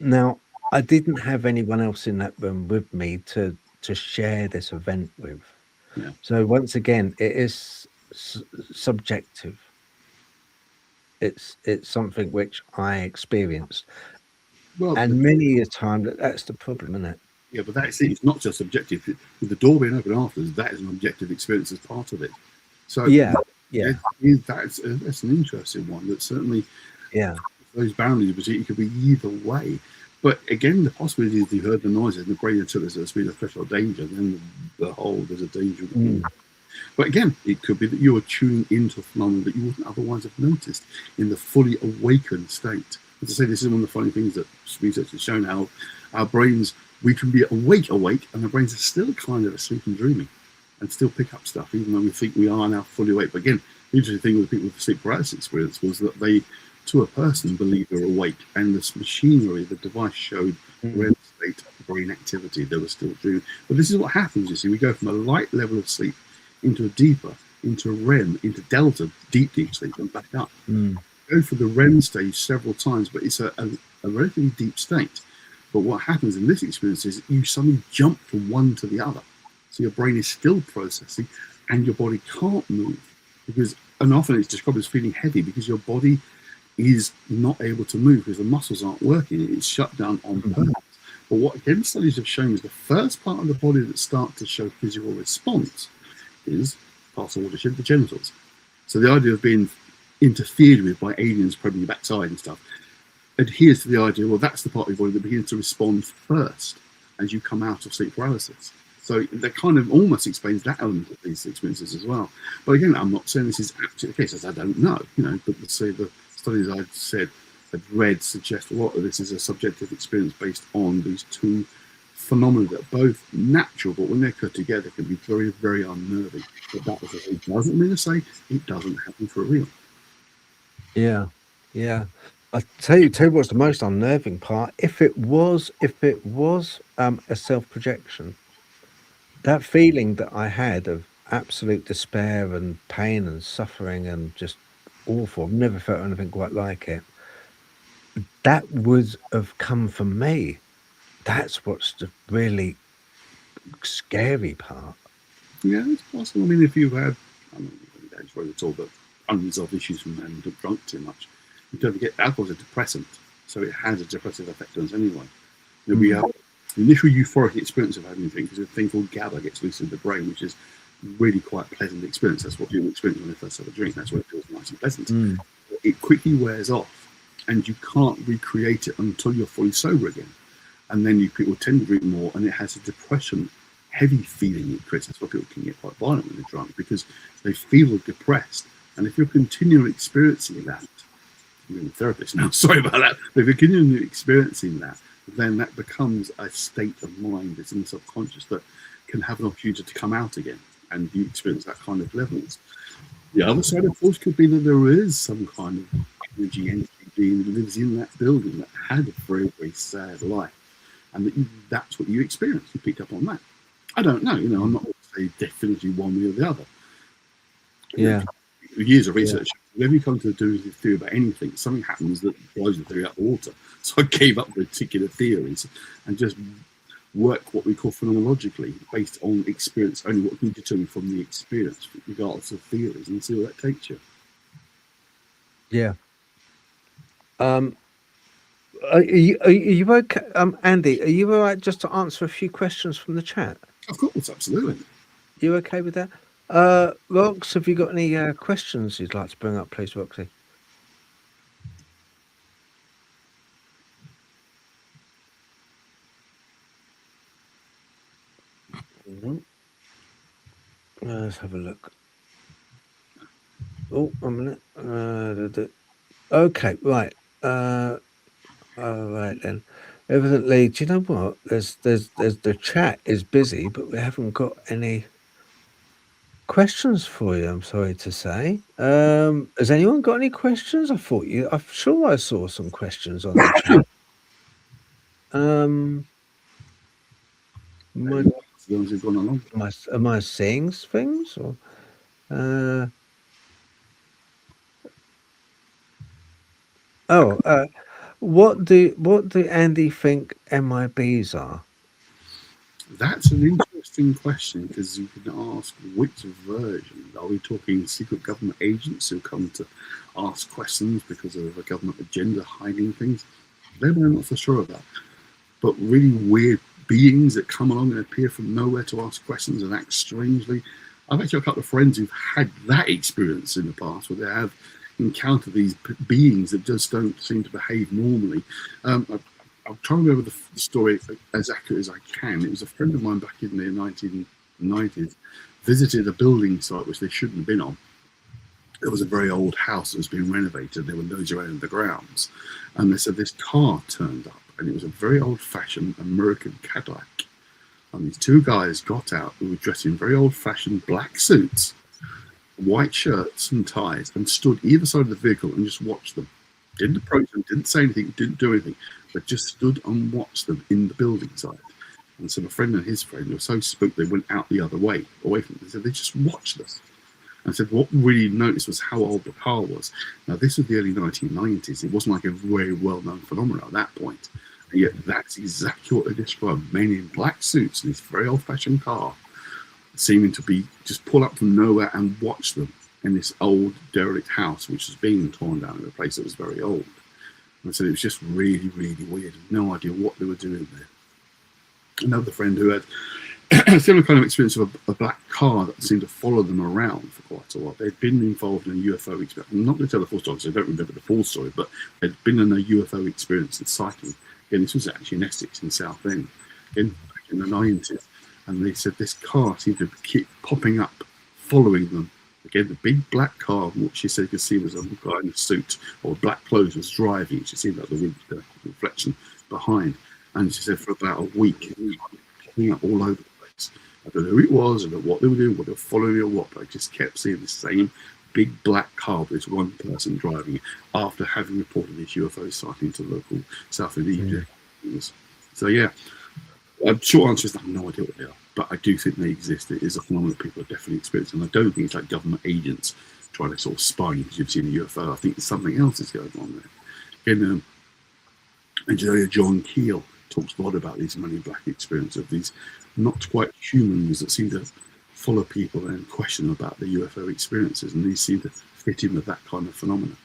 Now, I didn't have anyone else in that room with me to share this event with. Yeah. So once again, it is subjective. It's something which I experienced. Well, and many a time that's the problem, isn't it? Yeah, but that's it. It's not just subjective. With the door being open afterwards, that is an objective experience as part of it. So Yeah. Yeah. That's an interesting one. That certainly Yeah. those boundaries, but it could be either way. But again, the possibility is you heard the noises and the brain until there's a threshold danger, then there's a danger. But again, it could be that you are tuning into a phenomenon that you wouldn't otherwise have noticed in the fully awakened state. As I say, this is one of the funny things that research has shown, how our brains, we can be awake, and our brains are still kind of asleep and dreaming and still pick up stuff, even though we think we are now fully awake. But again, the interesting thing with people with sleep paralysis experience was that they, to a person, believe they're awake, and this machinery, the device showed REM state of brain activity. They were still dreaming. But this is what happens, you see. We go from a light level of sleep into a deeper, into REM, into delta, deep sleep, and back up. Go for the REM stage several times, but it's a relatively deep state. But what happens in this experience is you suddenly jump from one to the other. So your brain is still processing and your body can't move, and often it's described as feeling heavy because your body is not able to move because the muscles aren't working. It's shut down on purpose. But what again studies have shown is the first part of the body that starts to show physical response is partial watershed, the genitals. So the idea of being interfered with by aliens probing your backside and stuff adheres to the idea, well, that's the part of your body that begins to respond first as you come out of sleep paralysis. So that kind of almost explains that element of these experiences as well. But again, I'm not saying this is actually the case, as I don't know, but let's say the studies I've read suggest a lot of this is a subjective experience based on these two phenomena that are both natural, but when they occur together can be very, very unnerving. But that doesn't mean to say it doesn't happen for real. Yeah. I tell you what's the most unnerving part. If it was a self-projection, that feeling that I had of absolute despair and pain and suffering and just awful, I've never felt anything quite like it. That would have come from me. That's what's the really scary part. Yeah, it's possible. I mean, if you've had, it's really all, but unresolved issues from having drunk too much, you don't forget alcohol's a depressant, so it has a depressive effect on us anyway. We have the initial euphoric experience of having a drink, because a thing called GABA gets released in the brain, which is really quite a pleasant experience. That's what people experience when they first have a drink. That's what it feels nice and pleasant. It quickly wears off, and you can't recreate it until you're fully sober again. And then people tend to drink more, and it has a depression, heavy feeling it creates. That's why people can get quite violent when they're drunk, because they feel depressed. And if you're continually experiencing that, I'm a therapist now, sorry about that, but if you're continually experiencing that, then that becomes a state of mind that's in the subconscious that can have an opportunity to come out again, and you experience that kind of levels. The other side, of course, could be that there is some kind of energy entity being that lives in that building that had a very, very sad life, and that's what you experienced. You picked up on that. I don't know. I'm not going to say definitively one way or the other. Yeah. Years of research. Whenever you come to do a theory about anything, something happens that blows the theory out of the water. So I gave up particular theories and just work what we call phenomenologically, based on experience, only what we determine from the experience, regardless of theories, and see where that takes you. Yeah. Are you okay, Andy? Are you all right just to answer a few questions from the chat? Of course, absolutely. You okay with that? Rox, have you got any questions you'd like to bring up, please, Roxy? Let's have a look. Oh, a minute. Okay, right. All right then. Evidently, do you know what? There's the chat is busy, but we haven't got any questions for you, I'm sorry to say. Has anyone got any questions? I'm sure I saw some questions on the chat. Am I seeing things or what do Andy think MIBs are? That's an interesting question, because you can ask which version. Are we talking secret government agents who come to ask questions because of a government agenda hiding things? Then I'm not so sure about. But really weird beings that come along and appear from nowhere to ask questions and act strangely, I've actually got a couple of friends who've had that experience in the past, where they have encountered these beings that just don't seem to behave normally. I'm trying to remember the story as accurate as I can. It was a friend of mine back in the 1990s visited a building site which they shouldn't have been on. It was a very old house that was being renovated. There were loads around the grounds, and they said this car turned up, and it was a very old-fashioned American Cadillac. And these two guys got out who were dressed in very old-fashioned black suits, white shirts and ties, and stood either side of the vehicle and just watched them. Didn't approach them, didn't say anything, didn't do anything, but just stood and watched them in the building site. And so my friend and his friend were so spooked they went out the other way, away from them. They said they just watched us. And I said what really noticed was how old the car was. Now this was the early 1990s. It wasn't like a very well-known phenomenon at that point. And yet that's exactly what they described. Men in black suits in this very old-fashioned car, seeming to be just pull up from nowhere and watch them in this old derelict house, which was being torn down in a place that was very old. And so it was just really, really weird. No idea what they were doing there. Another friend who had a similar kind of experience of a black car that seemed to follow them around for quite a while. They'd been involved in a UFO experience. I'm not going to tell the full story because I don't remember the full story, but they'd been in a UFO experience in psyche. Again, this was actually in Essex in Southend back in the 90s. And they said this car seemed to keep popping up, following them. Again, the big black car, which she said you could see was a guy in a suit or black clothes was driving. She seemed like the reflection behind. And she said for about a week, it was popping up all over the place. I don't know who it was, I don't know what they were doing, whether they were following me or what, but I just kept seeing the same big black car with this one person driving it after having reported this UFO sighting to the local South India. So, yeah. Short answer is I have no idea what they are, but I do think they exist. It is a phenomenon people are definitely experiencing. And I don't think it's like government agents trying to sort of spy you because you've seen a UFO. I think something else is going on there. Again, engineer John Keel talks a lot about these Men in Black experience of these not quite humans that seem to follow people and question about the UFO experiences, and these seem to fit in with that kind of phenomenon.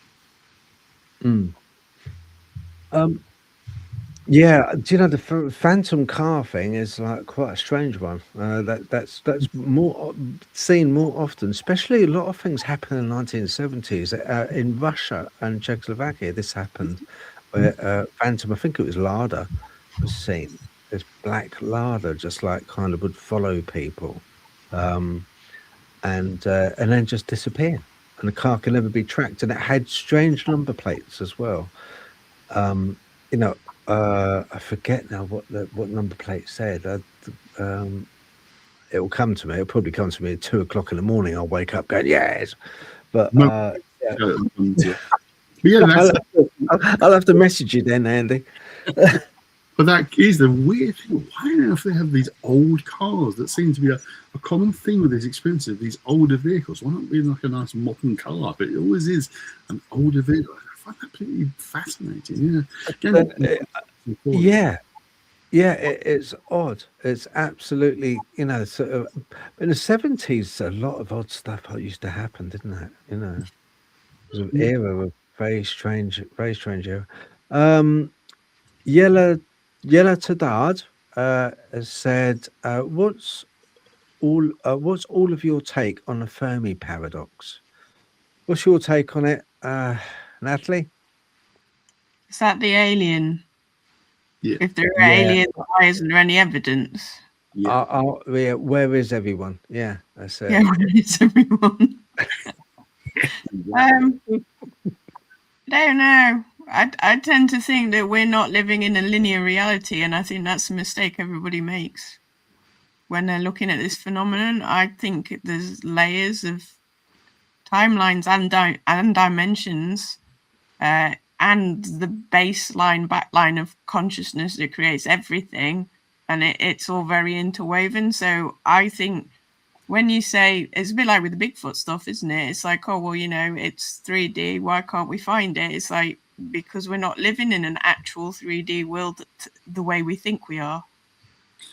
Yeah, do you know the phantom car thing is like quite a strange one. That's more seen more often, especially a lot of things happen in the 1970s in Russia and Czechoslovakia. This happened where phantom, I think it was Lada, was seen. This black Lada just like kind of would follow people, and then just disappear, and the car can never be tracked, and it had strange number plates as well. You know. I forget now what number plate said. It will come to me. It'll probably come to me at 2 o'clock in the morning. I'll wake up going, yes. But Yeah, I'll have to message you then, Andy. But that is the weird thing. Why on earth they have these old cars that seem to be a common theme with these experiences, these older vehicles? Why not be like a nice modern car? But it always is an older vehicle. I find that pretty fascinating. Yeah. It's odd. It's absolutely, sort of, in the 70s, a lot of odd stuff used to happen, didn't it? It was an era of very strange era. Yella Tadad has said, what's all of your take on the Fermi paradox? What's your take on it, Natalie? Is that the alien? Yeah. If there are aliens, why isn't there any evidence? Yeah. Where is everyone? Yeah, that's it. Yeah, where is everyone? I don't know. I tend to think that we're not living in a linear reality, and I think that's a mistake everybody makes when they're looking at this phenomenon. I think there's layers of timelines and dimensions, and the backline of consciousness that creates everything, and it's all very interwoven. So I think when you say, it's a bit like with the Bigfoot stuff, isn't it? It's like, oh, well, it's 3D. Why can't we find it? It's like, because we're not living in an actual 3D world the way we think we are.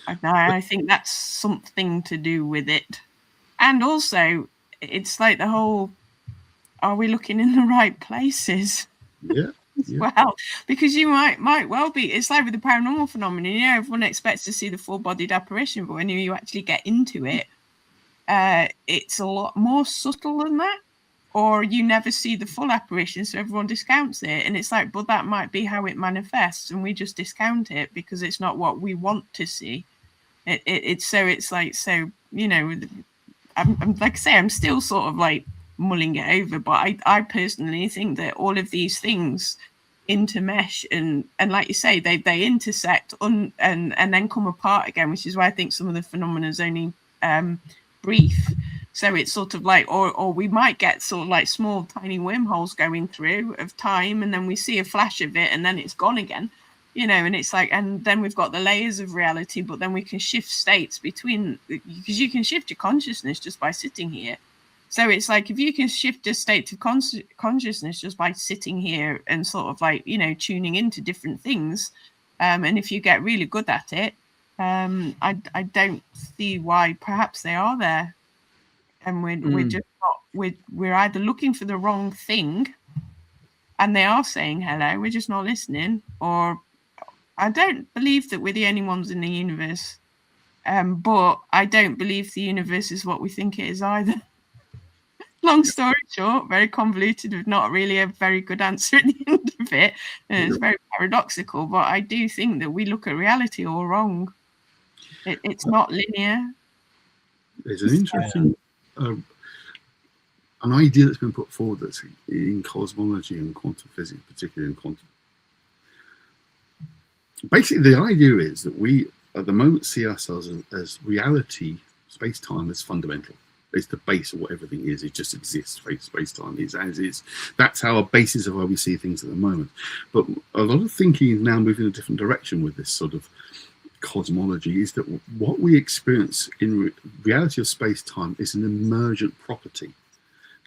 I think that's something to do with it. And also, it's like the whole, are we looking in the right places? Yeah. Well, because you might well be. It's like with the paranormal phenomenon. Everyone expects to see the full-bodied apparition, but when you actually get into it, it's a lot more subtle than that, or you never see the full apparition, so everyone discounts it. And it's like, but that might be how it manifests, and we just discount it because it's not what we want to see. It's like, so, you know, I'm like I say, I'm still sort of like mulling it over, but I personally think that all of these things intermesh, and like you say, they intersect and then come apart again, which is why I think some of the phenomena is only brief. So it's sort of like, or we might get sort of like small tiny wormholes going through of time, and then we see a flash of it and then it's gone again, you know. And it's like, and then we've got the layers of reality, but then we can shift states between, because you can shift your consciousness just by sitting here. So it's like, if you can shift a state of consciousness just by sitting here and sort of like, you know, tuning into different things, and if you get really good at it, I don't see why perhaps they are there, and we're just not, we're either looking for the wrong thing, and they are saying hello, we're just not listening, or I don't believe that we're the only ones in the universe, but I don't believe the universe is what we think it is either. Long story short, very convoluted, with not really a very good answer at the end of it. And it's very paradoxical, but I do think that we look at reality all wrong. It's not linear. There's an interesting an idea that's been put forward that's in cosmology and quantum physics, particularly in quantum. Basically, the idea is that we, at the moment, see ourselves as reality, space-time, as fundamental. It's the base of what everything is. It just exists. Space-time is as is. That's our basis of how we see things at the moment. But a lot of thinking is now moving in a different direction with this sort of cosmology, is that what we experience in reality of space-time is an emergent property.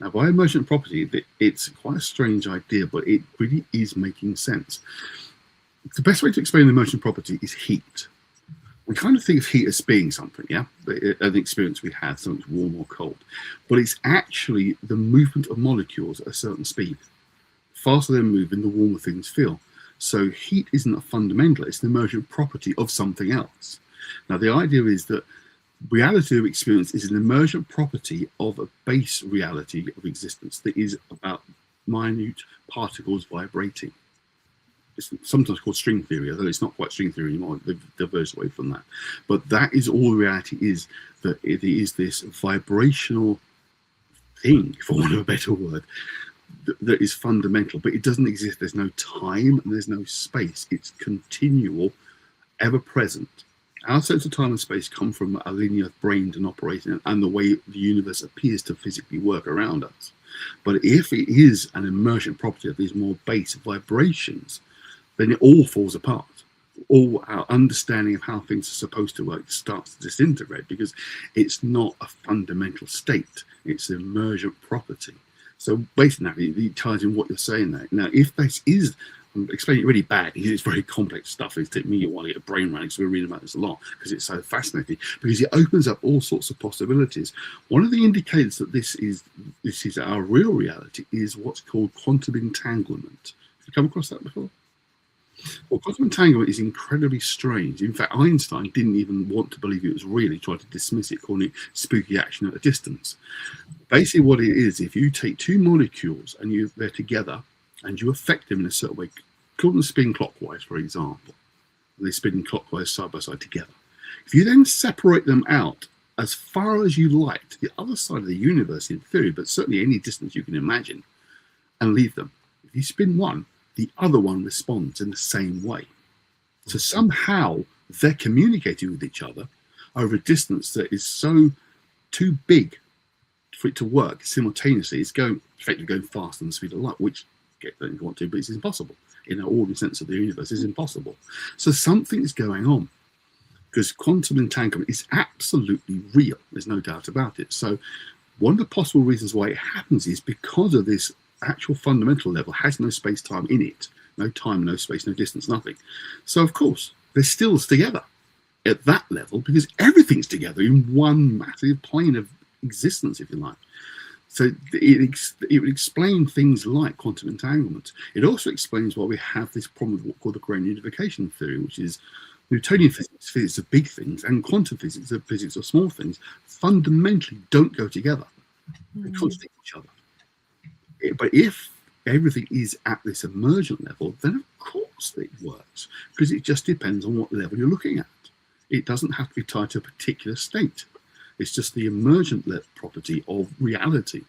Now, by emergent property, it's quite a strange idea, but it really is making sense. The best way to explain the emergent property is heat. We kind of think of heat as being something, yeah, an experience we have, something warm or cold, but it's actually the movement of molecules at a certain speed. The faster they move, the warmer things feel. So heat isn't a fundamental, it's an emergent property of something else. Now, the idea is that reality of experience is an emergent property of a base reality of existence that is about minute particles vibrating. It's sometimes called string theory, although it's not quite string theory anymore. They've diverged away from that. But that is all reality is, that it is this vibrational thing, for want of a better word, that is fundamental. But it doesn't exist. There's no time and there's no space. It's continual, ever present. Our sense of time and space come from a linear brain and operating and the way the universe appears to physically work around us. But if it is an emergent property of these more base vibrations, then it all falls apart. All our understanding of how things are supposed to work starts to disintegrate because it's not a fundamental state. It's an emergent property. So basically, it ties in what you're saying there. Now, if this is, I'm explaining it really bad, it's very complex stuff. It's taken me a while to get a brain around it, so we're reading about this a lot because it's so fascinating, because it opens up all sorts of possibilities. One of the indicators that this is our real reality is what's called quantum entanglement. Have you come across that before? Well, quantum entanglement is incredibly strange. In fact, Einstein didn't even want to believe it was real. He tried to dismiss it, calling it spooky action at a distance. Basically, what it is, if you take two molecules and they're together and you affect them in a certain way, call them spin clockwise, for example. They spin clockwise side by side together. If you then separate them out as far as you like to the other side of the universe, in theory, but certainly any distance you can imagine, and leave them, if you spin one, the other one responds in the same way. So somehow they're communicating with each other over a distance that is so too big for it to work simultaneously. It's effectively going faster than the speed of light, which you want to, but it's impossible. In an ordinary sense of the universe, it's impossible. So something is going on, because quantum entanglement is absolutely real. There's no doubt about it. So one of the possible reasons why it happens is because of this actual fundamental level has no space-time in it. No time, no space, no distance, nothing. So, of course, they're still together at that level because everything's together in one massive plane of existence, if you like. So it would explain things like quantum entanglement. It also explains why we have this problem of what's called the grand unification theory, which is Newtonian physics, physics of big things, and quantum physics, the physics of small things, fundamentally don't go together. They contradict each other. But if everything is at this emergent level, then of course it works, because it just depends on what level you're looking at. It doesn't have to be tied to a particular state. It's just the emergent property of reality.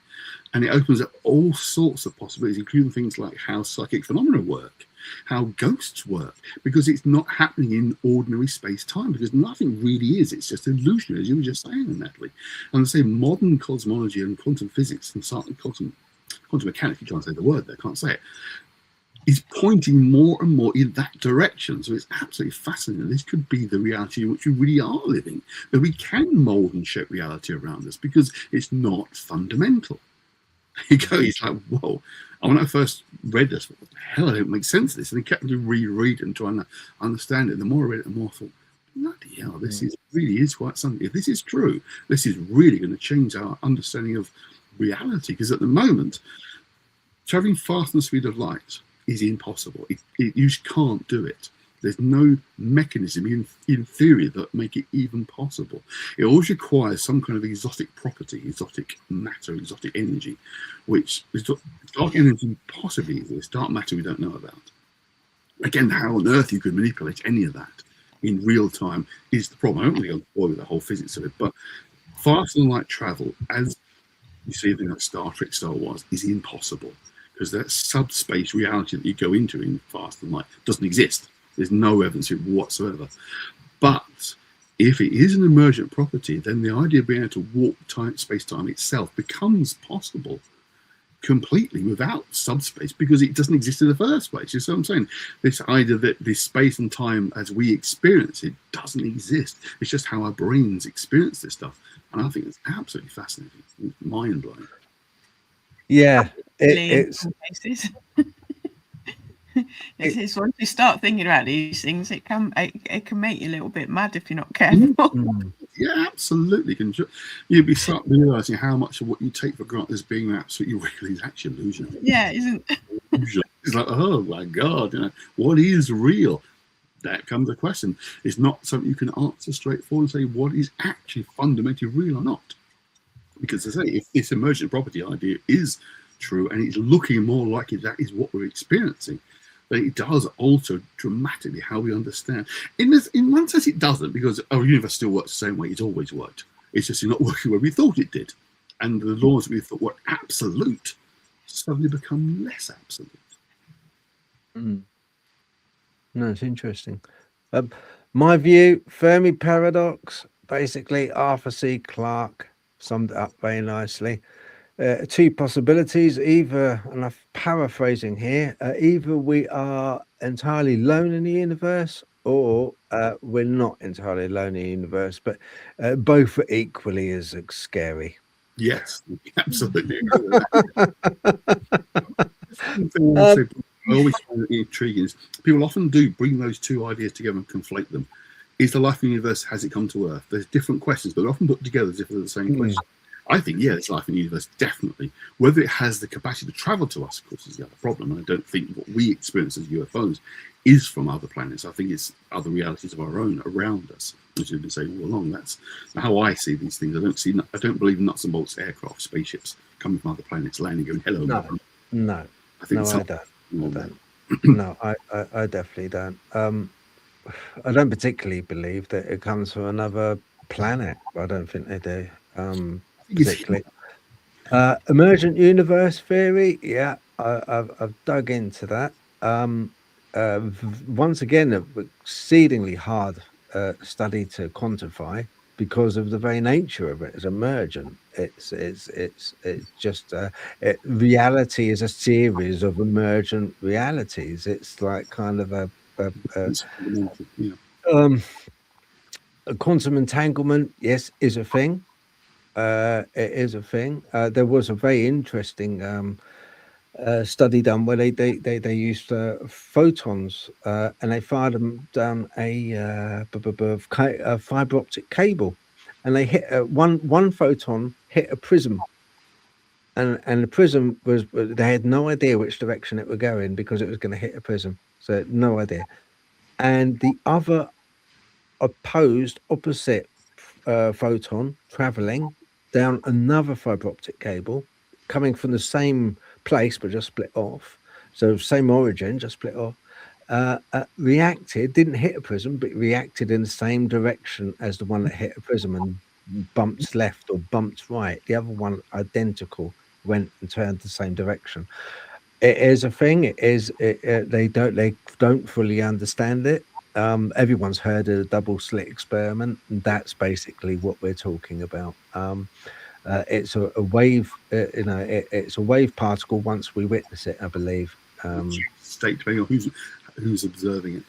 And it opens up all sorts of possibilities, including things like how psychic phenomena work, how ghosts work, because it's not happening in ordinary space-time, because nothing really is. It's just illusionary, as you were just saying, Natalie. And I say modern cosmology and quantum physics and quantum mechanics, you can't say the word there, can't say it, is pointing more and more in that direction. So it's absolutely fascinating. This could be the reality in which we really are living, that we can mold and shape reality around us because it's not fundamental. It's like, whoa. And when I first read this, what the hell, I don't make sense of this. And I kept to reread and trying to understand it. The more I read it, the more I thought, bloody hell, this really is quite something. If this is true, this is really going to change our understanding of reality. Because at the moment, traveling faster than the speed of light is impossible. You just can't do it. There's no mechanism in theory that make it even possible. It always requires some kind of exotic property, exotic matter, exotic energy, which is dark energy possibly exists, dark matter we don't know about. Again, how on earth you could manipulate any of that in real time is the problem. I don't really go forward with the whole physics of it, but faster than light travel, as you see in like Star Trek, Star Wars, is impossible, because that subspace reality that you go into in faster than light doesn't exist. There's no evidence of it whatsoever. But if it is an emergent property, then the idea of being able to warp space-time itself becomes possible completely without subspace, because it doesn't exist in the first place. You see what I'm saying? This idea that this space and time as we experience it doesn't exist. It's just how our brains experience this stuff. And I think it's absolutely fascinating. It's mind-blowing. Yeah, it's it's once you start thinking about these things, it can make you a little bit mad if you're not careful. Yeah, absolutely. You'd be start realizing how much of what you take for granted as being absolutely real is actually illusion. Yeah, isn't Illusion. It's like, oh my God, what is real? That comes the question. It's not something you can answer straightforward and say what is actually fundamentally real or not. Because as I say, if this emergent property idea is true and it's looking more like that is what we're experiencing, then it does alter dramatically how we understand. In one sense, it doesn't, because our universe still works the same way it's always worked. It's just not working where we thought it did. And the laws we thought were absolute suddenly become less absolute. No, it's interesting. My view, Fermi paradox, basically Arthur C. Clarke summed it up very nicely. Two possibilities, either, and I'm paraphrasing here, either we are entirely alone in the universe, or we're not entirely alone in the universe, but both are equally as scary. Yes, absolutely. I always find it intriguing is people often do bring those two ideas together and conflate them. Is the life of the universe, has it come to Earth? There's different questions, but they're often put together as if they're the same question. I think, yeah, there's life in the universe, definitely. Whether it has the capacity to travel to us, of course, is the other problem. I don't think what we experience as UFOs is from other planets. I think it's other realities of our own around us, as you've been saying all along. That's how I see these things. I don't believe nuts and bolts aircraft, spaceships coming from other planets, landing, going, hello. No, I think I don't. No, I definitely don't. I don't particularly believe that it comes from another planet. I don't think they do. Particularly. Emergent universe theory, yeah, I've dug into that. Once again, an exceedingly hard study to quantify because of the very nature of it. It's emergent. It's just reality is a series of emergent realities. It's like kind of a quantum entanglement. Yes, is a thing. It is a thing. There was a very interesting study done where they used photons and they fired them down a fiber optic cable, and they hit one photon hit a prism, and the prism was, they had no idea which direction it would go in because it was going to hit a prism, so no idea. And the other opposed opposite photon traveling down another fiber optic cable coming from the same place but just split off, so same origin just split off, reacted, didn't hit a prism but reacted in the same direction as the one that hit a prism and bumped left or bumped right. The other one, identical, went and turned the same direction. It is a thing. It is. They don't fully understand it. Everyone's heard of the double slit experiment, and that's basically what we're talking about. It's a wave. It's a wave particle. Once we witness it, I believe. State depending on who's observing it.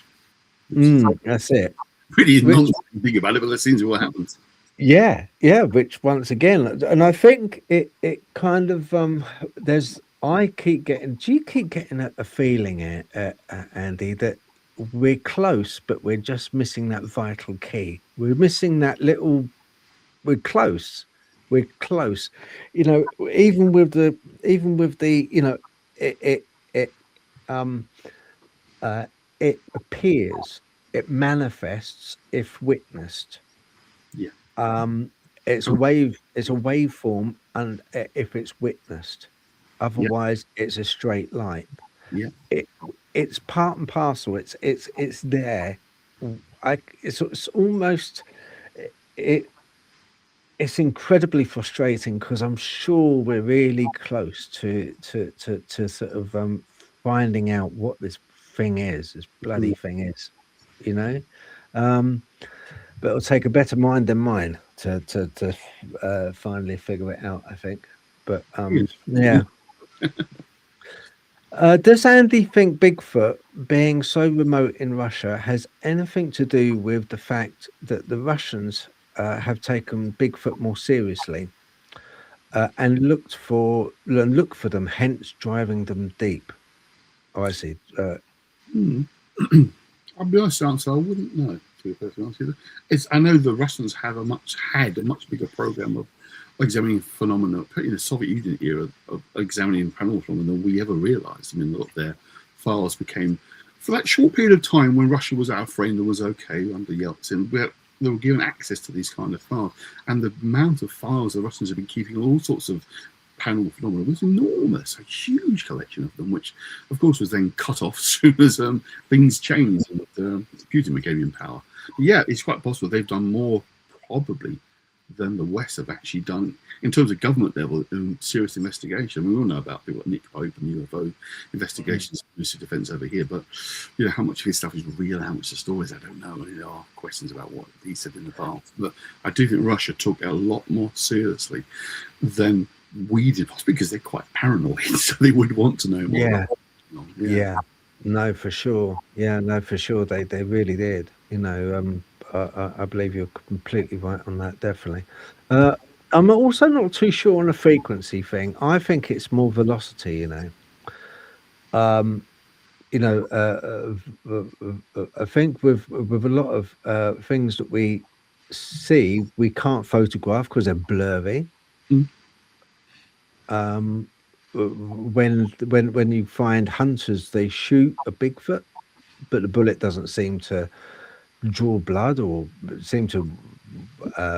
That's it. Pretty nonsense when you think about it, but that seems to be what happens. Yeah. Which once again, and I think it kind of there's. I keep getting. Do you keep getting a feeling, Andy, that we're close, but we're just missing that vital key? We're missing that little. We're close. We're close. Even with the. It appears. It manifests if witnessed. Yeah. It's a wave. It's a waveform, and if it's witnessed. Otherwise, it's a straight line. Yeah, it's part and parcel. It's there. It's almost it's incredibly frustrating because I'm sure we're really close to sort of finding out what this thing is. This bloody thing is, But it'll take a better mind than mine to finally figure it out, I think. But yeah. Does Andy think Bigfoot being so remote in Russia has anything to do with the fact that the Russians have taken Bigfoot more seriously and look for them, hence driving them deep? Oh, I see. I'll be honest, answer I wouldn't know. To be perfectly honest with you, I know the Russians had a much bigger program of examining phenomena in the Soviet Union era of examining paranormal phenomena than we ever realised. I mean, a lot of their files became, for that short period of time when Russia was our friend and was okay under Yeltsin, they were given access to these kind of files. And the amount of files the Russians have been keeping on all sorts of paranormal phenomena was enormous, a huge collection of them, which, of course, was then cut off as soon as things changed and Putin became in power. But yeah, it's quite possible they've done more, probably, than the West have actually done in terms of government level in serious investigation. We all know about people like Nick Pope and UFO investigations, missile defense over here, but how much of his stuff is real, how much the stories, I don't know. I mean, there are questions about what he said in the past, but I do think Russia took it a lot more seriously than we did, possibly because they're quite paranoid, so they would want to know more. Yeah. No, for sure. Yeah, no, for sure. They really did. I believe you're completely right on that. Definitely. I'm also not too sure on the frequency thing. I think it's more velocity. I think with a lot of things that we see, we can't photograph because they're blurry. When you find hunters, they shoot a Bigfoot, but the bullet doesn't seem to draw blood or seem to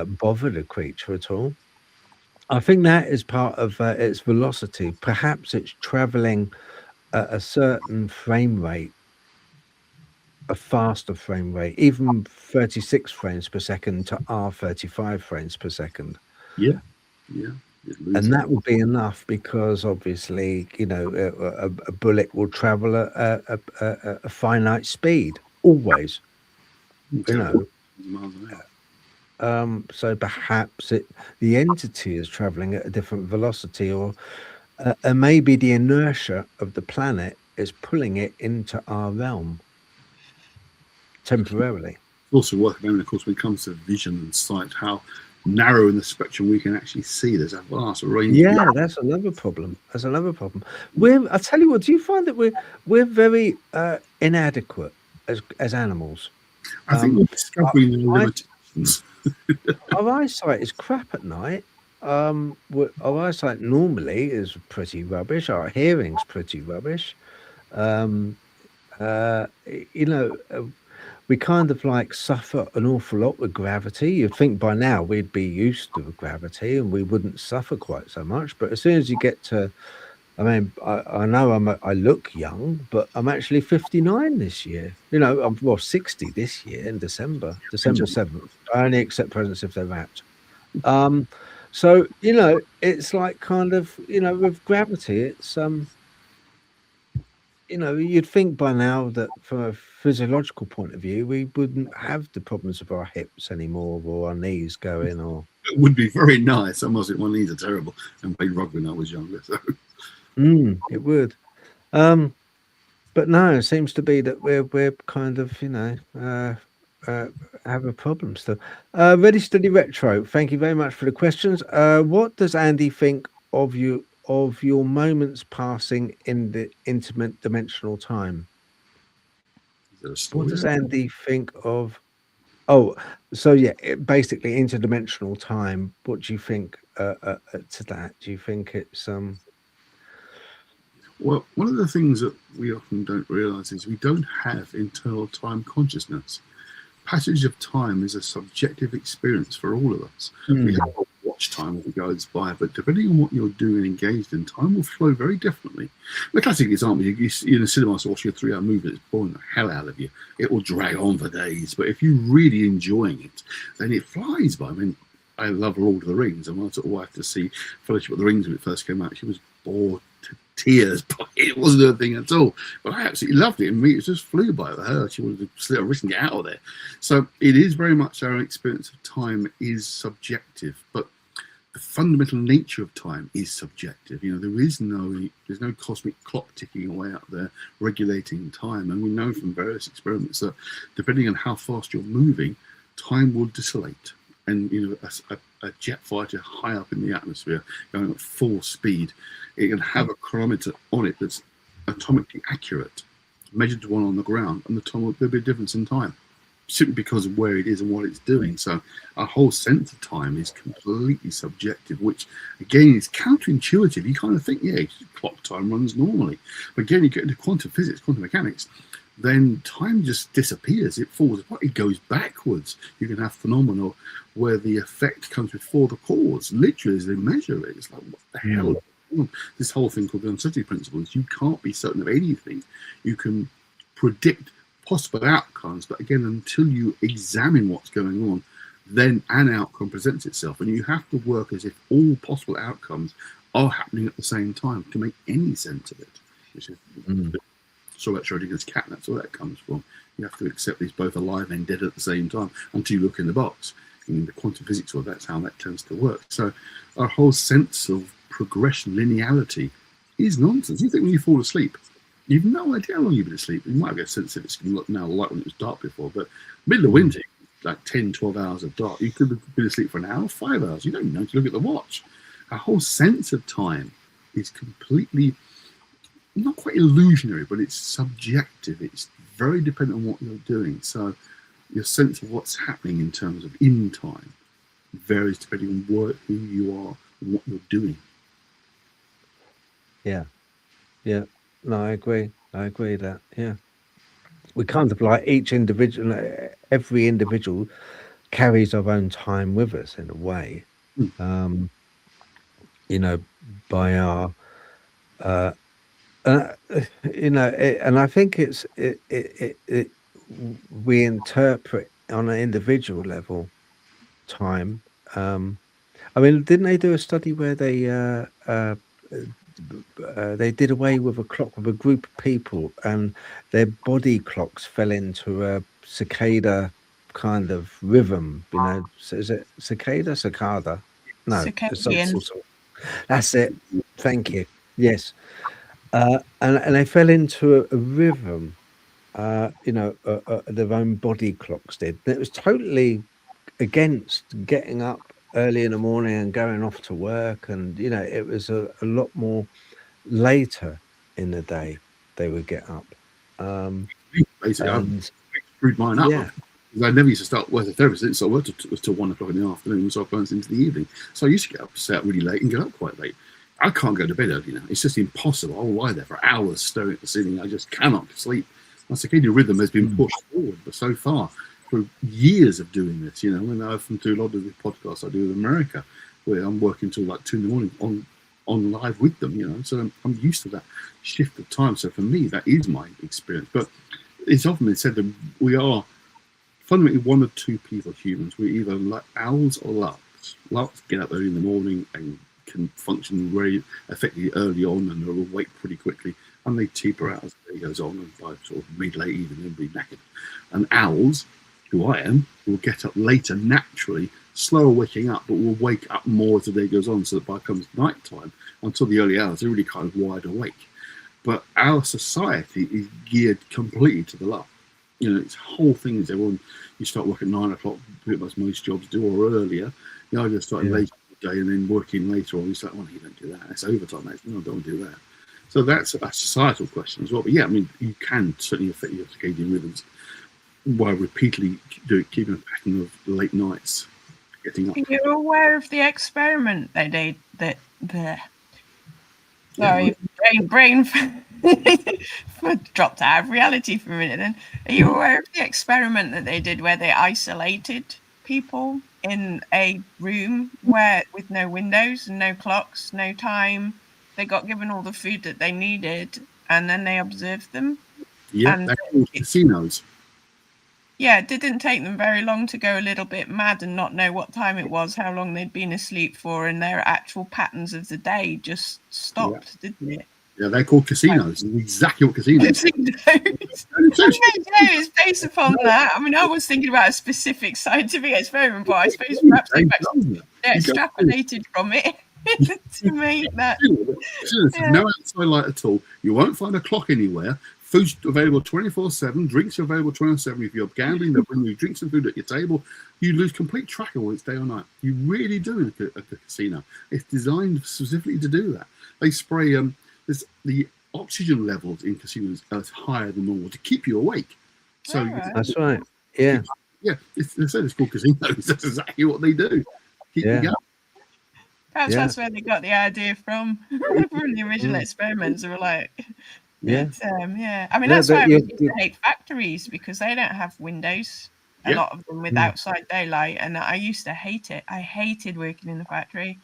bother the creature at all. I think that is part of its velocity. Perhaps it's traveling at a certain frame rate, a faster frame rate, even 36 frames per second to our 35 frames per second. Yeah. And that would be enough because obviously, a bullet will travel at a finite speed, always. So perhaps the entity is traveling at a different velocity, or maybe the inertia of the planet is pulling it into our realm temporarily. Also worth remembering, of course, when it comes to vision and sight, how narrow in the spectrum we can actually see. There's a vast range. Yeah, that's another problem. I tell you what, do you find that we're very inadequate as animals? I think we're discovering the limitations. Our eyesight is crap at night. Our eyesight normally is pretty rubbish. Our hearing's pretty rubbish. we kind of like suffer an awful lot with gravity. You'd think by now we'd be used to gravity and we wouldn't suffer quite so much. But as soon as you get to, I mean, I know I look young, but I'm actually 59 this year. You know, I'm 60 this year in December 7th. I only accept presents if they're wrapped. So, you know, it's like kind of, you know, with gravity, it's you know, you'd think by now that from a physiological point of view, we wouldn't have the problems of our hips anymore or our knees going or. It would be very nice. I must say, my knees are terrible. And played rugby when I was younger. So. It would. But no, it seems to be that we're kind of, you know, have a problem still. Ready Steady Retro, thank you very much for the questions. What does Andy think of your moments passing in the intimate dimensional time? What does Andy think of? Oh, so yeah, basically interdimensional time. What do you think to that? Do you think it's Well, one of the things that we often don't realise is we don't have internal time consciousness. Passage of time is a subjective experience for all of us. We have a watch time as it goes by, but depending on what you're doing and engaged in, time will flow very differently. The classic example, you're in a cinema watching a 3-hour movie that's boring the hell out of you. It will drag on for days, but if you're really enjoying it, then it flies by. I mean, I love Lord of the Rings, and when I took a wife to see Fellowship of the Rings when it first came out, she was bored to tears, but it wasn't her thing at all. But I absolutely loved it, and me, it just flew by her. She wanted to slit her wrist and get out of there. So it is very much our experience of time is subjective, but the fundamental nature of time is subjective. You know, there's no cosmic clock ticking away out there regulating time, and we know from various experiments that depending on how fast you're moving, time will dissipate. And you know, a jet fighter high up in the atmosphere going at full speed, it can have a chronometer on it that's atomically accurate, measured to one on the ground, and there'll be a difference in time, simply because of where it is and what it's doing. So our whole sense of time is completely subjective, which again is counterintuitive. You kind of think, yeah, clock time runs normally, but again, you get into quantum physics, quantum mechanics, then time just disappears. It falls apart. It goes backwards. You can have phenomena where the effect comes before the cause. Literally, as they measure it, it's like, what the hell? This whole thing called the uncertainty principle is you can't be certain of anything. You can predict possible outcomes, but again, until you examine what's going on, then an outcome presents itself, and you have to work as if all possible outcomes are happening at the same time to make any sense of it. Which is so about Schrodinger's cat, that's where that comes from. You have to accept these both alive and dead at the same time until you look in the box. In the quantum physics world, that's how that tends to work. So our whole sense of progression, linearity, is nonsense. You think when you fall asleep, you've no idea how long you've been asleep. You might get a sense of it's now light when it was dark before, but middle of winter, like 10, 12 hours of dark, you could have been asleep for an hour, 5 hours. You don't even know to look at the watch. Our whole sense of time is completely, not quite illusionary, but it's subjective. It's very dependent on what you're doing. So your sense of what's happening in terms of in time varies depending on who you are and what you're doing. Yeah. No, I agree that, yeah. We kind of like every individual carries our own time with us in a way. You know, by our, you know, and I think we interpret on an individual level time. I mean, didn't they do a study where they did away with a clock with a group of people, and their body clocks fell into a cicada kind of rhythm? You know, so is it cicada? No, Circadian. That's it. Thank you. Yes, and they fell into a rhythm. You know, their own body clocks did. It was totally against getting up early in the morning and going off to work, and you know, it was a lot more later in the day they would get up. Basically, I screwed mine up. Yeah. I never used to start work as a therapist, so I worked till 1 o'clock in the afternoon, so I burnt into the evening. So I used to get up, stay up really late, and get up quite late. I can't go to bed early now. It's just impossible. I'll lie there for hours staring at the ceiling. I just cannot sleep. And circadian rhythm has been pushed forward, but so far, for years of doing this, you know, and I often do a lot of the podcasts I do with America, where I'm working till like 2 in the morning on live with them, you know, so I'm used to that shift of time. So for me, that is my experience. But it's often been said that we are fundamentally one of two people, humans. We're either like owls or larks. Larks get up early in the morning and can function very effectively early on, and they're awake pretty quickly, and they taper out as the day goes on, and by sort of mid-late evening they'll be knackered. And owls, who I am, will get up later naturally, slower waking up, but will wake up more as the day goes on, so that by the comes night time, until the early hours, they're really kind of wide awake. But our society is geared completely to the lark. You know, its whole thing is everyone, you start work at 9 o'clock, pretty much most jobs do, or earlier. You know, I just started late in the day and then working later on. It's like, oh, you don't do that. That's overtime, mate. No, don't do that. So that's a societal question as well. But yeah, I mean, you can certainly affect your circadian rhythms by repeatedly keeping a pattern of late nights, getting up. You're aware of the experiment they did that sorry, brain dropped out of reality for a minute then. Are you aware of the experiment that they did where they isolated people in a room with no windows and no clocks, no time? They got given all the food that they needed, and then they observed them. Yeah, and they're called casinos. Yeah, it didn't take them very long to go a little bit mad and not know what time it was, how long they'd been asleep for, and their actual patterns of the day just stopped, didn't it? Yeah, they're called casinos. That's exactly what casinos are. It's based upon that. I mean, I was thinking about a specific scientific experiment, but I suppose perhaps they extrapolated from it to make that. No outside light at all. You won't find a clock anywhere. Food's available 24/7. Drinks are available 24/7. If you're gambling, they'll bring you drinks and food at your table. You lose complete track of whether it's day or night. You really do at the casino. It's designed specifically to do that. They spray the oxygen levels in casinos are higher than normal to keep you awake. So that's right. Yeah. Yeah. They say it's called casinos. That's exactly what they do. Keep you going. Perhaps that's where they got the idea from the original experiments. They were like, I mean, that's why I used to hate factories, because they don't have windows, a lot of them with outside daylight, and I used to hate it. I hated working in the factory,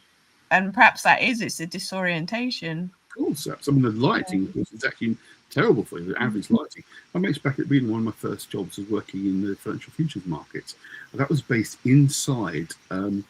and perhaps it's a disorientation. Of course, some of the lighting is actually terrible for you, the average lighting. I remember back at being one of my first jobs was working in the financial futures markets. That was based inside the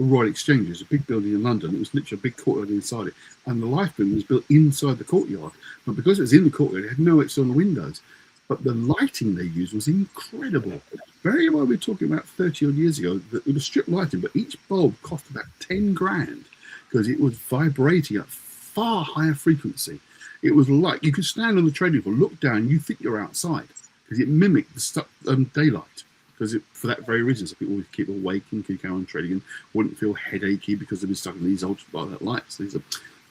Royal Exchange. It's a big building in London. It was literally a big courtyard inside it, and the life room was built inside the courtyard. But because it was in the courtyard, it had no external windows. But the lighting they used was incredible. Very well, we're talking about 30 odd years ago. It was strip lighting, but each bulb cost about 10 grand because it was vibrating at far higher frequency. It was like you could stand on the trading floor, look down, you think you're outside because it mimicked the daylight. Because for that very reason, so people would keep awake and keep on trading and wouldn't feel headachy because they've been stuck in these ultraviolet lights. These are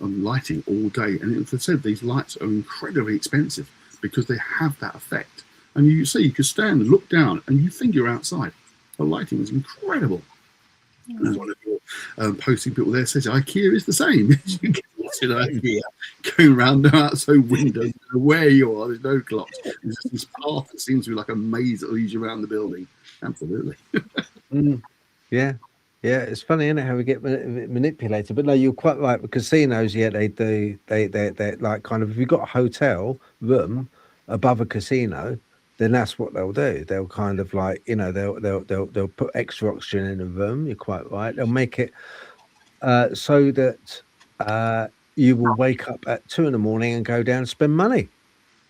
lighting all day. And as I said, these lights are incredibly expensive because they have that effect. And you see, you could stand and look down and you think you're outside. The lighting was incredible. And as one of your posting people there says, IKEA is the same. You can sit IKEA going around no outside windows, where you are, there's no clocks. There's just this path that seems to be like a maze that leads you around the building. Absolutely. Yeah, it's funny, isn't it, how we get manipulated? But no, you're quite right. With casinos, they like kind of, if you've got a hotel room above a casino, then that's what they'll do. They'll kind of like, you know, they'll put extra oxygen in the room. You're quite right. They'll make it so that you will wake up at 2 a.m. and go down and spend money.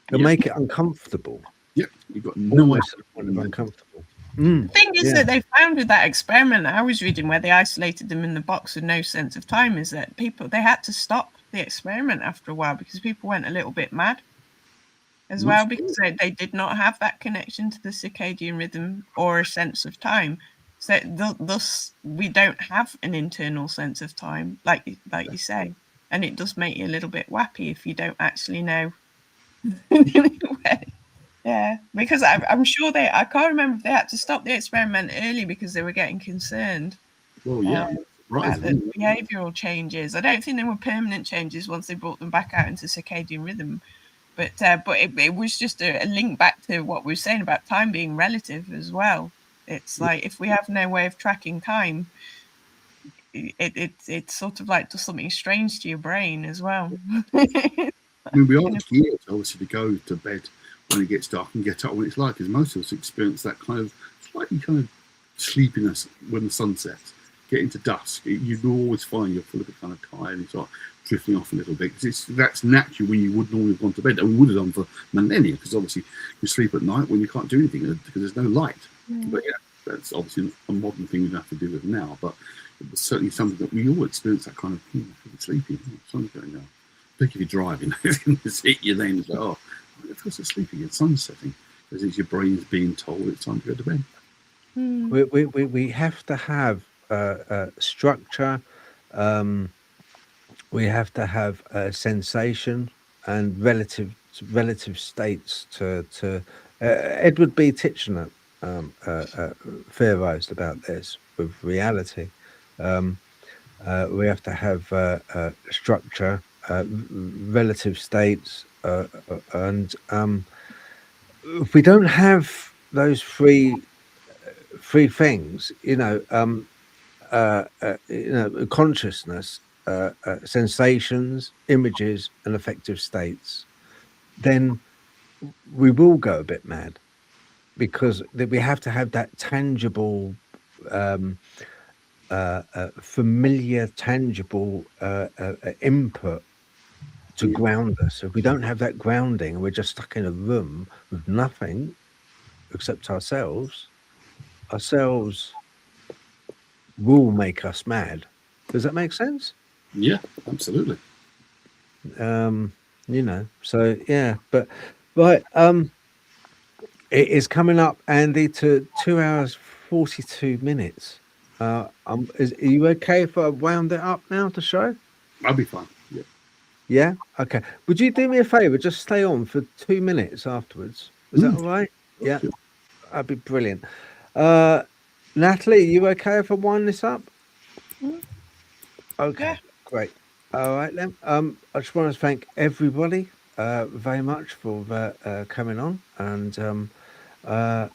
They'll make it uncomfortable. Yep, you've got no idea. Uncomfortable. The thing is that they found with that experiment I was reading, where they isolated them in the box with no sense of time, is that they had to stop the experiment after a while because people went a little bit mad as well, because they did not have that connection to the circadian rhythm or a sense of time. So thus we don't have an internal sense of time, like you say, and it does make you a little bit wappy if you don't actually know. Yeah, because I'm sure I can't remember if they had to stop the experiment early because they were getting concerned. Well, yeah, at the behavioural changes. I don't think they were permanent changes once they brought them back out into circadian rhythm. But it was just a link back to what we were saying about time being relative as well. It's like if we have no way of tracking time, it's sort of like does something strange to your brain as well. I mean, we are geared obviously to go to bed when it gets dark and get up when it's light, because most of us experience that kind of slightly kind of sleepiness when the sun sets. Get into dusk, you will always find you're full of a kind of tired and start drifting off a little bit, because that's naturally when you would normally have gone to bed, and we would have done for millennia, because obviously you sleep at night when you can't do anything because there's no light. But yeah, that's obviously a modern thing we have to deal with now, but it was certainly something that we all experience, that kind of sleepy, sun's going down. Particularly driving, it's hit you then, it's like, oh, it feels so sleepy, it's sun setting, because it's your brain's being told it's time to go to bed. We have to have structure. We have to have sensation and relative states to Edward B. Titchener theorized about this with reality. We have to have structure, relative states, and if we don't have those three things, consciousness, sensations, images, and affective states, then we will go a bit mad, because we have to have that tangible, familiar, tangible input to ground us. If we don't have that grounding and we're just stuck in a room with nothing except ourselves will make us mad. Does that make sense? Yeah, absolutely. So yeah, but right, it is coming up, Andy, to 2 hours 42 minutes. Are you okay if I wound it up now, the show? I'll be fine. Yeah. Yeah. Okay. Would you do me a favor? Just stay on for 2 minutes afterwards. Is that all right? Yeah. That'd be brilliant. Natalie, are you okay if I wind this up? Okay. Yeah. Great. All right then. I just want to thank everybody very much for coming on, and and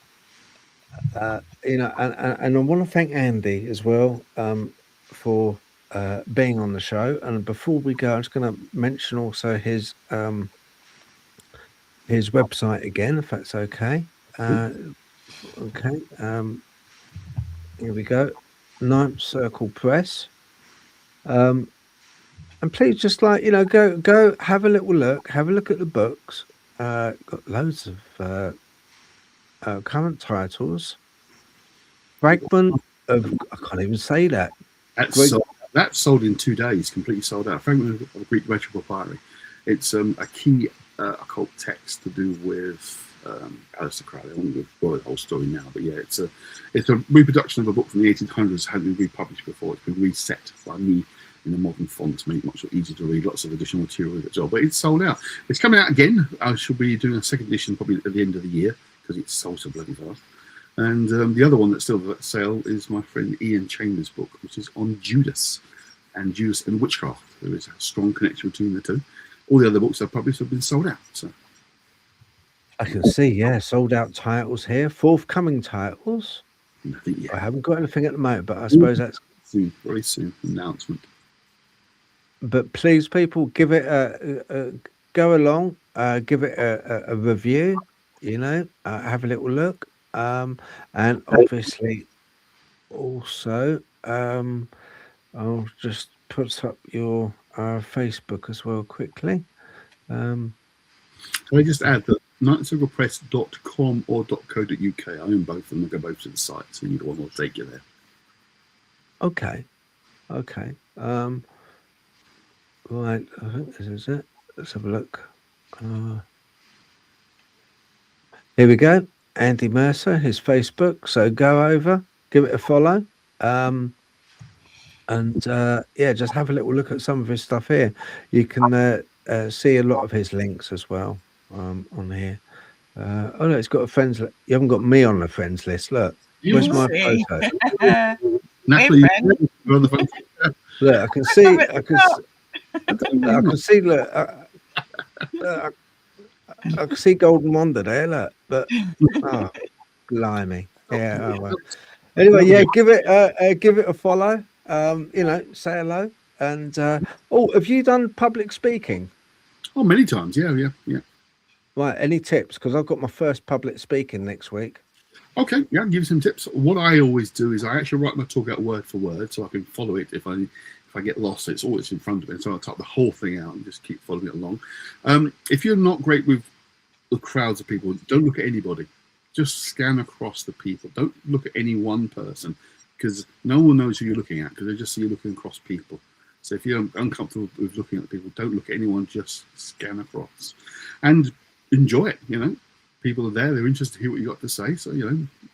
I want to thank Andy as well for being on the show. And before we go, I'm just going to mention also his website again, if that's okay. Okay. Here we go. Ninth Circle Press. And please just go have a little look, have a look at the books. Got loads of current titles. Fragment of, I can't even say that. That's sold in 2 days, completely sold out. Fragment of Greek Rhetorical Papyri. It's a key occult text to do with Alistair Crowley. I won't bore the whole story now, but yeah, it's a reproduction of a book from the 1800s. Hadn't been republished before. It's been reset by me in a modern font, make it much easier to read. Lots of additional material as well, but it's sold out. It's coming out again. I shall be doing a second edition probably at the end of the year, because it's sold so bloody fast. And the other one that's still at sale is my friend Ian Chambers' book, which is on Judas and witchcraft. There is a strong connection between the two. All the other books I've published have been sold out. So I can see, yeah, sold out titles here. Forthcoming titles. Nothing yet. I haven't got anything at the moment, but I suppose that's soon, very soon, announcement. But please, people, give it go along, give it a review. Have a little look, and obviously also I'll just put up your Facebook as well quickly. Can I just add that nightcirclepress.com or .co.uk, I own both of them. I go both to the site, so either one will take you there. Okay. Right, I think this is it. Let's have a look. Here we go. Andy Mercer, his Facebook. So go over, give it a follow. And just have a little look at some of his stuff here. You can see a lot of his links as well on here. Oh no, it's got a friends list. You haven't got me on the friends list. Look, where's my photo? Natalie, you're on the phone. Look, I can see. I can see. Look, I can see Golden Wonder there, look. But oh, blimey. Yeah. Oh, well. Anyway, yeah, give it a follow. Say hello. And have you done public speaking? Oh, many times. Yeah. Right. Any tips? Because I've got my first public speaking next week. Okay, yeah, I'll give you some tips. What I always do is I actually write my talk out word for word so I can follow it if I get lost. It's always in front of me, so I'll type the whole thing out and just keep following it along. If you're not great with the crowds of people, don't look at anybody. Just scan across the people. Don't look at any one person, because no one knows who you're looking at, because they just see you looking across people. So if you're uncomfortable with looking at people, don't look at anyone, just scan across. And enjoy it, People are there, they're interested to hear what you got to say, so,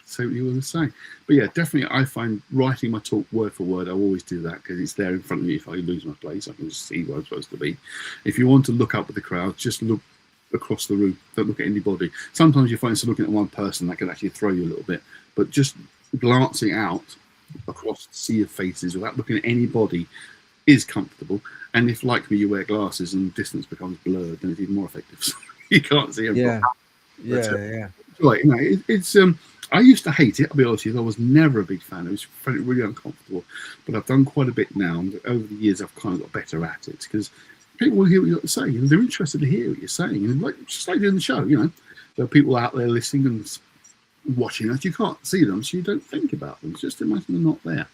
say what you want to say. But yeah, definitely I find writing my talk word for word, I always do that, because it's there in front of me. If I lose my place, I can just see where I'm supposed to be. If you want to look up at the crowd, just look across the room. Don't look at anybody. Sometimes you find yourself looking at one person that can actually throw you a little bit, but just glancing out across the sea of faces without looking at anybody is comfortable. And if, like me, you wear glasses and distance becomes blurred, then it's even more effective. So you can't see everybody. Yeah. Right, it's I used to hate it. I'll be honest with you. I was never a big fan. I found it really uncomfortable. But I've done quite a bit now, and over the years I've kind of got better at it, because people will hear what you've got to say, and they're interested to hear what you're saying. And just like doing the show, there are people out there listening and watching us. You can't see them, so you don't think about them. Just imagine they're not there.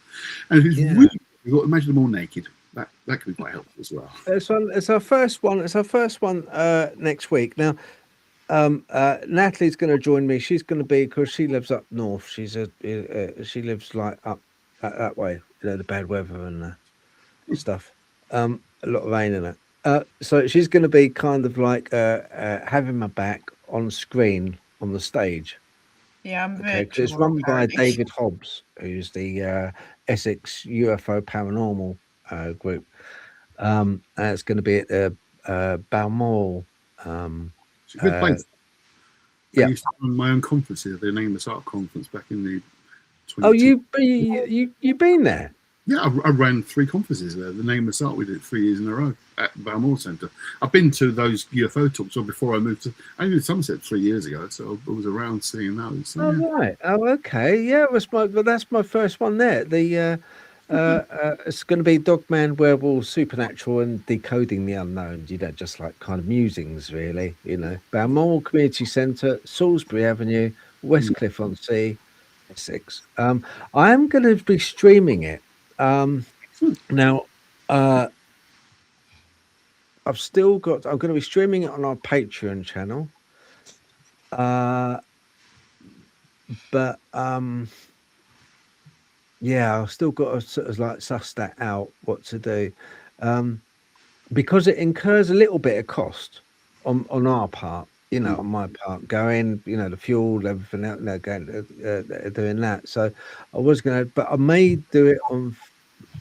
And if it's really, you've got to imagine them all naked. That can be quite helpful as well. It's our first one. It's our first one next week. Now, Natalie's going to join me. She's going to be, because she lives up north. She lives like up that way. The bad weather and stuff. A lot of rain in it. So she's going to be kind of like having my back on screen on the stage. Yeah, I'm Okay, it's run by David Hobbs, who's the Essex UFO Paranormal group. And it's going to be at the Balmoral. It's a good place. I used to run my own conferences, the Nameless Art Conference back in the 20. Oh, you've been there? Yeah, I ran 3 conferences there. The Nameless Art, we did 3 years in a row at Balmoral Centre. I've been to those UFO talks before I moved to. I moved to Somerset 3 years ago, so I was around seeing those. So, right. Oh, okay. Yeah, that's my first one there. It's going to be Dogman, Werewolf, Supernatural, and Decoding the Unknown. Just like kind of musings, really. Balmoral Community Centre, Salisbury Avenue, Westcliff-on-Sea, Essex. I am going to be streaming it. Now, I'm going to be streaming it on our Patreon channel. But I've still got to sort of like suss that out, what to do, because it incurs a little bit of cost on our part, on my part, going, the fuel, everything else, going doing that. So I was going to, but I may do it on.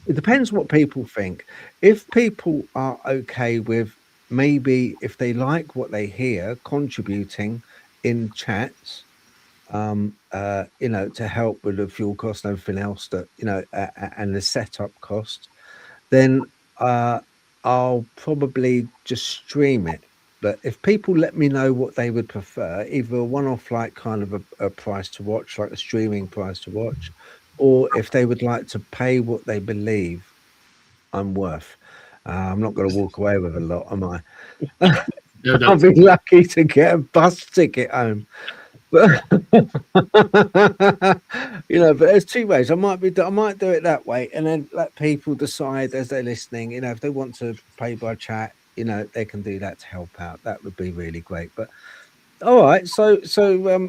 It depends what people think. If people are okay with, maybe if they like what they hear, contributing in chats, to help with the fuel cost and everything else that, and the setup cost, then I'll probably just stream it. But if people let me know what they would prefer, either a one-off, like kind of a price to watch, like a streaming price to watch, or if they would like to pay what they believe I'm worth. I'm not going to walk away with a lot, am I? I'll be lucky to get a bus ticket home. But but there's 2 ways. I might do it that way, and then let people decide as they're listening. If they want to pay by chat, they can do that to help out. That would be really great. But all right, so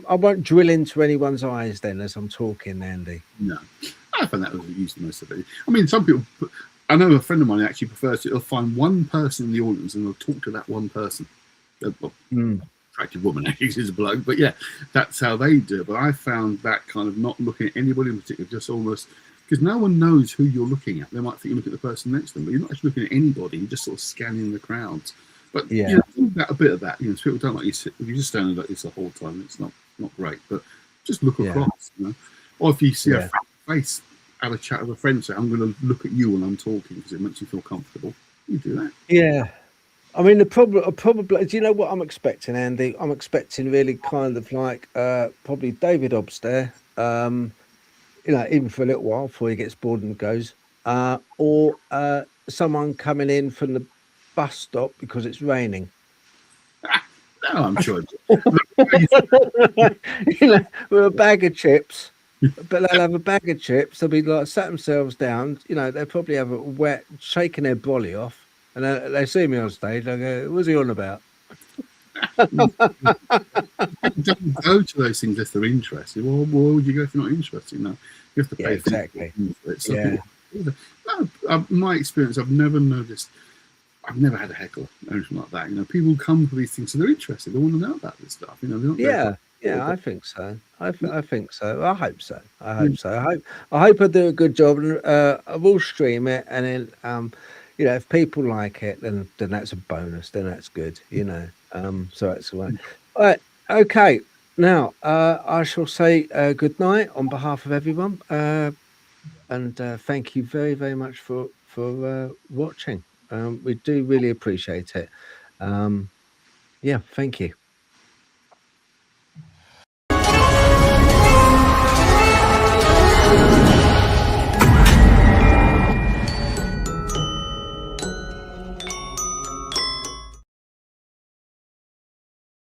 I won't drill into anyone's eyes then as I'm talking, Andy. No, I find that was used most of it. I mean, some people. I know a friend of mine actually prefers to. He'll find one person in the audience and they'll talk to that one person. Attractive woman, actually, she's a bloke, but yeah, that's how they do it. But I found that kind of not looking at anybody in particular, just almost because no one knows who you're looking at. They might think you're looking at the person next to them, but you're not actually looking at anybody. You're just sort of scanning the crowds. But a bit of that. People don't like you sit. If you just stand like this the whole time, it's not great. But just look across, Or if you see a face, have a chat with a friend, say, "I'm going to look at you when I'm talking," because it makes you feel comfortable. You do that. Yeah. I mean, the problem, probably, do you know what I'm expecting, Andy? I'm expecting really kind of like probably David Hobbs there, even for a little while before he gets bored and goes, or someone coming in from the bus stop because it's raining. No, I'm sure. With a bag of chips. But they'll have a bag of chips. They'll be like sat themselves down. They'll probably have a wet, shaking their brolly off, and they see me on stage. They go, "What's he on about?" Don't go to those things if they're interested. Well, why would you go if you're not interested? You have to pay exactly. for it. So Yeah. No, my experience, I've never noticed. I've never had a heckle or anything like that. People come for these things, so they're interested. They want to know about this stuff. They're not Yeah, I think so. I think so. I hope so. I hope so. I hope I do a good job, and I will stream it. And then, if people like it, then that's a bonus. Then that's good. So that's the way. All right. Okay. Now, I shall say good night on behalf of everyone, and thank you very, very much for watching. We do really appreciate it. Yeah, thank you.